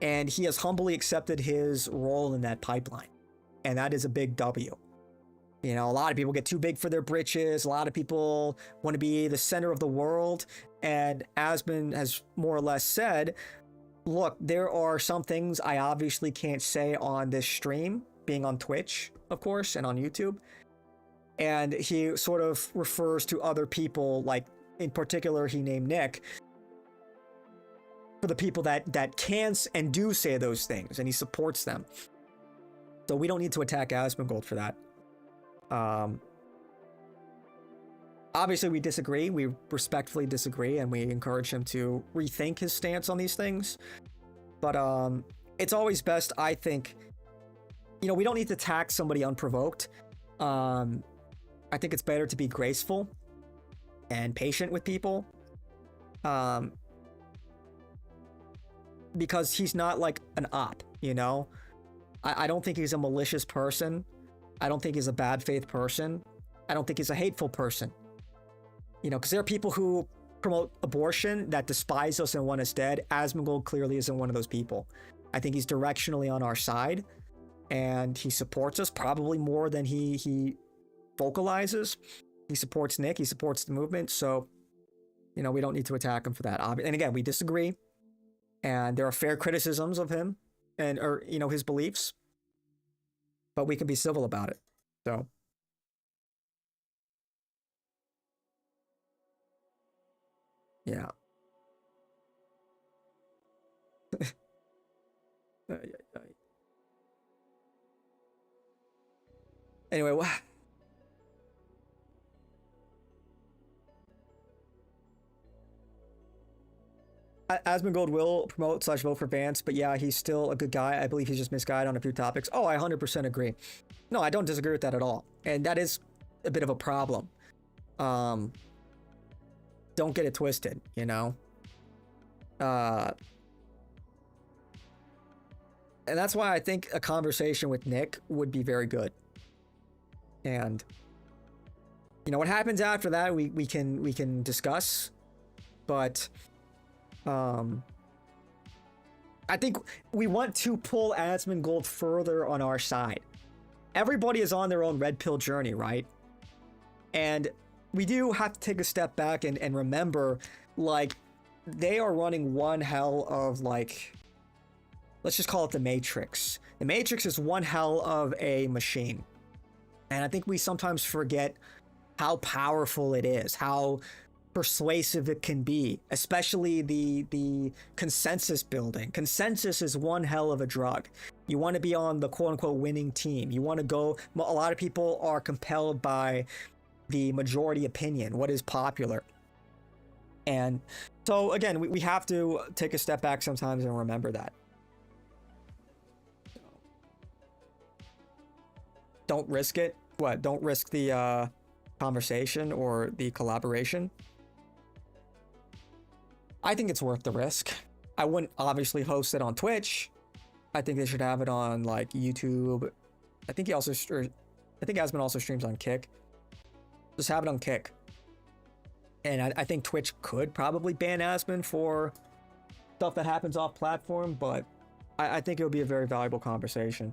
And he has humbly accepted his role in that pipeline. And that is a big W. You know, a lot of people get too big for their britches. A lot of people want to be the center of the world. And Asmon has more or less said, look, there are some things I obviously can't say on this stream, being on Twitch, of course, and on YouTube. And he sort of refers to other people, like in particular, he named Nick, for the people that can and do say those things, and he supports them. So we don't need to attack Asmongold for that. Obviously we disagree, we respectfully disagree, and we encourage him to rethink his stance on these things. But it's always best, I think, you know, we don't need to attack somebody unprovoked. I think it's better to be graceful and patient with people. Because he's not like an op, you know? I don't think he's a malicious person. I don't think he's a bad faith person. I don't think he's a hateful person. You know, because there are people who promote abortion that despise us and want us dead. Asmongold clearly isn't one of those people. I think he's directionally on our side, and he supports us probably more than he vocalizes. He supports Nick, he supports the movement, so, you know, we don't need to attack him for that. And again, we disagree, and there are fair criticisms of him and, or, you know, his beliefs, but we can be civil about it. So yeah. Anyway, Asmongold will promote / vote for Vance, but yeah, he's still a good guy. I believe he's just misguided on a few topics. Oh, I 100% agree. No, I don't disagree with that at all. And that is a bit of a problem. Don't get it twisted, you know? And that's why I think a conversation with Nick would be very good. And you know what happens after that, we can discuss. But I think we want to pull Asmongold further on our side. Everybody is on their own red pill journey, right? And we do have to take a step back and remember, like, they are running one hell of, like, let's just call it the Matrix. The Matrix is one hell of a machine. And I think we sometimes forget how powerful it is, how persuasive it can be, especially the consensus building. Consensus is one hell of a drug. You want to be on the quote-unquote winning team. You want to go, a lot of people are compelled by the majority opinion, what is popular. And so again, we have to take a step back sometimes and remember that. Don't risk it. What? Don't risk the conversation or the collaboration. I think it's worth the risk. I wouldn't obviously host it on Twitch. I think they should have it on like YouTube. I think Asmon also streams on Kick. Just have it on Kick. And I think Twitch could probably ban Asmon for stuff that happens off platform, but I think it would be a very valuable conversation.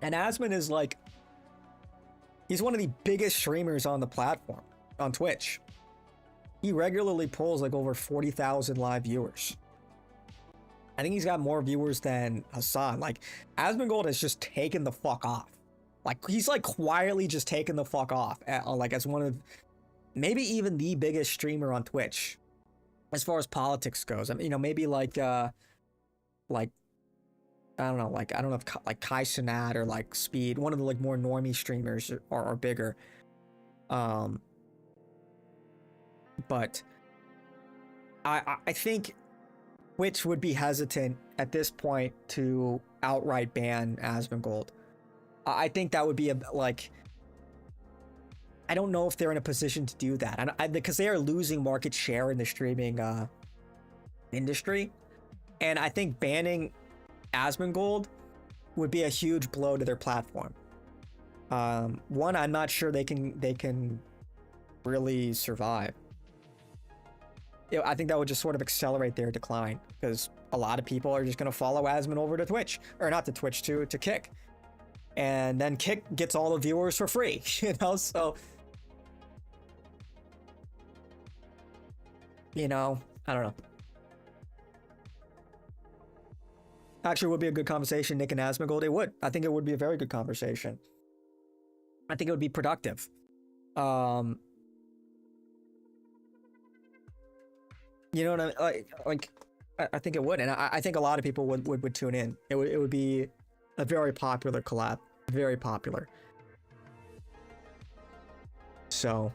And Asmon is like, he's one of the biggest streamers on the platform, on Twitch. He regularly pulls like over 40,000 live viewers. I think he's got more viewers than Hassan. Like, Asmongold has just taken the fuck off. Like, he's like quietly just taken the fuck off. Like, as one of, maybe even the biggest streamer on Twitch. As far as politics goes. I mean, you know, maybe like, I don't know, like, I don't know if like Kai Cenat or like Speed, one of the like more normie streamers are bigger. But I think Twitch would be hesitant at this point to outright ban Asmongold. I think that would be like, I don't know if they're in a position to do that, because they are losing market share in the streaming industry, and I think banning Asmongold would be a huge blow to their platform. One, I'm not sure they can really survive. You know, I think that would just sort of accelerate their decline, because a lot of people are just going to follow Asmon over to Twitch, or not to Twitch, to Kick, and then Kick gets all the viewers for free, you know. So, you know, I don't know. Actually, it would be a good conversation, Nick and Asmongold. It would. I think it would be a very good conversation. I think it would be productive. You know what I mean? Like I think it would, and I think a lot of people would tune in. It would be a very popular collab, very popular. So.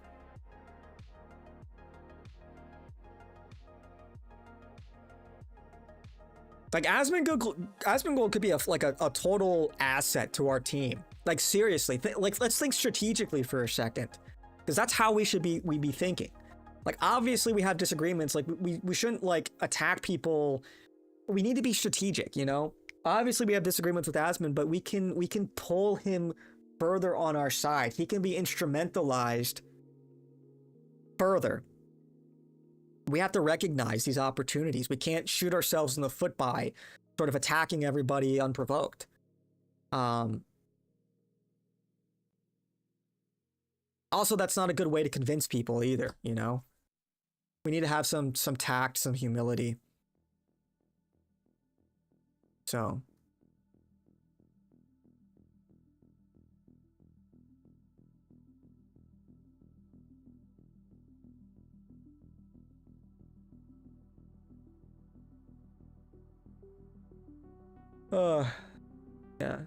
Like, Asmongold could be a total asset to our team. Like, seriously, let's think strategically for a second, because that's how we be thinking. Like, obviously we have disagreements. Like, we shouldn't like attack people. We need to be strategic, you know. Obviously we have disagreements with Asmon, but we can pull him further on our side. He can be instrumentalized further. We have to recognize these opportunities. We can't shoot ourselves in the foot by sort of attacking everybody unprovoked. Also, that's not a good way to convince people either, you know? We need to have some tact, some humility. So. Yeah.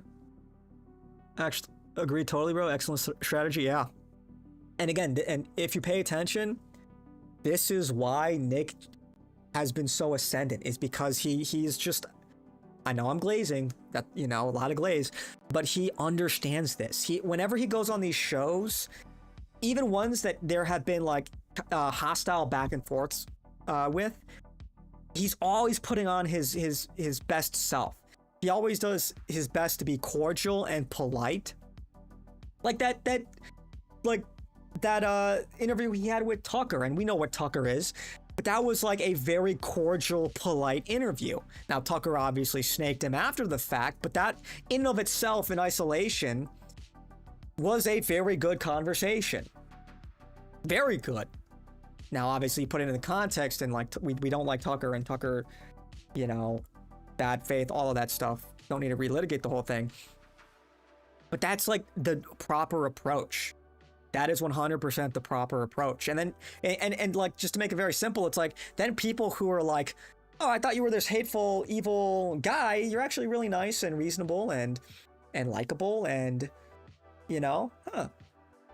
Actually, agree totally, bro. Excellent strategy, yeah. And again, and if you pay attention, this is why Nick has been so ascendant, is because he's just I know I'm glazing, that, you know, a lot of glaze, but he understands this. Whenever he goes on these shows, even ones that there have been like hostile back and forths with, he's always putting on his best self. He always does his best to be cordial and polite. Like that interview he had with Tucker, and we know what Tucker is, but that was like a very cordial, polite interview. Now, Tucker obviously snaked him after the fact, but that in and of itself, in isolation, was a very good conversation. Very good. Now, obviously, put it in the context, and like we don't like Tucker, and Tucker, you know, bad faith, all of that stuff. Don't need to relitigate the whole thing. But that's like the proper approach. That is 100% the proper approach. And then, and like, just to make it very simple, it's like, then people who are like, oh, I thought you were this hateful, evil guy. You're actually really nice and reasonable and likable, and, you know,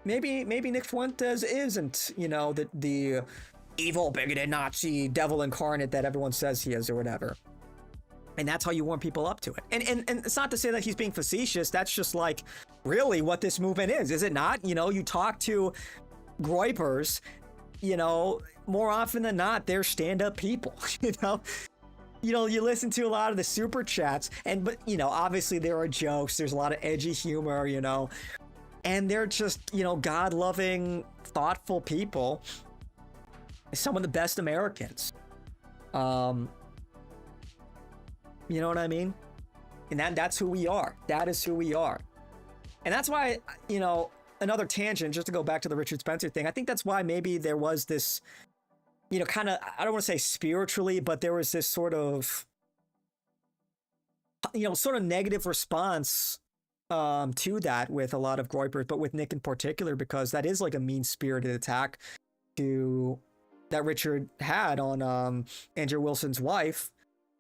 maybe Nick Fuentes isn't, you know, the evil, bigoted Nazi devil incarnate that everyone says he is or whatever. And that's how you warm people up to it. And it's not to say that he's being facetious. That's just like really what this movement is it not? You know, you talk to Groypers, you know, more often than not, they're stand-up people, you know, you listen to a lot of the super chats, but, you know, obviously there are jokes. There's a lot of edgy humor, you know, and they're just, you know, God-loving, thoughtful people. Some of the best Americans. You know what I mean? And that's who we are. That is who we are. And that's why, you know, another tangent, just to go back to the Richard Spencer thing, I think that's why maybe there was this, you know, kind of, I don't want to say spiritually, but there was this sort of, you know, sort of negative response to that with a lot of Groypers, but with Nick in particular, because that is like a mean-spirited attack that Richard had on Andrew Wilson's wife.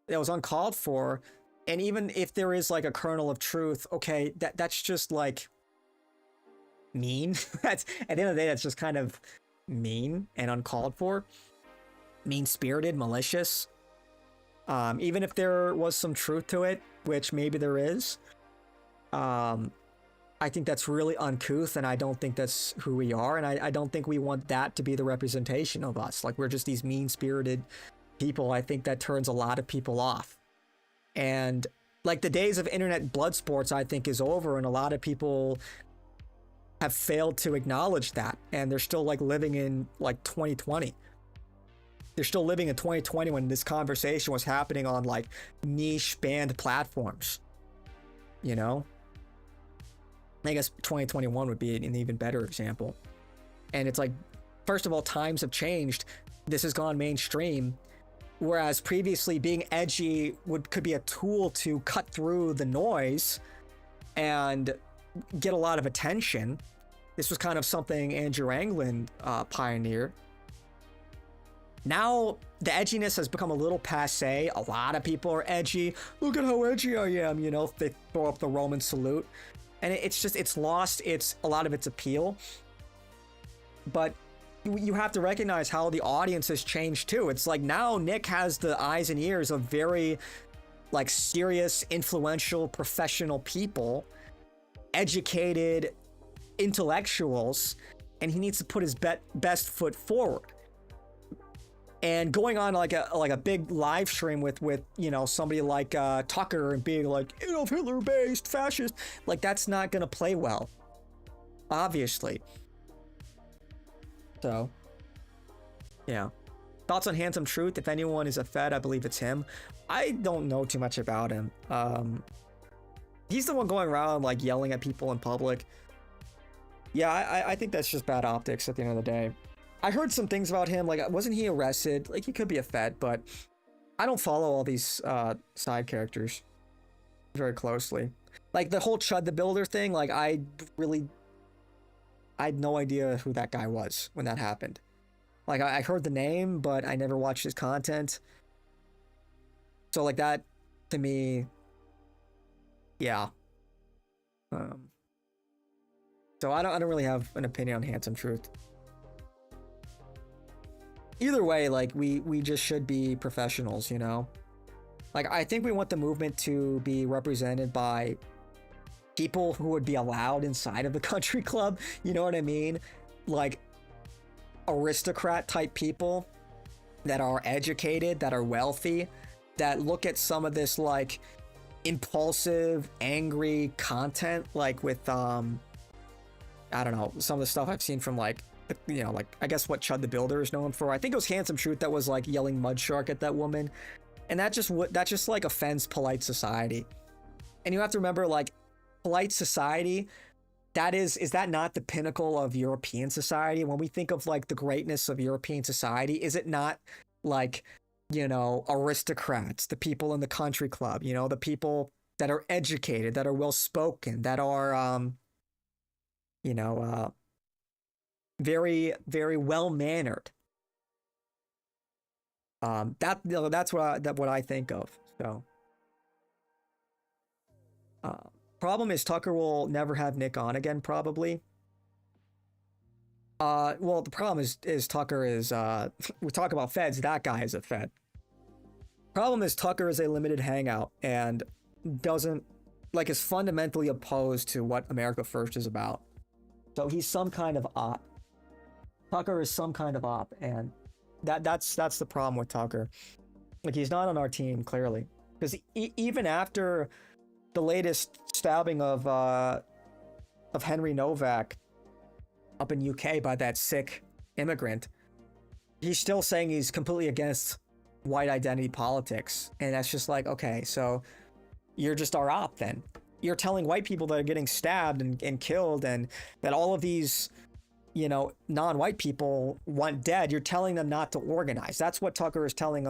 That was uncalled for. And even if there is like a kernel of truth, okay, that's just like mean. That's at the end of the day, that's just kind of mean and uncalled for, mean-spirited, malicious. Even if there was some truth to it, which maybe there is, I think that's really uncouth, and I don't think that's who we are, and I don't think we want that to be the representation of us. Like, we're just these mean-spirited people. I think that turns a lot of people off. And like the days of internet blood sports, I think, is over, and a lot of people have failed to acknowledge that, and they're still like living in like 2020. They're still living in 2020 when this conversation was happening on like niche banned platforms, you know? I guess 2021 would be an even better example. And it's like, first of all, times have changed. This has gone mainstream. Whereas previously being edgy could be a tool to cut through the noise and get a lot of attention. This was kind of something Andrew Anglin pioneered. Now the edginess has become a little passé. A lot of people are edgy. Look at how edgy I am, you know, they throw up the Roman salute. And it's lost a lot of its appeal. But you have to recognize how the audience has changed too. It's like now Nick has the eyes and ears of very like serious, influential, professional people, educated intellectuals, and he needs to put his best foot forward. And going on like a big live stream with you know, somebody like Tucker and being like, you know, Hitler-based fascist, like that's not gonna play well, obviously. So, yeah. Thoughts on Handsome Truth? If anyone is a Fed, I believe it's him. I don't know too much about him. He's the one going around like yelling at people in public. Yeah, I think that's just bad optics at the end of the day. I heard some things about him, like wasn't he arrested? Like he could be a Fed, but I don't follow all these side characters very closely. Like the whole Chud the Builder thing, like I had no idea who that guy was when that happened. Like I heard the name, but I never watched his content. So like that, to me, yeah. So I don't really have an opinion on Handsome Truth. Either way, like we just should be professionals, you know? Like, I think we want the movement to be represented by people who would be allowed inside of the country club. You know what I mean? Like, aristocrat type people that are educated, that are wealthy, that look at some of this like impulsive, angry content, like with I don't know, some of the stuff I've seen from like, you know, like I guess what Chud the Builder is known for. I think it was Handsome Truth that was like yelling mud shark at that woman, and that just like offends polite society. And you have to remember, like, polite society, is that not the pinnacle of European society? When we think of like the greatness of European society, is it not like, you know, aristocrats, the people in the country club, you know, the people that are educated, that are well spoken, that are you know, very, very well mannered. That's what I think of. So problem is Tucker will never have Nick on again, probably. Well, the problem is Tucker is we talk about feds, that guy is a fed. Problem is Tucker is a limited hangout and doesn't, like, is fundamentally opposed to what America First is about. So he's some kind of op. Tucker is some kind of op, and that's the problem with Tucker. Like, he's not on our team, clearly, because even after the latest stabbing of Henry Novak up in UK by that sick immigrant, he's still saying he's completely against white identity politics. And that's just like, okay, so you're just our op then. You're telling white people that are getting stabbed and killed, and that all of these, you know, non-white people want dead, you're telling them not to organize. That's what Tucker is telling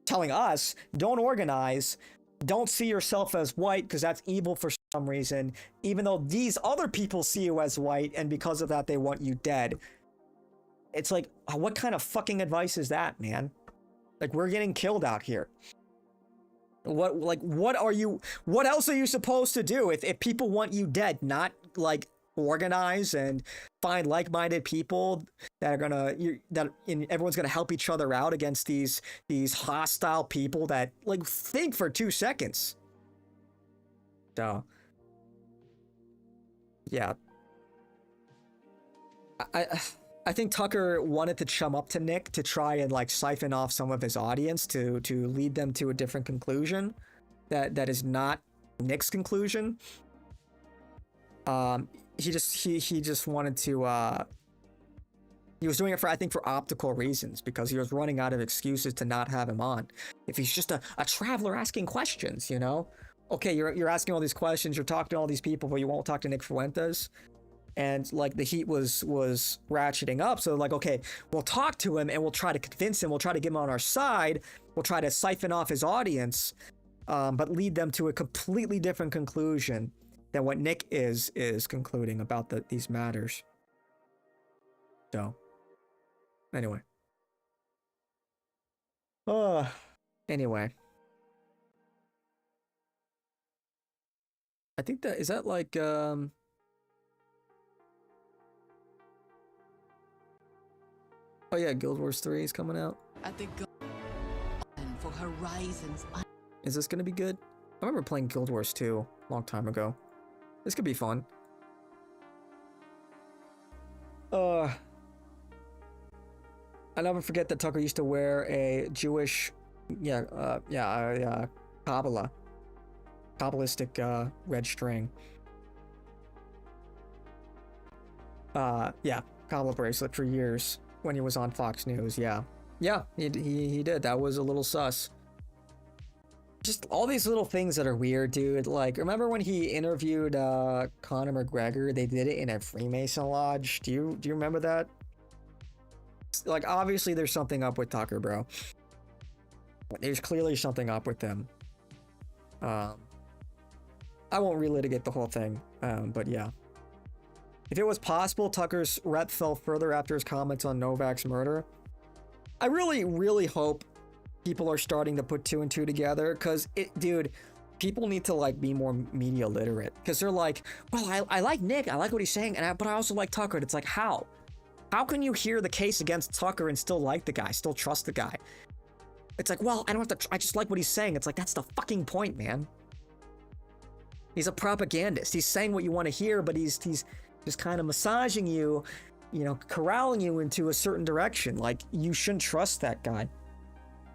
us. Don't organize. Don't see yourself as white, because that's evil for some reason, even though these other people see you as white, and because of that they want you dead. It's like, what kind of fucking advice is that, man? Like, we're getting killed out here. What else are you supposed to do if people want you dead? Not like organize and find like-minded people that are gonna everyone's gonna help each other out against these hostile people that, like, think for 2 seconds. So yeah, I think Tucker wanted to chum up to Nick to try and like siphon off some of his audience to lead them to a different conclusion that is not Nick's conclusion. He just wanted to he was doing it for, I think, for optical reasons, because he was running out of excuses to not have him on. If he's just a traveler asking questions, you know, okay, you're asking all these questions, you're talking to all these people, but you won't talk to Nick Fuentes. And like the heat was ratcheting up, so like, okay, we'll talk to him and we'll try to convince him, we'll try to get him on our side, we'll try to siphon off his audience, but lead them to a completely different conclusion than what Nick is concluding about these matters. So anyway, I think that is that like oh yeah, Guild Wars 3 is coming out. At the for Horizons. Is this gonna be good? I remember playing Guild Wars 2 a long time ago. This could be fun. I never forget that Tucker used to wear a Jewish, Kabbalistic red string. Kabbalah bracelet for years. When he was on Fox News, yeah, he did. That was a little sus. Just all these little things that are weird, dude. Like, remember when he interviewed Conor McGregor? They did it in a Freemason lodge. Do you remember that? Like, obviously there's something up with Tucker, bro. There's clearly something up with them. I won't relitigate the whole thing, but yeah. If it was possible, Tucker's rep fell further after his comments on Novak's murder. I really, really hope people are starting to put 2 and 2 together, because dude, people need to like be more media literate, because they're like, well, I like Nick, I like what he's saying, but I also like Tucker. And it's like, how can you hear the case against Tucker and still like the guy, still trust the guy? It's like, well, I don't have to, I just like what he's saying. It's like, that's the fucking point, man. He's a propagandist. He's saying what you want to hear, but he's just kind of massaging you, you know, corralling you into a certain direction. Like, you shouldn't trust that guy.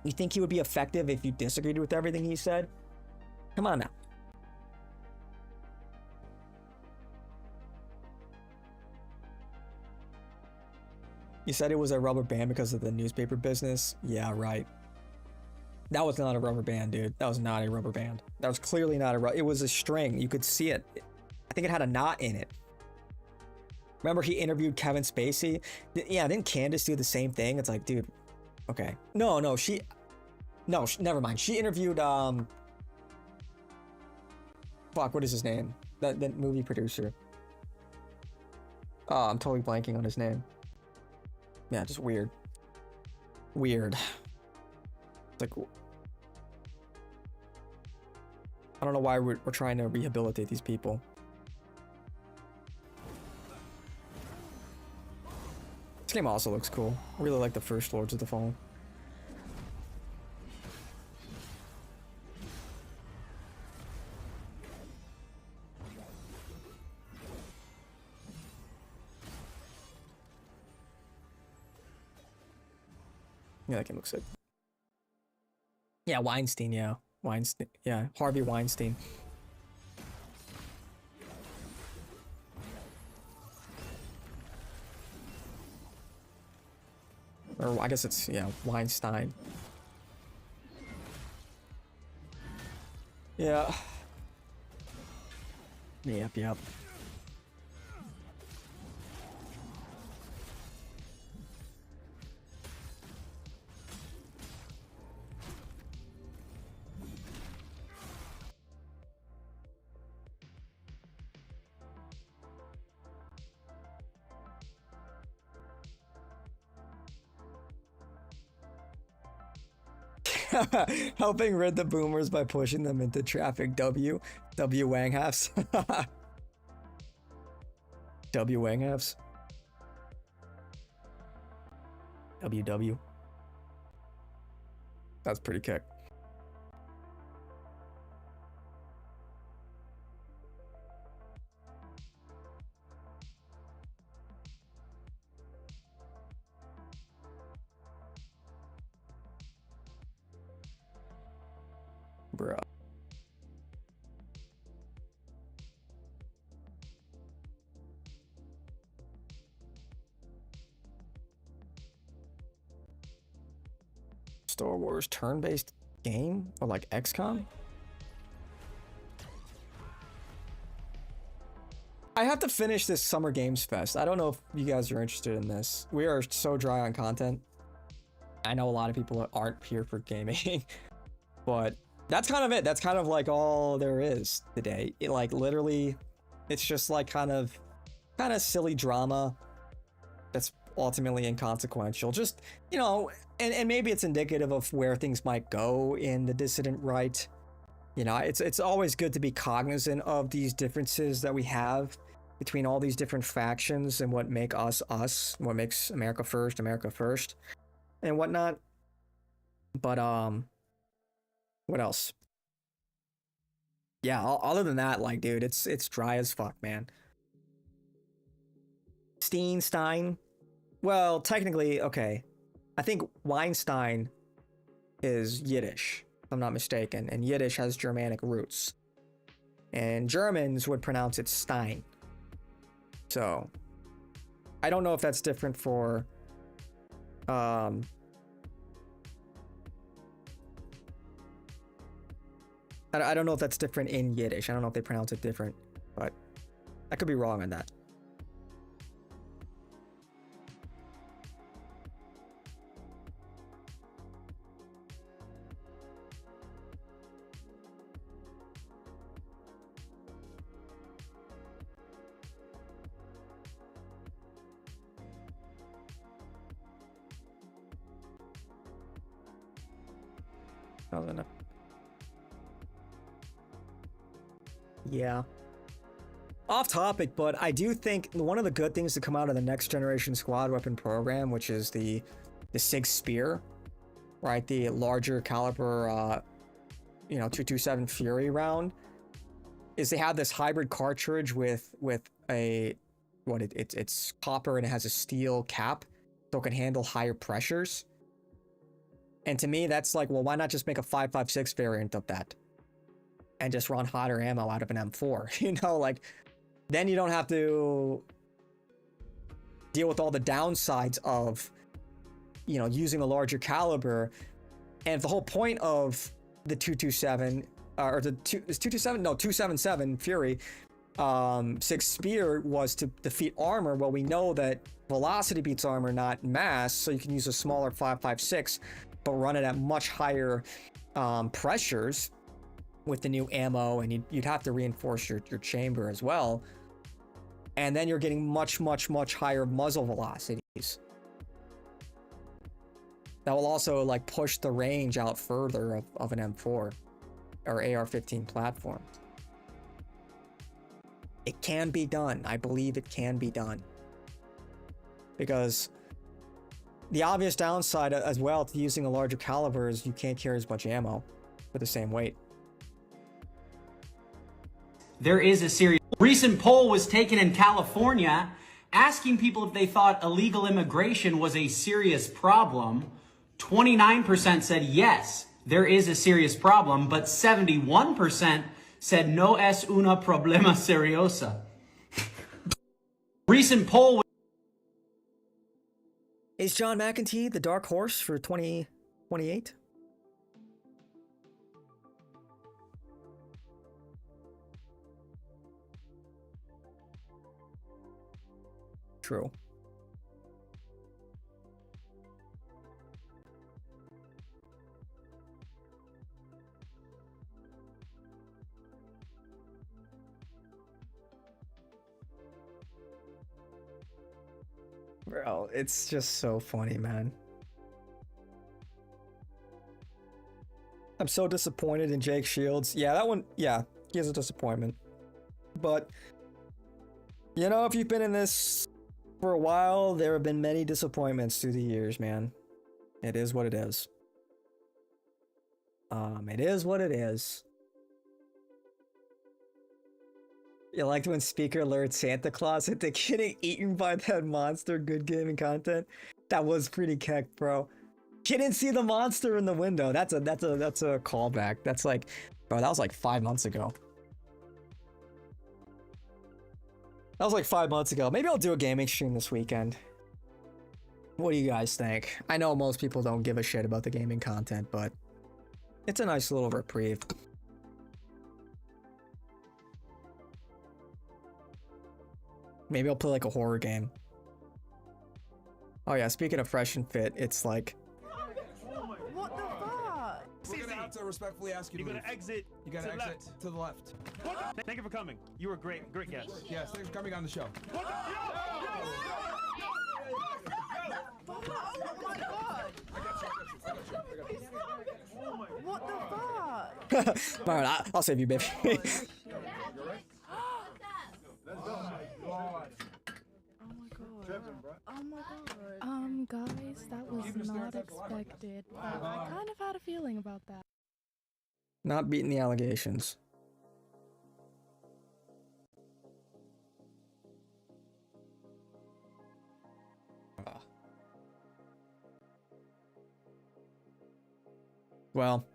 You think he would be effective if you disagreed with everything he said? Come on now. You said it was a rubber band because of the newspaper business? Yeah, right. That was not a rubber band, dude. That was not a rubber band. That was clearly not it was a string. You could see it. I think it had a knot in it. Remember he interviewed Kevin Spacey? Yeah, didn't Candace do the same thing? It's like, dude, okay. No, never mind. She interviewed, fuck, what is his name? That movie producer. Oh, I'm totally blanking on his name. Yeah, just weird. Weird. It's like, I don't know why we're trying to rehabilitate these people. This game also looks cool. I really like the first Lords of the Fallen. Yeah, that game looks good. Yeah, Weinstein, yeah. Weinstein, yeah. Harvey Weinstein. Or I guess it's, yeah, Weinstein. Yeah. Yep. Helping rid the boomers by pushing them into traffic. W Wang halves. W Wang halves. WW. That's pretty kick. Bruh. Star Wars turn-based game? Or like XCOM? I have to finish this Summer Games Fest. I don't know if you guys are interested in this. We are so dry on content. I know a lot of people aren't here for gaming, but that's kind of it. That's kind of like all there is today. It, like, literally, it's just like kind of silly drama that's ultimately inconsequential. Just, you know, and maybe it's indicative of where things might go in the dissident right. You know, it's always good to be cognizant of these differences that we have between all these different factions and what make us us, what makes America first, and whatnot. But what else? Yeah, other than that, like, dude, it's dry as fuck, man. Stein. Well, technically, okay. I think Weinstein is Yiddish, if I'm not mistaken, and Yiddish has Germanic roots. And Germans would pronounce it Stein. So, I don't know if that's different for I don't know if that's different in Yiddish. I don't know if they pronounce it different, but I could be wrong on that. That was enough. Yeah. Off topic, but I do think one of the good things to come out of the next generation squad weapon program, which is the SIG Spear, right? The larger caliber, you know, 227 Fury round, is they have this hybrid cartridge with a it's copper and it has a steel cap, so it can handle higher pressures. And to me, that's like, well, why not just make a 5.56 variant of that and just run hotter ammo out of an M4? You know, like, then you don't have to deal with all the downsides of, you know, using a larger caliber. And if the whole point of the 227 or the 277 Fury 6 Spear was to defeat armor, well, we know that velocity beats armor, not mass, so you can use a smaller 5.56 but run it at much higher pressures with the new ammo, and you'd have to reinforce your chamber as well, and then you're getting much higher muzzle velocities. That will also like push the range out further of an M4 or AR-15 platform. It can be done. I believe it can be done. Because the obvious downside as well to using a larger caliber is you can't carry as much ammo for the same weight. There is a serious recent poll was taken in California asking people if they thought illegal immigration was a serious problem. 29% said yes, there is a serious problem, but 71% said no es una problema seriosa. Recent poll. Is John McEntee the dark horse for 2028? True. Bro, it's just so funny, man. I'm so disappointed in Jake Shields. Yeah, that one, yeah, he is a disappointment. But, you know, if you've been in this for a while, there have been many disappointments through the years, man. It is what it is. It is what it is. You liked when Speaker lured Santa Claus into getting eaten by that monster. Good gaming content. That was pretty keck, bro. He didn't see the monster in the window. That's a callback. That's like, bro, that was like 5 months ago. That was like 5 months ago. Maybe I'll do a gaming stream this weekend. What do you guys think? I know most people don't give a shit about the gaming content, but it's a nice little reprieve. Maybe I'll play like a horror game. Oh yeah, speaking of fresh and fit, it's like... What the fuck? We're gonna have to respectfully ask you to leave. Exit. You gotta exit to the left. Thank you for coming. You were great guest. Yes, thanks for coming on the show. Oh my god! What the fuck? Alright, I'll save you, baby. Oh my god. Guys, that was not expected, but I kind of had a feeling about that. Not beating the allegations. Well.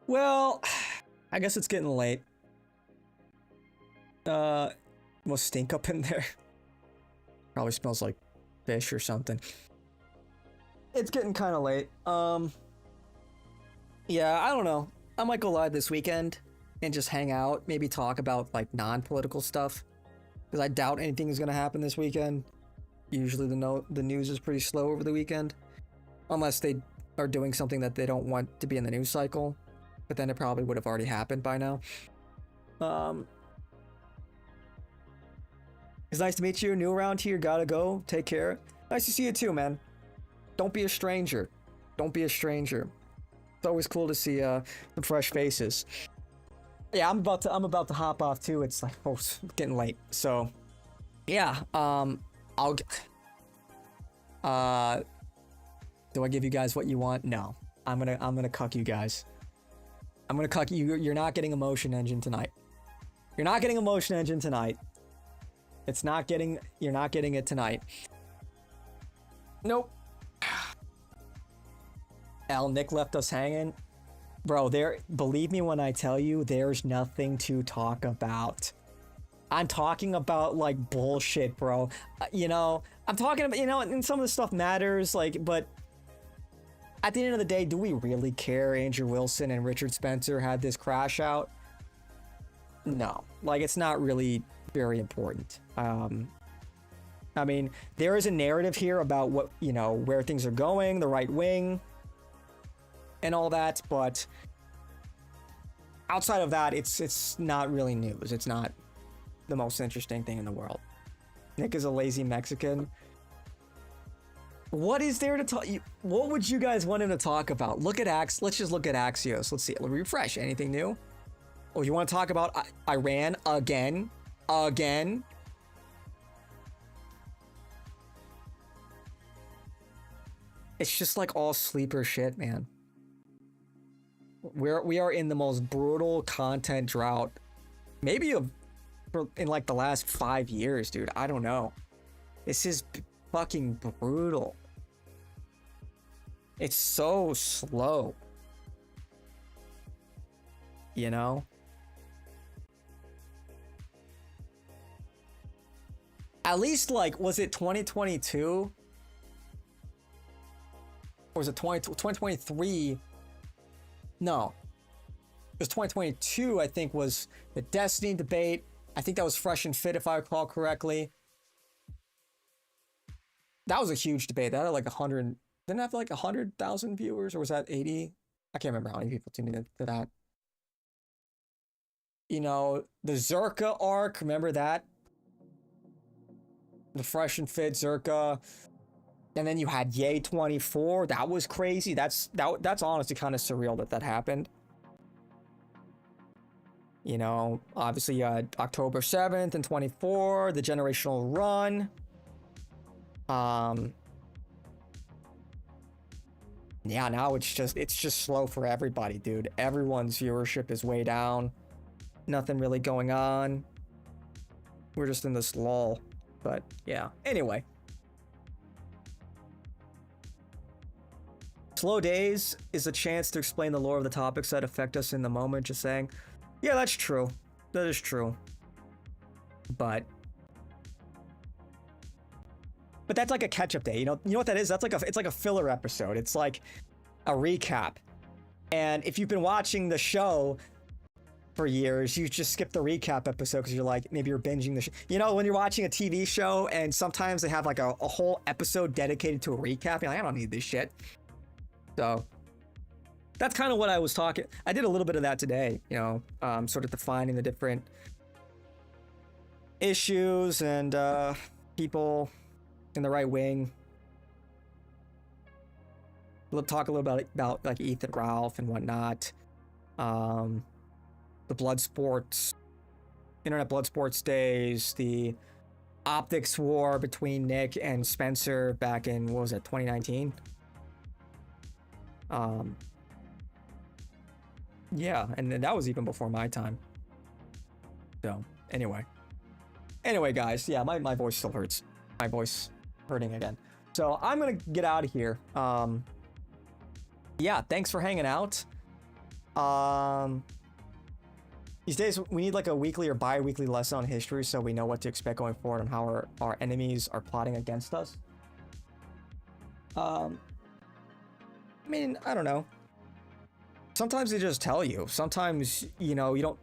Well, I guess it's getting late. Will stink up in there? Probably smells like fish or something. It's getting kind of late. Yeah, I don't know. I might go live this weekend and just hang out, maybe talk about like non-political stuff, because I doubt anything is gonna happen this weekend. Usually the news is pretty slow over the weekend, unless they are doing something that they don't want to be in the news cycle. But then it probably would have already happened by now. It's nice to meet you. New around here, gotta go. Take care. Nice to see you too, man. Don't be a stranger. Don't be a stranger. It's always cool to see some fresh faces. Yeah, I'm about to hop off too. It's like, oh, it's getting late. So, yeah, do I give you guys what you want? No. I'm gonna cuck you guys. I'm gonna cuck you. You're not getting Emotion Engine tonight. You're not getting Emotion Engine tonight. You're not getting it tonight. Nope. Nick left us hanging. Bro, believe me when I tell you, there's nothing to talk about. I'm talking about like bullshit, bro. You know, I'm talking about, you know, and some of the stuff matters, like, but at the end of the day, do we really care Andrew Wilson and Richard Spencer had this crash out? No, like, it's not really very important. I mean, there is a narrative here about what, you know, where things are going, the right wing, and all that, but outside of that, it's not really news. It's not the most interesting thing in the world. Nick is a lazy Mexican. What is there to talk? What would you guys want him to talk about? Look at let's just look at Axios. Let's see. Refresh. Anything new? Oh, you want to talk about Iran again? Again? It's just like all sleeper shit, man. We are in the most brutal content drought, maybe in like the last 5 years, dude. I don't know. This is fucking brutal. It's so slow. You know? At least, like, was it 2022? Or was it 2023? No. It was 2022, I think, was the Destiny debate. I think that was Fresh and Fit, if I recall correctly. That was a huge debate. That had like 100... Didn't it have like 100,000 viewers? Or was that 80? I can't remember how many people tuned into that. You know, the Zerka arc, remember that? The Fresh and Fit Zerka. And then you had Yay 24. That was crazy. That's honestly kind of surreal that happened. You know, obviously you had October 7th and 24, the generational run. Yeah, now it's just slow for everybody, dude. Everyone's viewership is way down. Nothing really going on. We're just in this lull. But yeah. Anyway. Slow days is a chance to explain the lore of the topics that affect us in the moment. Just saying. Yeah, that's true. That is true. But that's like a catch-up day. You know what that is? That's like it's like a filler episode. It's like a recap. And if you've been watching the show for years, you just skip the recap episode because you're like, maybe you're binging the show. You know, when you're watching a TV show and sometimes they have like a whole episode dedicated to a recap, you're like, I don't need this shit. So that's kind of what I was talking. I did a little bit of that today, you know, sort of defining the different issues and people in the right wing. We'll talk a little bit about like Ethan Ralph and whatnot. The blood sports, internet blood sports days, the optics war between Nick and Spencer back in, what was it, 2019? Yeah, and then that was even before my time. So, anyway, guys, yeah, my voice still hurts. My voice hurting again. So I'm gonna get out of here. Yeah, thanks for hanging out. These days we need like a weekly or bi-weekly lesson on history so we know what to expect going forward and how our enemies are plotting against us. I mean, I don't know. Sometimes they just tell you. Sometimes, you know, you don't...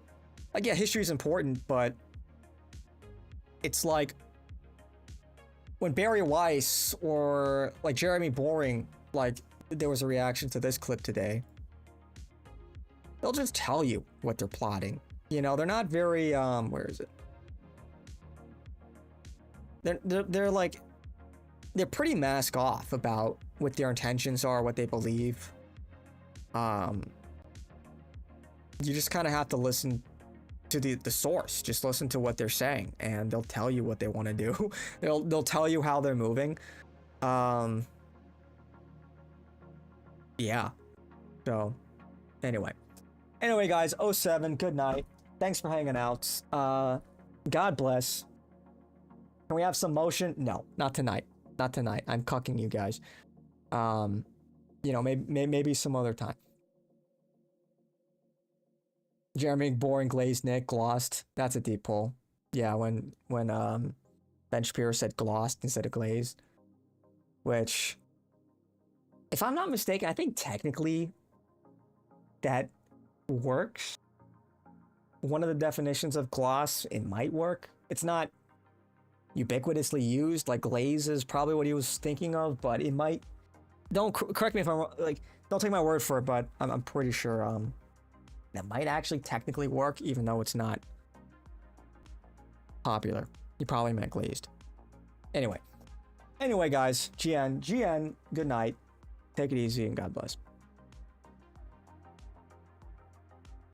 Like, yeah, history is important, but it's like when Barry Weiss or like Jeremy Boring, like there was a reaction to this clip today. They'll just tell you what they're plotting. You know, they're not very, where is it? They're like, they're pretty mask off about what their intentions are, what they believe. You just kind of have to listen to the source. Just listen to what they're saying, and they'll tell you what they want to do. they'll tell you how they're moving. Yeah. So, anyway, guys. 07. Good night. Thanks for hanging out. God bless. Can we have some motion? No, not tonight. Not tonight. I'm cucking you guys. You know, maybe some other time. Jeremy, boring, glazed, Nick, glossed. That's a deep pull. Yeah, when Ben Shapiro said glossed instead of glazed, which, if I'm not mistaken, I think technically that works. One of the definitions of gloss, it might work. It's not ubiquitously used, like glaze is probably what he was thinking of, but it might. Don't correct me if I'm wrong, like, don't take my word for it, but I'm pretty sure that might actually technically work, even though it's not popular. He probably meant glazed. Anyway, guys, GN, good night. Take it easy and God bless.